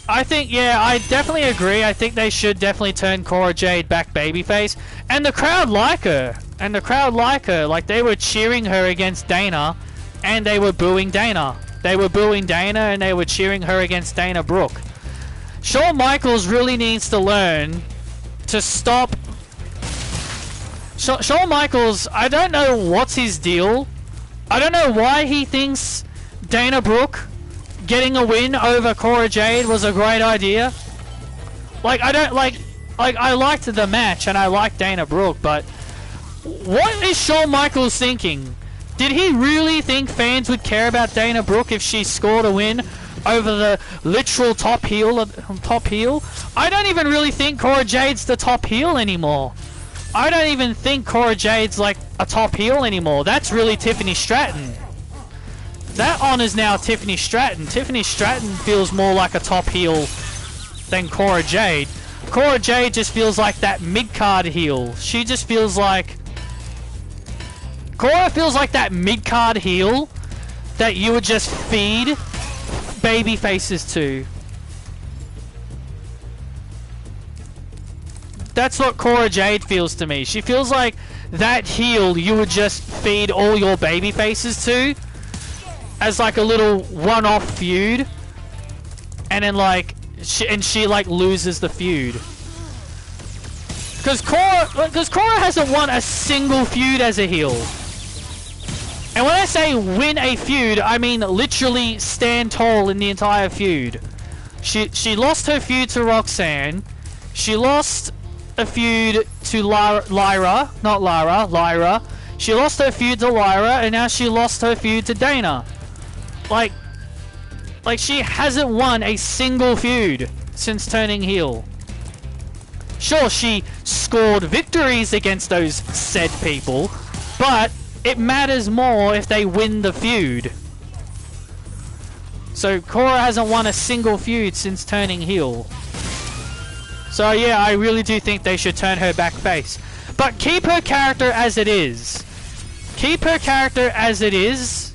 I think, yeah, I definitely agree. I think they should definitely turn Cora Jade back babyface. And the crowd like her. And the crowd like her. Like, they were cheering her against Dana, and they were booing Dana. They were booing Dana, and they were cheering her against Dana Brooke. Shawn Michaels really needs to learn to stop... Shawn Michaels, I don't know what's his deal. I don't know why he thinks Dana Brooke getting a win over Cora Jade was a great idea. Like, I don't like I liked the match and I liked Dana Brooke, but What is Shawn Michaels thinking? Did he really think fans would care about Dana Brooke if she scored a win over the literal top heel? I don't even really think Cora Jade's the top heel anymore. I don't even think Cora Jade's like a top heel anymore. That's really Tiffany Stratton. That honors now Tiffany Stratton. Tiffany Stratton feels more like a top heel than Cora Jade. Cora Jade just feels like that mid-card heel. She just feels like... Cora feels like that mid-card heel that you would just feed baby faces to. That's what Cora Jade feels to me. She feels like that heel you would just feed all your baby faces to as like a little one-off feud, and then like she like loses the feud. Because Cora hasn't won a single feud as a heel. And when I say win a feud, I mean literally stand tall in the entire feud. She lost her feud to Roxanne. She lost a feud to Lyra. She lost her feud to Lyra, and now she lost her feud to Dana. Like she hasn't won a single feud since turning heel. Sure, she scored victories against those said people, but it matters more if they win the feud. So Cora hasn't won a single feud since turning heel. So yeah, I really do think they should turn her back face. But keep her character as it is. Keep her character as it is.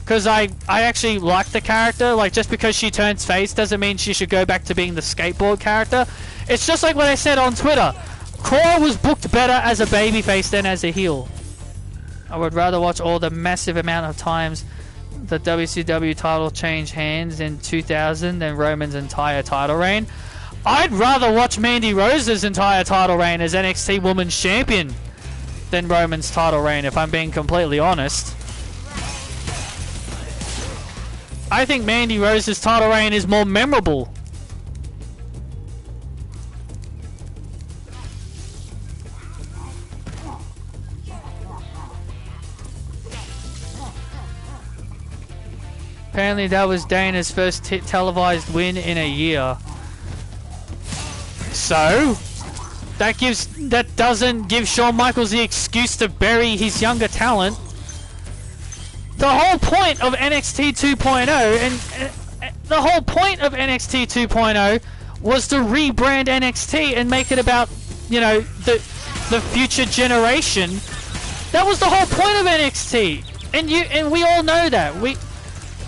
Because I actually like the character. Like, just because she turns face doesn't mean she should go back to being the skateboard character. It's just like what I said on Twitter. Cora was booked better as a babyface than as a heel. I would rather watch all the massive amount of times the WCW title changed hands in 2000 than Roman's entire title reign. I'd rather watch Mandy Rose's entire title reign as NXT Women's Champion than Roman's title reign, if I'm being completely honest. I think Mandy Rose's title reign is more memorable. Apparently that was Dana's first televised win in a year. So, that doesn't give Shawn Michaels the excuse to bury his younger talent. The whole point of NXT 2.0 and the whole point of NXT 2.0 was to rebrand NXT and make it about, you know, the future generation. That was the whole point of NXT, and we all know that.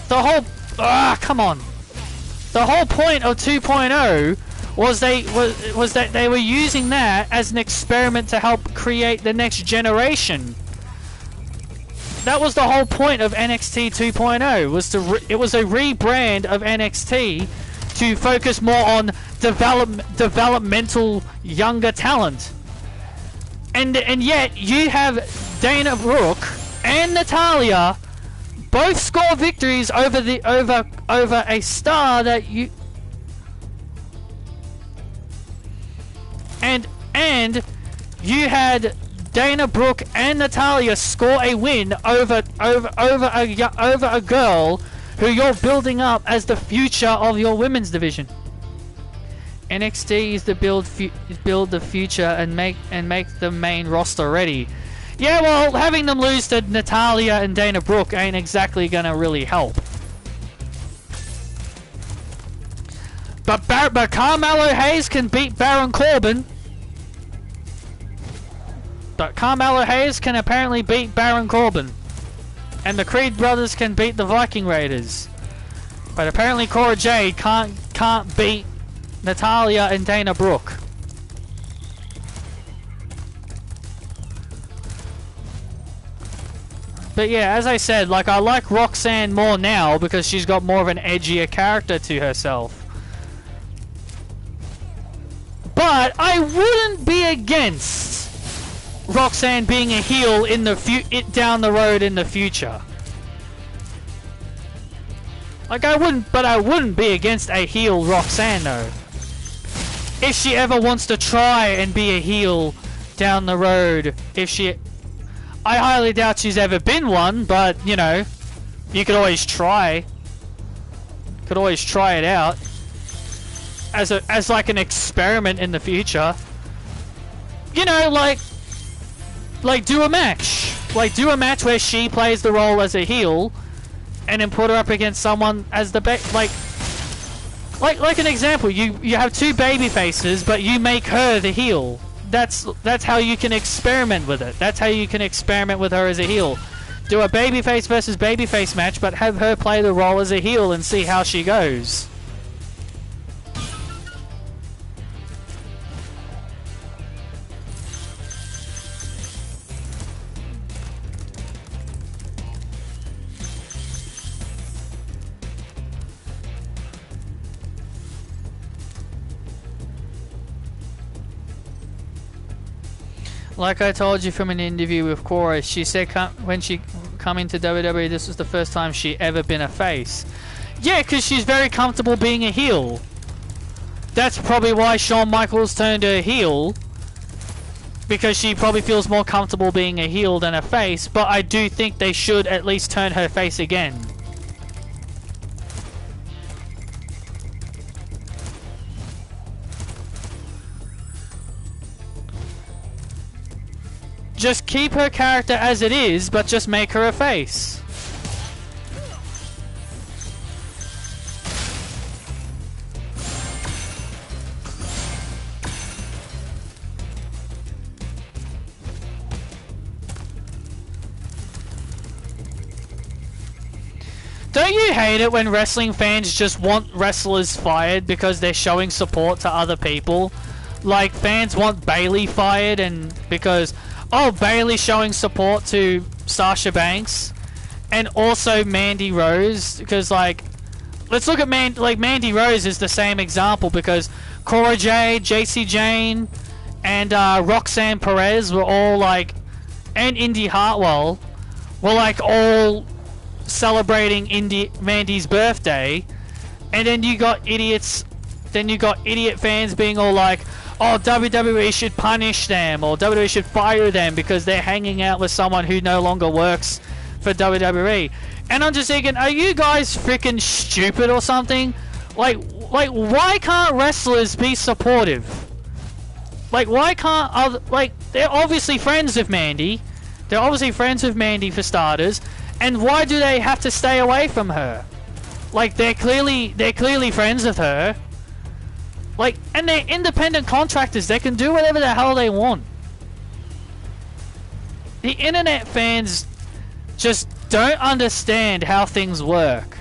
The whole point of 2.0 was that they were using that as an experiment to help create the next generation. That was the whole point of NXT 2.0. It was a rebrand of NXT to focus more on developmental younger talent. And yet you have Dana Brooke and Natalya both score victories over a star that you and you had Dana Brooke and Natalya score a win over a girl who you're building up as the future of your women's division. NXT is to build the future and make the main roster ready. Yeah, well, having them lose to Natalya and Dana Brooke ain't exactly gonna really help. But Carmelo Hayes can beat Baron Corbin. But Carmelo Hayes can apparently beat Baron Corbin. And the Creed brothers can beat the Viking Raiders. But apparently Cora Jade can't beat Natalya and Dana Brooke. But yeah, as I said, like, I like Roxanne more now because she's got more of an edgier character to herself. But I wouldn't be against Roxanne being a heel in the down the road in the future. Like, I wouldn't be against a heel Roxanne though. If she ever wants to try and be a heel down the road, if she I highly doubt she's ever been one, but, you know, you could always try. Could always try it out. As like an experiment in the future. You know, like do a match. Like, do a match where she plays the role as a heel, and then put her up against someone as the like an example. You have two baby faces, but you make her the heel. That's how you can experiment with it. That's how you can experiment with her as a heel. Do a babyface versus babyface match, but have her play the role as a heel and see how she goes. Like I told you from an interview with Cora, she said when she come into WWE, this was the first time she ever been a face. Yeah, because she's very comfortable being a heel. That's probably why Shawn Michaels turned her heel. Because she probably feels more comfortable being a heel than a face. But I do think they should at least turn her face again. Just keep her character as it is, but just make her a face. Don't you hate it when wrestling fans just want wrestlers fired because they're showing support to other people? Like, fans want Bayley fired and because... Oh, Bayley showing support to Sasha Banks, and also Mandy Rose, because like, let's look at Mandy Rose is the same example because Cora Jade, JC Jane, and Roxanne Perez were all like, and Indy Hartwell were like all celebrating Mandy's birthday, and then you got idiot fans being all like, oh, WWE should punish them, or WWE should fire them because they're hanging out with someone who no longer works for WWE. And I'm just thinking, are you guys freaking stupid or something? Like, why can't wrestlers be supportive? Like, why can't they're obviously friends with Mandy. They're obviously friends with Mandy for starters. And why do they have to stay away from her? Like, they're clearly friends with her. Like, and they're independent contractors. They can do whatever the hell they want. The internet fans just don't understand how things work.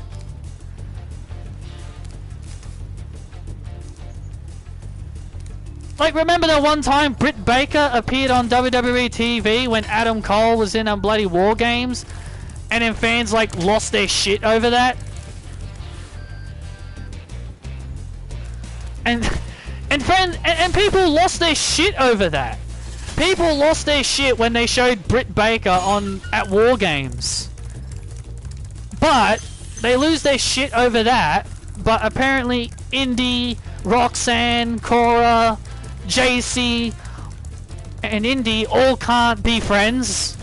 Like, remember the one time Britt Baker appeared on WWE TV when Adam Cole was in bloody War Games? And then fans, like, lost their shit over that? And people lost their shit over that. People lost their shit when they showed Britt Baker at War Games. But they lose their shit over that. But apparently Indy, Roxanne, Cora, JC, and Indy all can't be friends.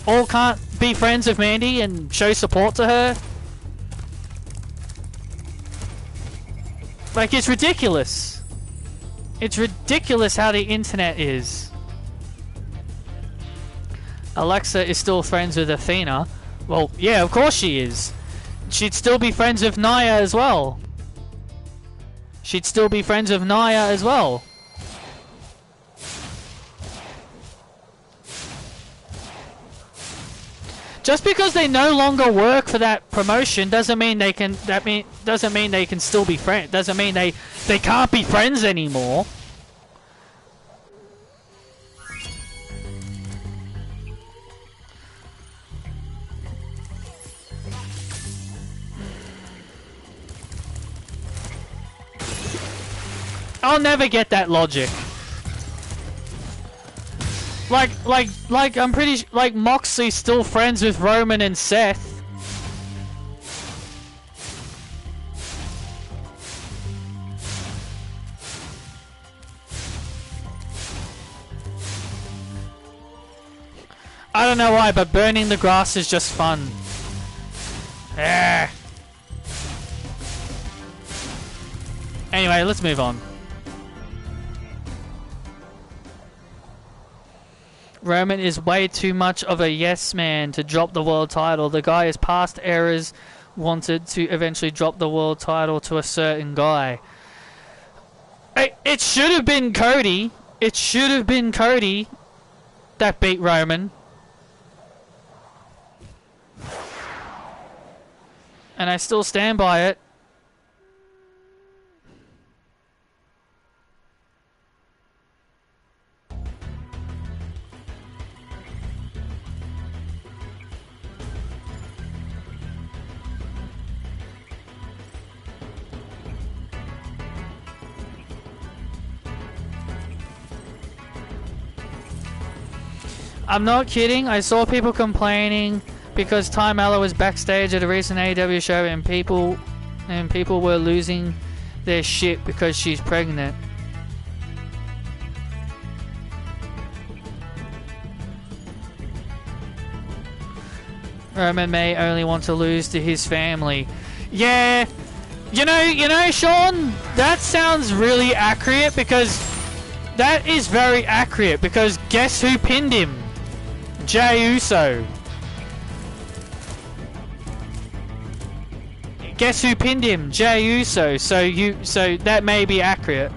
All can't be friends with Mandy and show support to her. Like, it's ridiculous. It's ridiculous how the internet is. Alexa is still friends with Athena. Well, yeah, of course she is. She'd still be friends with Nia as well. She'd still be friends with Nia as well. Just because they no longer work for that promotion doesn't mean they can. Doesn't mean they can still be friends. Doesn't mean they can't be friends anymore. I'll never get that logic. Like I'm pretty like Moxley's still friends with Roman and Seth. I don't know why, but burning the grass is just fun. Yeah. Anyway, let's move on. Roman is way too much of a yes man to drop the world title. The guy is past errors wanted to eventually drop the world title to a certain guy. It should have been Cody. It should have been Cody that beat Roman. And I still stand by it. I'm not kidding. I saw people complaining because Ty Mallow was backstage at a recent AEW show and people were losing their shit because she's pregnant. Roman may only want to lose to his family. Yeah, you know, Sean, that sounds really accurate because that is very accurate because guess who pinned him? Jey Uso. Guess who pinned him? Jey Uso. So that may be accurate.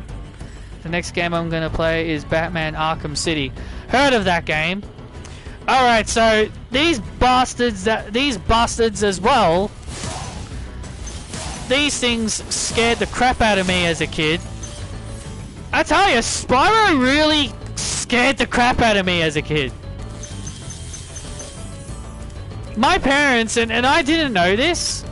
The next game I'm gonna play is Batman Arkham City. Heard of that game? All right, so these bastards as well. These things scared the crap out of me as a kid. I tell you, Spyro really scared the crap out of me as a kid. My parents, and I didn't know this,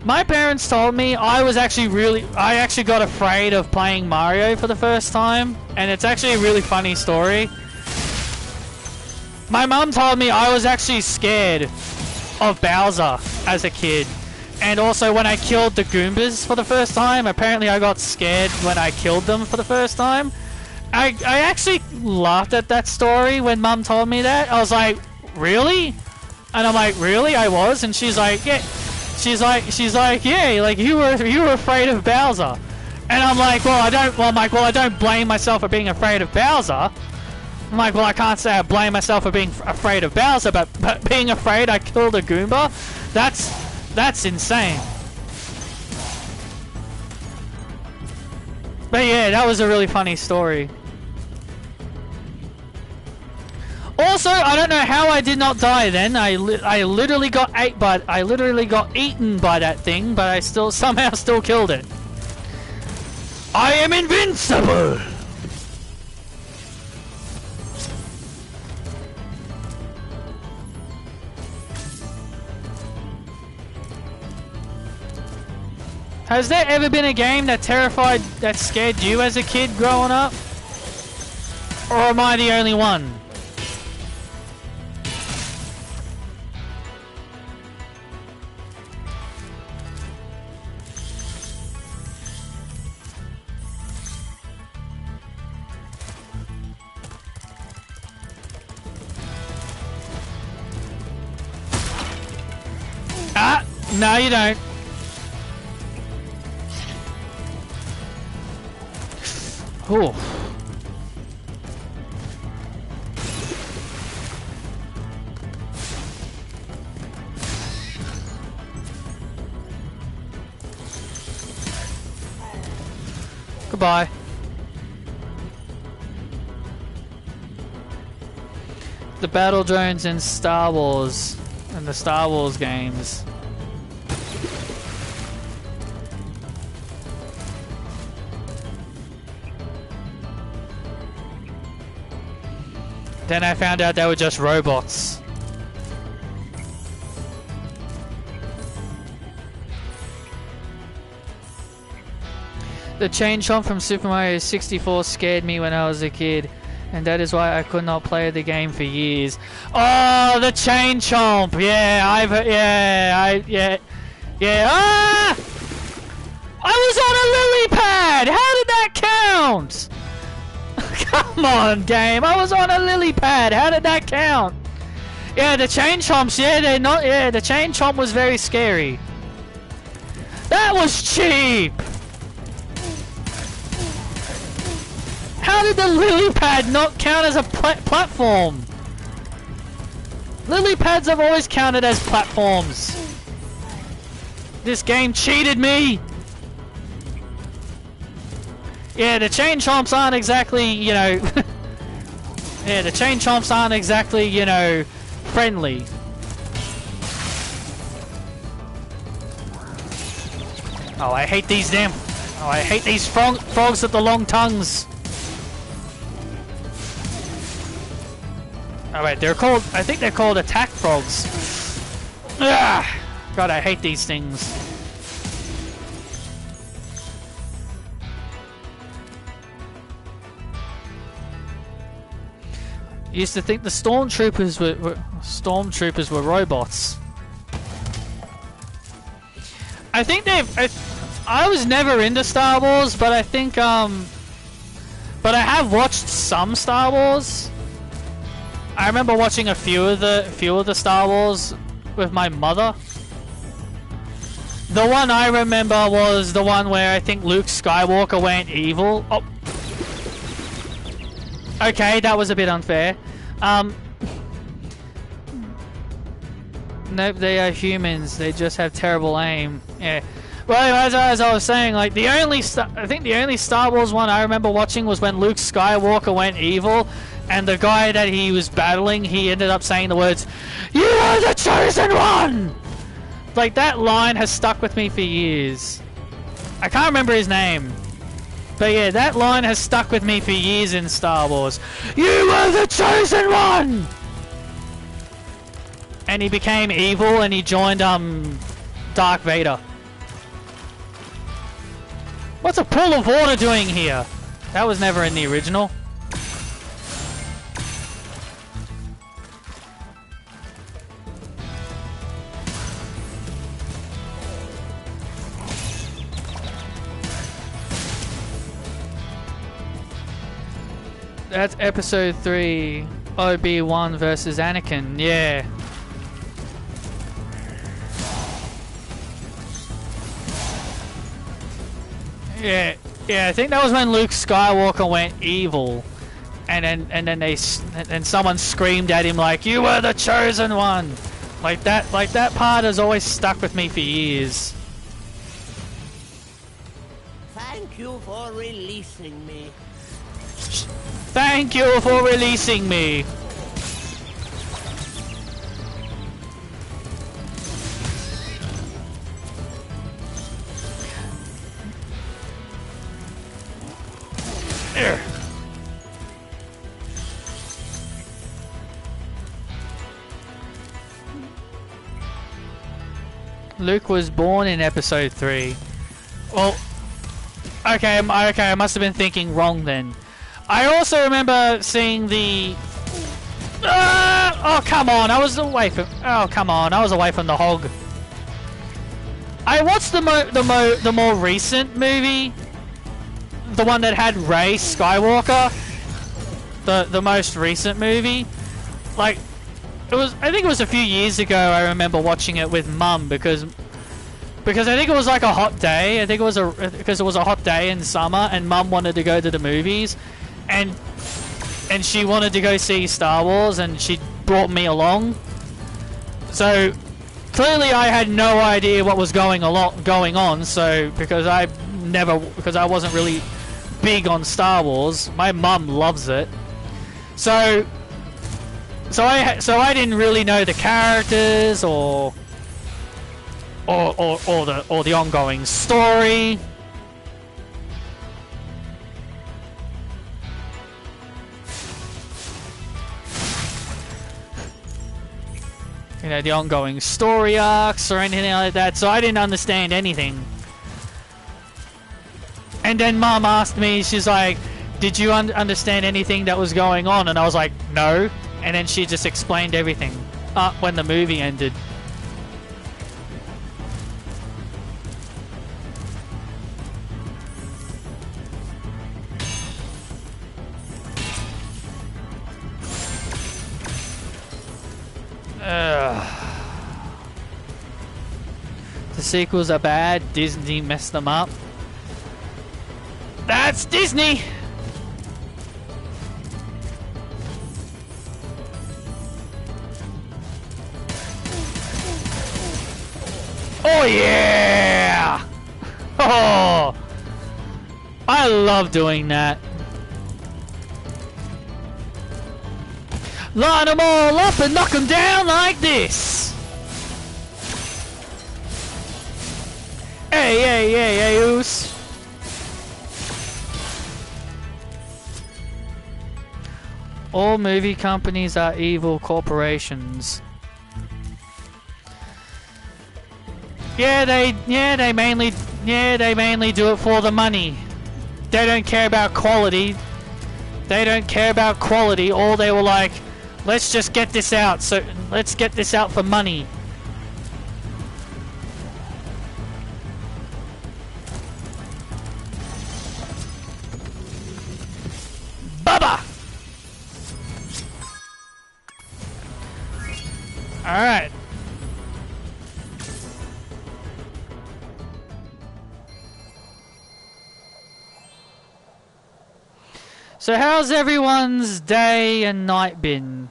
my parents told me I actually got afraid of playing Mario for the first time, and it's actually a really funny story. My mum told me I was actually scared of Bowser as a kid, and also when I killed the Goombas for the first time, apparently I got scared when I killed them for the first time. I actually laughed at that story when Mum told me that. I was like, really? And I'm like, really? I was? And she's like, yeah. She's like, yeah, like you were afraid of Bowser. And I'm like, well, I don't blame myself for being afraid of Bowser. I'm like, well, I can't say I blame myself for being afraid of Bowser, but being afraid I killed a Goomba, that's insane. But yeah, that was a really funny story. Also, I don't know how I did not die then. I literally got eaten by that thing, but I somehow still killed it. I am invincible. Has there ever been a game that scared you as a kid growing up? Or am I the only one? Ah, no you don't. Oh. Goodbye. The battle drones in Star Wars and the Star Wars games. Then I found out they were just robots. The chain chomp from Super Mario 64 scared me when I was a kid, and that is why I could not play the game for years. Oh, the chain chomp! Yeah, yeah. Ah! I was on a lily pad! How did that count? Come on, game. I was on a lily pad. How did that count? Yeah, the chain chomps, yeah, they're not, yeah, the chain chomp was very scary. That was cheap! How did the lily pad not count as a platform? Lily pads have always counted as platforms. This game cheated me! Yeah, the chain chomps aren't exactly, you know... yeah, the chain chomps aren't exactly, you know, friendly. Oh, I hate these damn... Oh, I hate these frogs with the long tongues. Oh wait, they're called... I think they're called attack frogs. Ugh! God, I hate these things. Used to think the stormtroopers were robots. I think I was never into Star Wars, but I think but I have watched some Star Wars. I remember watching a few of the Star Wars with my mother. The one I remember was the one where I think Luke Skywalker went evil. Oh. Okay, that was a bit unfair. Nope, they are humans. They just have terrible aim. Yeah. Well, as I was saying, like I think the only Star Wars one I remember watching was when Luke Skywalker went evil, and the guy that he was battling, he ended up saying the words, "You are the chosen one!" Like, that line has stuck with me for years. I can't remember his name. But yeah, that line has stuck with me for years in Star Wars. You are the chosen one! And he became evil and he joined, Darth Vader. What's a pool of water doing here? That was never in the original. That's episode 3, Obi-Wan versus Anakin, yeah. Yeah, I think that was when Luke Skywalker went evil. And then someone screamed at him like, "You were the chosen one!" Like that part has always stuck with me for years. Thank you for releasing me. Thank you for releasing me. There. Luke was born in episode 3. Well, okay, I must have been thinking wrong then. I also remember seeing the... oh, come on, I was away from... Oh, come on, I was away from the hog. I watched the more recent movie. The one that had Rey Skywalker. The most recent movie. Like, I think it was a few years ago I remember watching it with Mum because I think it was like a hot day. I think it was because it was a hot day in summer and Mum wanted to go to the movies. And she wanted to go see Star Wars and she brought me along. So clearly I had no idea what was going on, so because I wasn't really big on Star Wars. My mum loves it. So I didn't really know the characters or the ongoing story. You know, the ongoing story arcs or anything like that, so I didn't understand anything. And then Mum asked me, she's like, "Did you understand anything that was going on?" And I was like, "No." And then she just explained everything when the movie ended. sequels are bad. Disney messed them up. That's Disney! Oh yeah! Oh! I love doing that. Line them all up and knock them down like this! Hey, hey, hey, hey, oos! All movie companies are evil corporations. Yeah, they mainly do it for the money. They don't care about quality. They don't care about quality. All they were like, let's just get this out. So let's get this out for money. Bubba! Alright. So how's everyone's day and night been?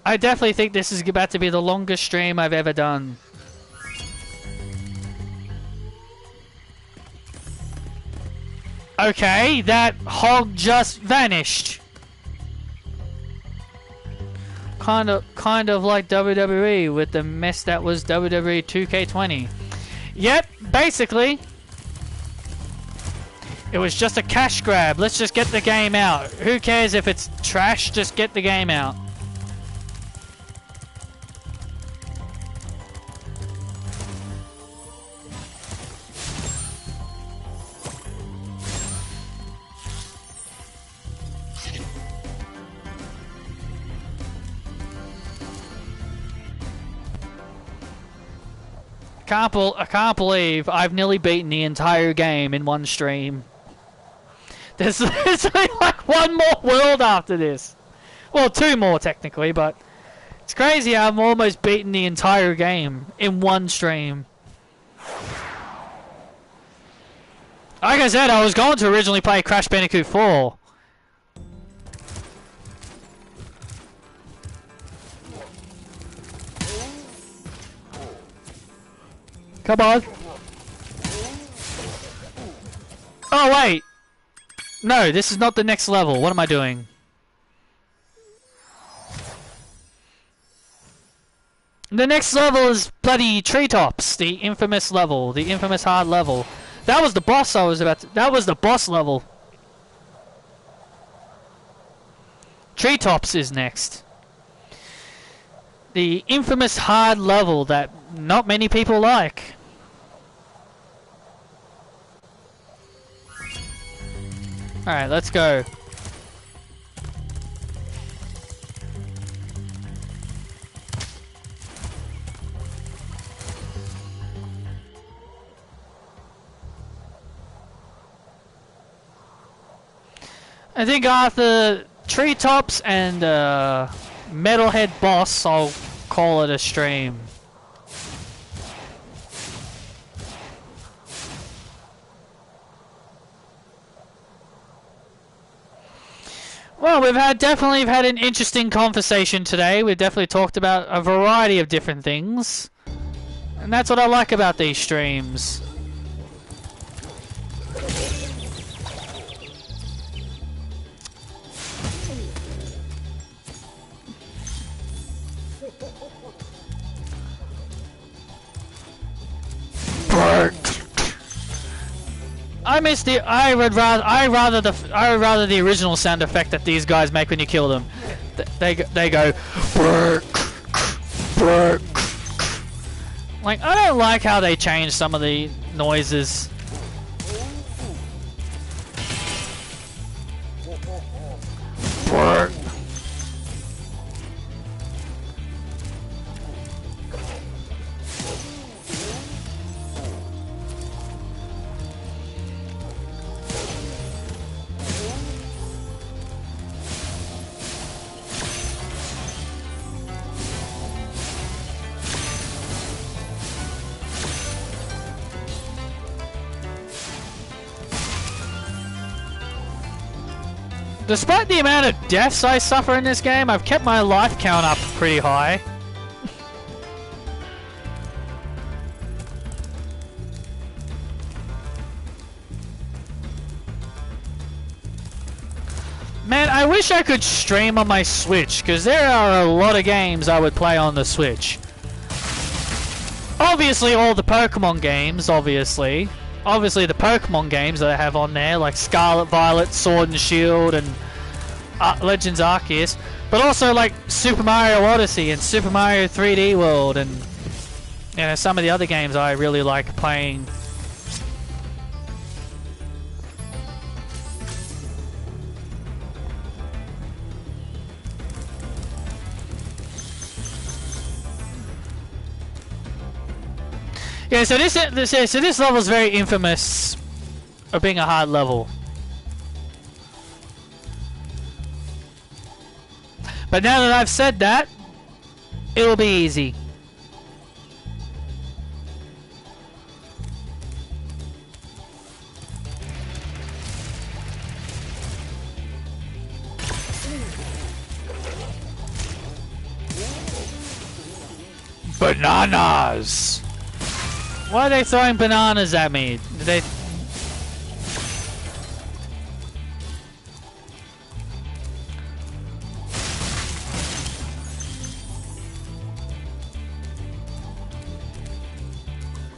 I definitely think this is about to be the longest stream I've ever done. Okay, that hog just vanished. Kind of like WWE with the mess that was WWE 2K20. Yep, basically. It was just a cash grab. Let's just get the game out. Who cares if it's trash? Just get the game out. I can't believe I've nearly beaten the entire game in one stream. There's only like one more world after this. Well, two more technically, but it's crazy how I'm almost beaten the entire game in one stream. Like I said, I was going to originally play Crash Bandicoot 4. Come on. Oh, wait. No, this is not the next level. What am I doing? The next level is bloody Treetops. The infamous level. The infamous hard level. That was the boss I was about to... That was the boss level. Treetops is next. The infamous hard level that not many people like. Alright, let's go. I think after Treetops and Metalhead boss, I'll call it a stream. Well, we've definitely had an interesting conversation today. We've definitely talked about a variety of different things. And that's what I like about these streams. I would rather the original sound effect that these guys make when you kill them. They go like, I don't like how they change some of the noises. Despite the amount of deaths I suffer in this game, I've kept my life count up pretty high. Man, I wish I could stream on my Switch, because there are a lot of games I would play on the Switch. Obviously, all the Pokemon games, obviously. Obviously, the Pokemon games that I have on there, like Scarlet Violet, Sword and Shield, and Legends Arceus. But also, like, Super Mario Odyssey and Super Mario 3D World, and you know, some of the other games I really like playing. Yeah, so this level is very infamous of being a hard level. But now that I've said that, it'll be easy. Bananas! Why are they throwing bananas at me? Did they...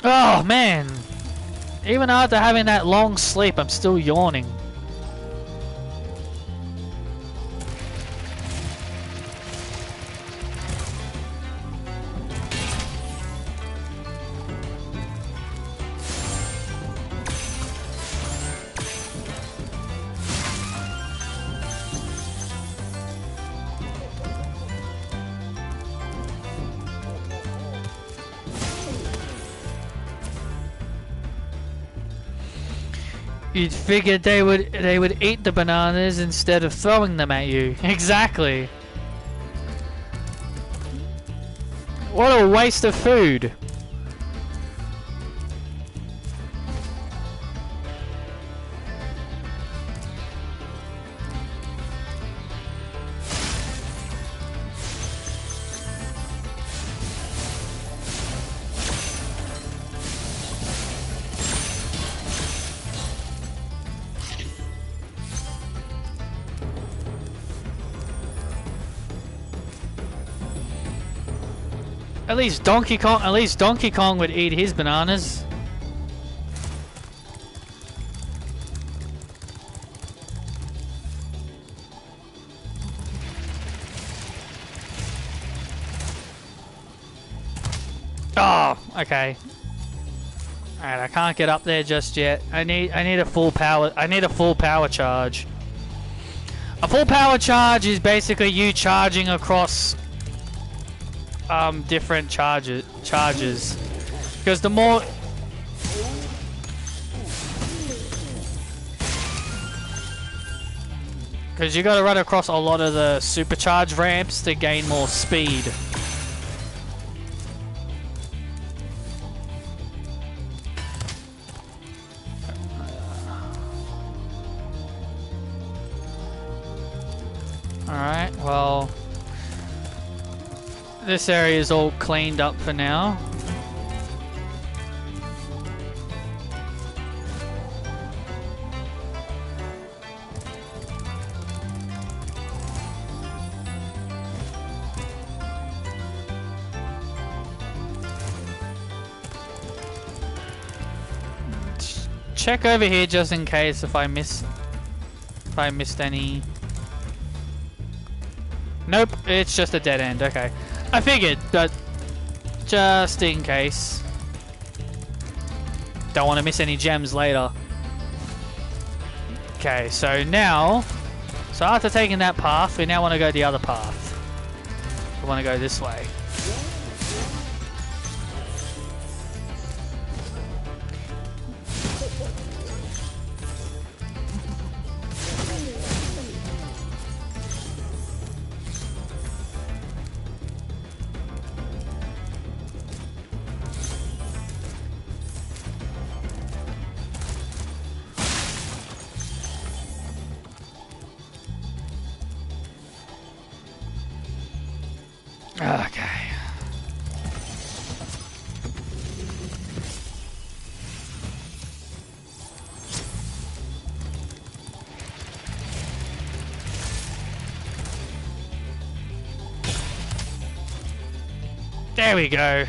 Oh, man. Even after having that long sleep, I'm still yawning. You'd figured they would eat the bananas instead of throwing them at you. Exactly. What a waste of food. At least Donkey Kong would eat his bananas. Oh, okay. Alright, I can't get up there just yet. I need a full power charge. A full power charge is basically you charging across different charges, because the more you got to run across a lot of the supercharge ramps to gain more speed. Alright, well, this area is all cleaned up for now. Check over here just in case if I missed any. Nope, it's just a dead end. Okay. I figured, but just in case. Don't want to miss any gems later. Okay, so now... So after taking that path, we now want to go the other path. We want to go this way. Okay. There we go.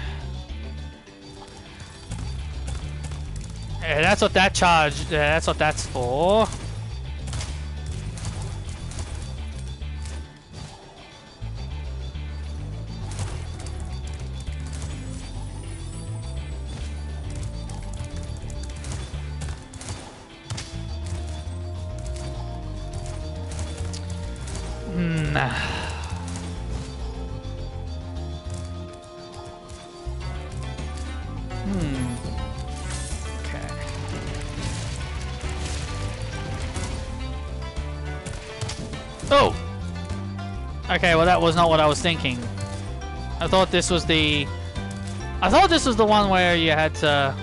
Yeah, that's what that charge. Yeah, that's what that's for. Okay. Oh! Okay, well that was not what I was thinking. I thought this was the... I thought this was the one where you had to...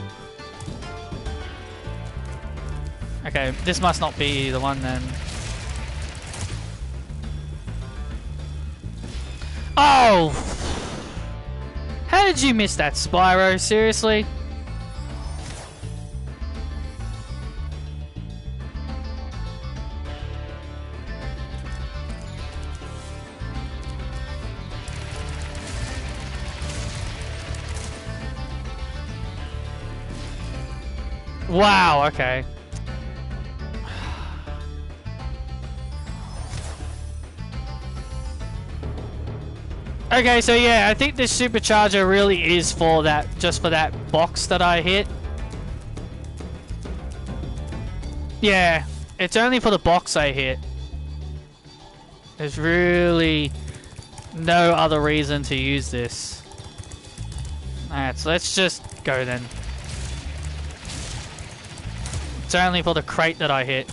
Okay, this must not be the one then. Oh! How did you miss that, Spyro? Seriously? Wow, okay. Okay, so yeah, I think this supercharger really is for that, just for that box that I hit. Yeah, it's only for the box I hit. There's really no other reason to use this. Alright, so let's just go then. It's only for the crate that I hit.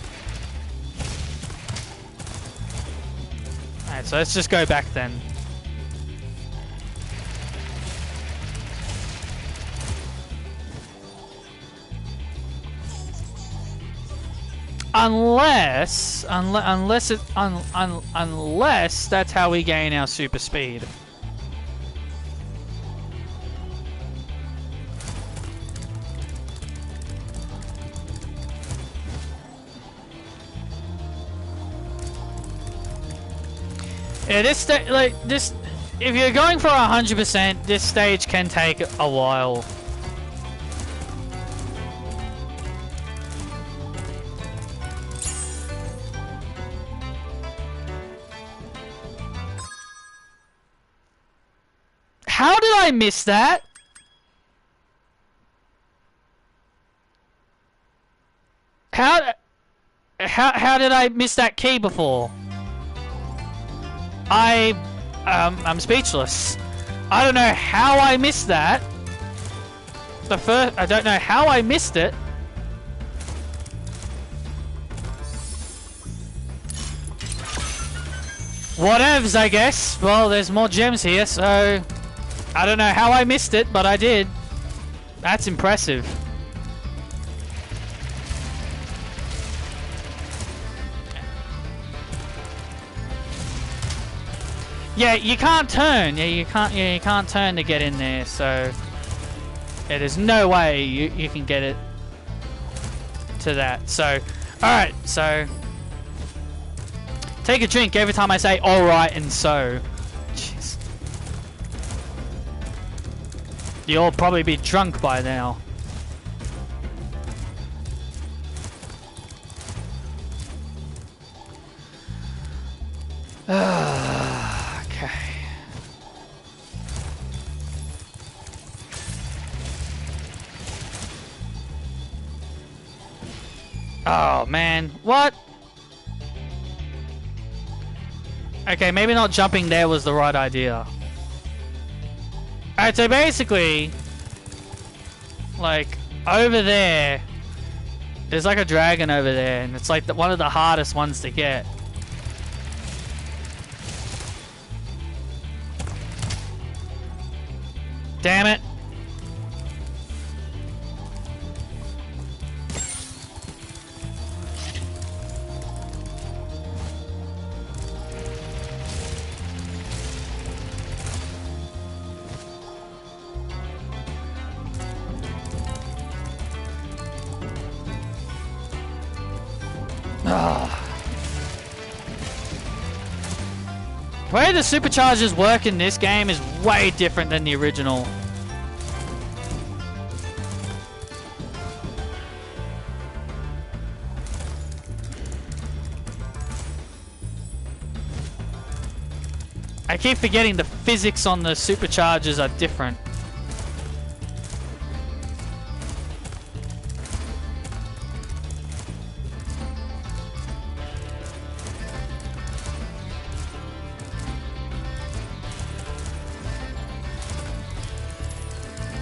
Alright, so let's just go back then. Unless that's how we gain our super speed. Yeah, this, if you're going for 100%, this stage can take a while. How did I miss that? How did I miss that key before? I'm speechless. I don't know how I missed that. I don't know how I missed it. Whatevs, I guess. Well, there's more gems here, so... I don't know how I missed it, but I did. That's impressive. Yeah, you can't turn. Yeah, you can't turn to get in there, so... Yeah, there's no way you can get it to that. So, alright, so... Take a drink every time I say alright and so. Jeez. You'll probably be drunk by now. Okay. Oh man, what? Okay, maybe not jumping there was the right idea. Alright, so basically, like, over there, there's like a dragon over there, and it's like one of the hardest ones to get. Damn it. way the superchargers work in this game is way different than the original. I keep forgetting the physics on the superchargers are different.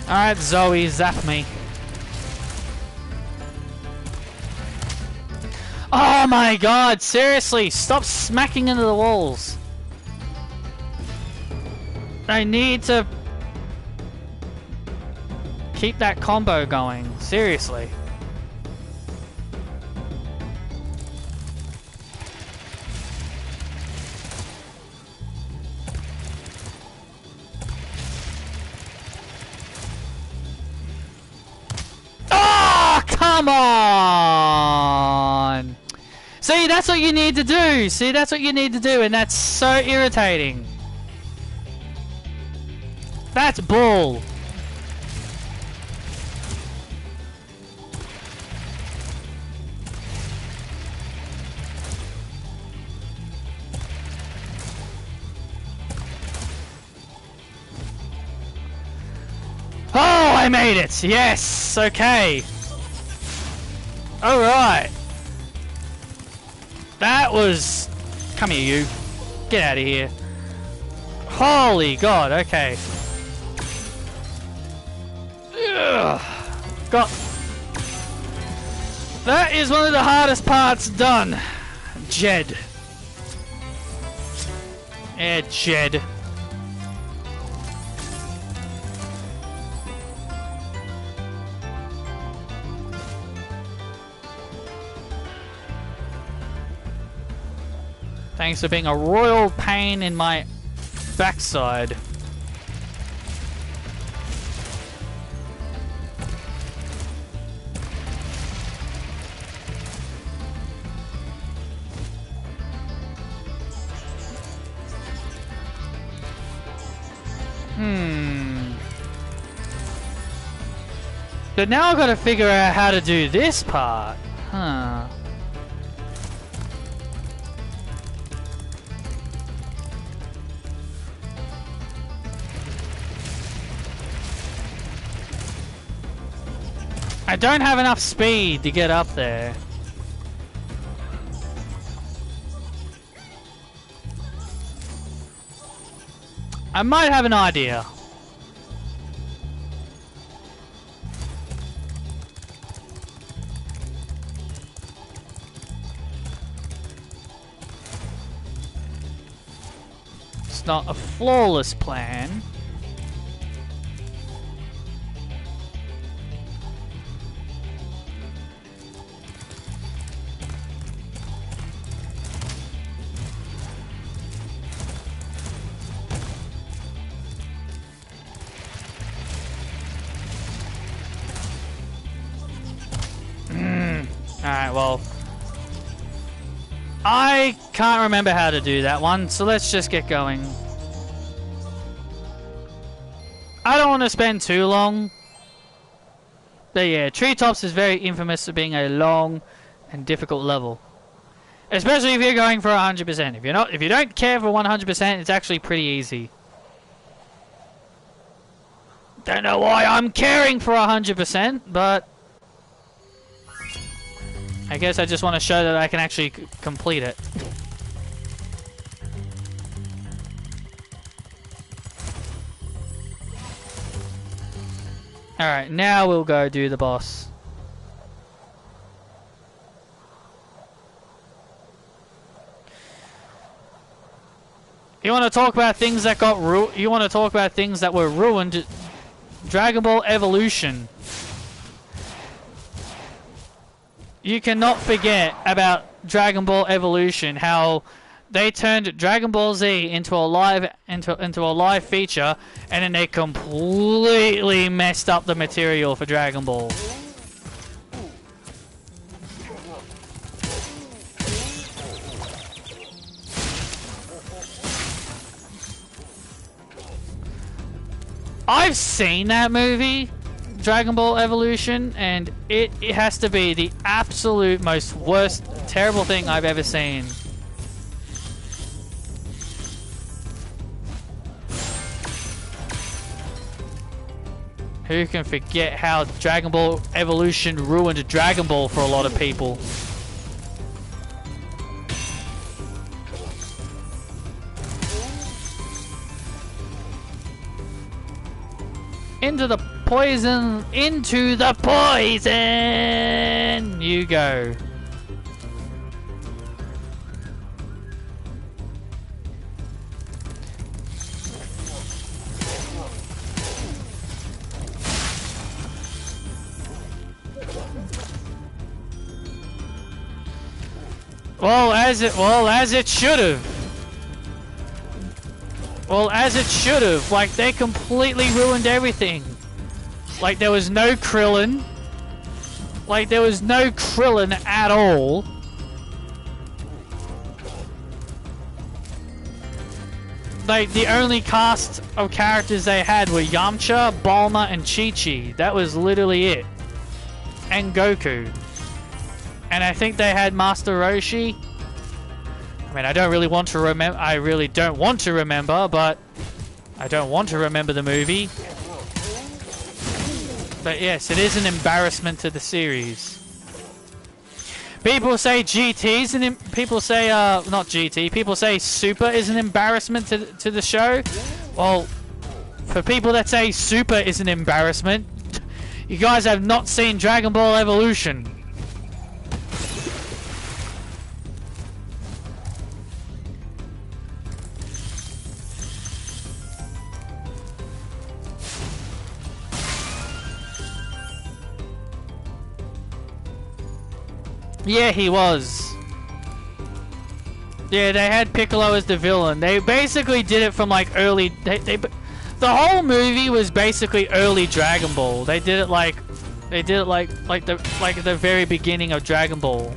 Alright, Zoe, zap me. Oh my god, seriously, stop smacking into the walls. I need to keep that combo going, seriously. Oh, come on! See, that's what you need to do. See, that's what you need to do, and that's so irritating. That's bull. Oh, I made it. Yes. Okay. All right. That was... Come here, you. Get out of here. Holy God. Okay. Ugh. Got... That is one of the hardest parts done. Jed. Yeah, Jed. Thanks for being a royal pain in my backside. But now I've got to figure out how to do this part. Huh. I don't have enough speed to get up there. I might have an idea. It's not a flawless plan. Alright, well, I can't remember how to do that one, so let's just get going. I don't want to spend too long. But yeah, Treetops is very infamous for being a long and difficult level. Especially if you're going for 100%. If you don't care for 100%, it's actually pretty easy. Don't know why I'm caring for 100%, but I guess I just want to show that I can actually complete it. Alright, now we'll go do the boss. You want to talk about things that got you want to talk about things that were ruined? Dragon Ball Evolution. You cannot forget about Dragon Ball Evolution, how they turned Dragon Ball Z into a live feature, and then they completely messed up the material for Dragon Ball. I've seen that movie, Dragon Ball Evolution, and it has to be the absolute most worst, terrible thing I've ever seen. Who can forget how Dragon Ball Evolution ruined Dragon Ball for a lot of people? Into the poison! Into the poison! You go. Well, as it should have. Well, as it should have. Like, they completely ruined everything. Like, there was no Krillin. Like, there was no Krillin at all. Like, the only cast of characters they had were Yamcha, Bulma, and Chi-Chi. That was literally it. And Goku. And I think they had Master Roshi. I mean, I don't really want to remember. I really don't want to remember, but I don't want to remember the movie. But yes, it is an embarrassment to the series. People say GT is people say not GT. People say Super is an embarrassment to the show. Well, for people that say Super is an embarrassment, you guys have not seen Dragon Ball Evolution. Yeah, he was. Yeah, they had Piccolo as the villain. They basically did it from like early. The whole movie was basically early Dragon Ball. They did it like the very beginning of Dragon Ball.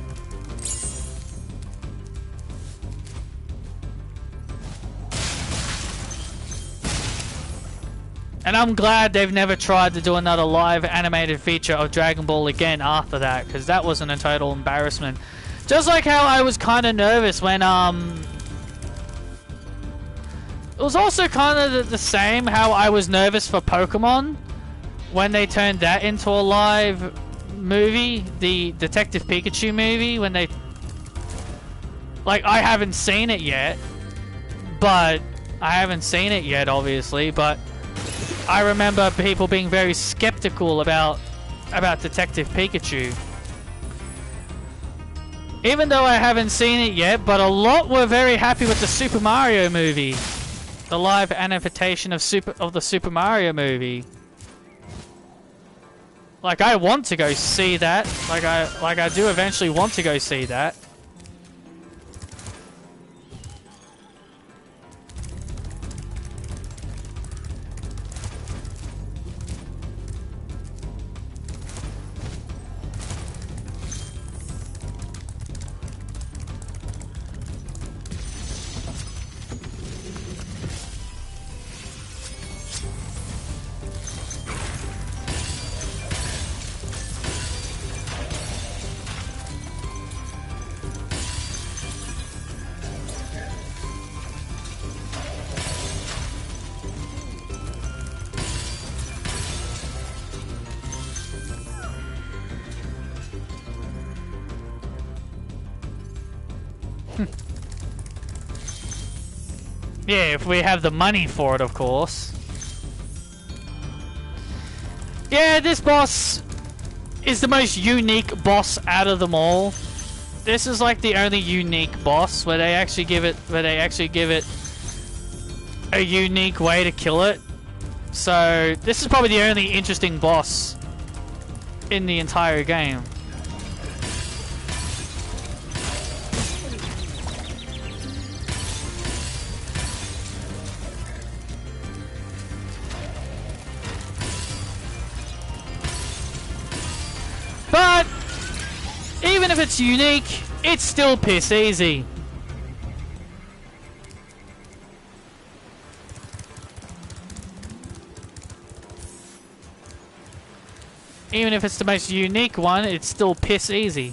And I'm glad they've never tried to do another live animated feature of Dragon Ball again after that, because that wasn't a total embarrassment. Just like how I was kind of nervous when, it was also kind of the same how I was nervous for Pokemon when they turned that into a live movie, the Detective Pikachu movie, when they... Like, I haven't seen it yet, obviously, but... I remember people being very skeptical about Detective Pikachu. Even though I haven't seen it yet, but a lot were very happy with the Super Mario movie. The live adaptation of the Super Mario movie. Like, I want to go see that. Like I do eventually want to go see that. Yeah, if we have the money for it, of course. Yeah, this boss is the most unique boss out of them all. This is like the only unique boss where they actually give it a unique way to kill it. So this is probably the only interesting boss in the entire game. But even if it's unique, it's still piss easy. Even if it's the most unique one, it's still piss easy.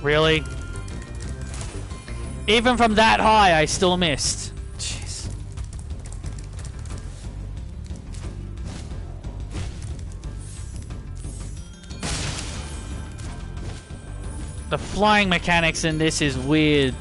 Really? Even from that high, I still missed. Jeez. The flying mechanics in this is weird.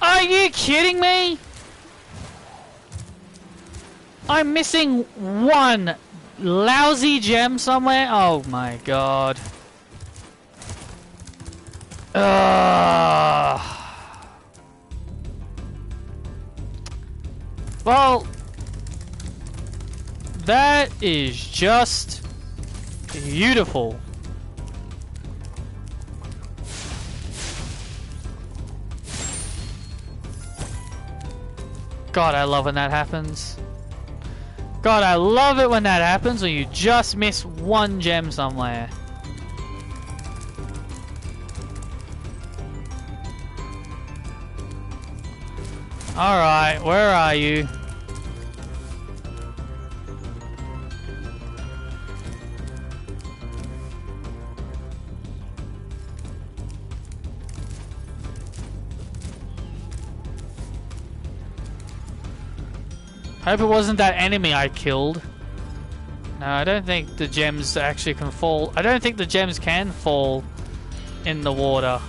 Are you kidding me? I'm missing one lousy gem somewhere. Oh my god. Well, that is just beautiful. God, I love when that happens. God, I love it when that happens, when you just miss one gem somewhere. Alright, where are you? Hope it wasn't that enemy I killed. No, I don't think the gems actually can fall. I don't think the gems can fall in the water.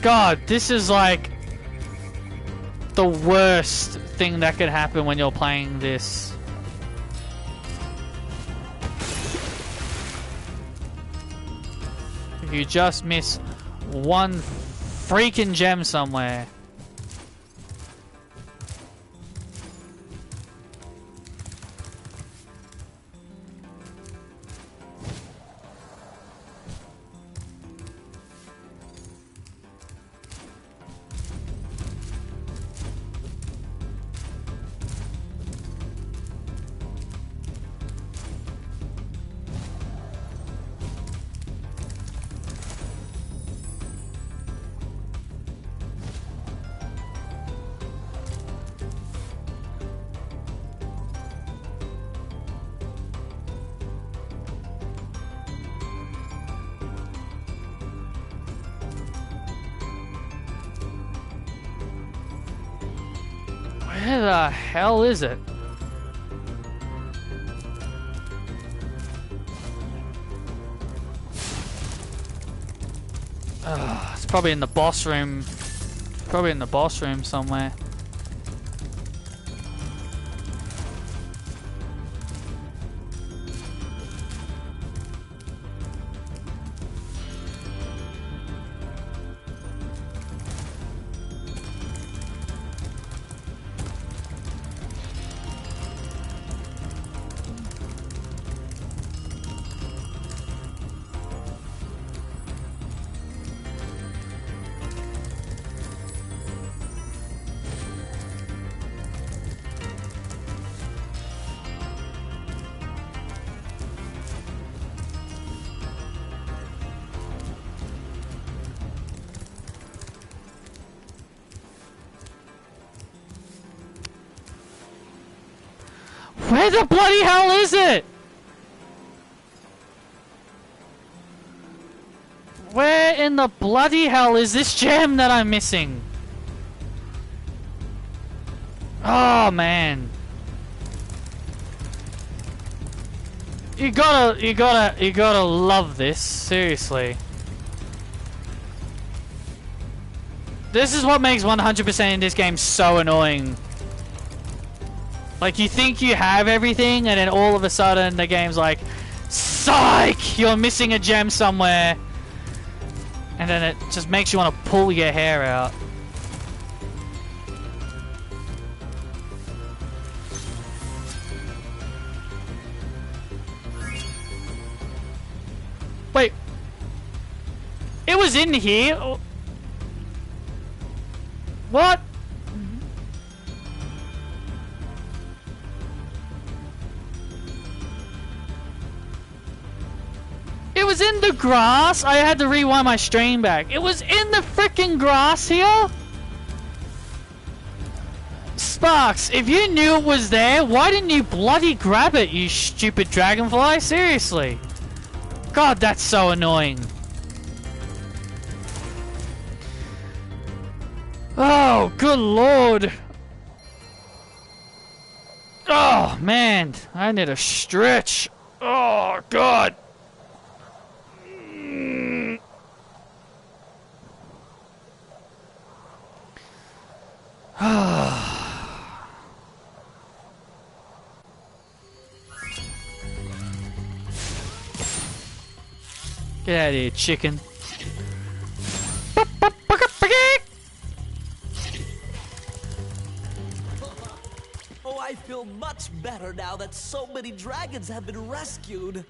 God, this is like the worst thing that could happen when you're playing this. If you just miss one freaking gem somewhere. Where the hell is it? It's probably in the boss room. Probably in the boss room somewhere. Where the bloody hell is it? Where in the bloody hell is this gem that I'm missing? Oh man. You gotta love this, seriously. This is what makes 100% in this game so annoying. Like, you think you have everything, and then all of a sudden the game's like, psych! You're missing a gem somewhere. And then it just makes you want to pull your hair out. Wait. It was in here? What? It was in the grass. I had to rewind my stream back. It was in the freaking grass here. Sparks, if you knew it was there, why didn't you bloody grab it, you stupid dragonfly? Seriously. God, that's so annoying. Oh, good lord. Oh, man. I need a stretch. Oh, God. Get out of here, chicken. Oh, I feel much better now that so many dragons have been rescued.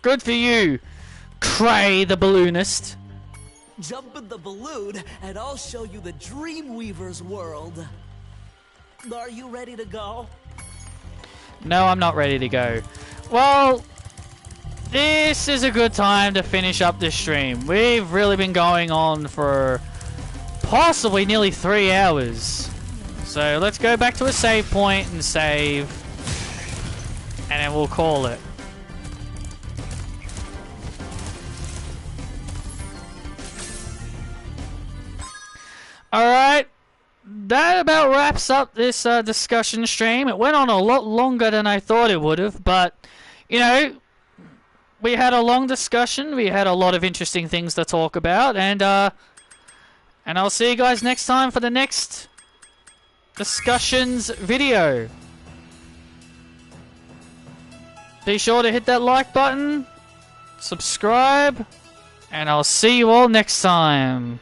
Good for you, Cray the balloonist. Jump in the balloon and I'll show you the Dreamweaver's world. Are you ready to go? No, I'm not ready to go. Well, this is a good time to finish up this stream. We've really been going on for possibly nearly 3 hours. So let's go back to a save point and save. And then we'll call it. Alright, that about wraps up this discussion stream. It went on a lot longer than I thought it would have, but, you know, we had a long discussion, we had a lot of interesting things to talk about, and I'll see you guys next time for the next discussions video. Be sure to hit that like button, subscribe, and I'll see you all next time.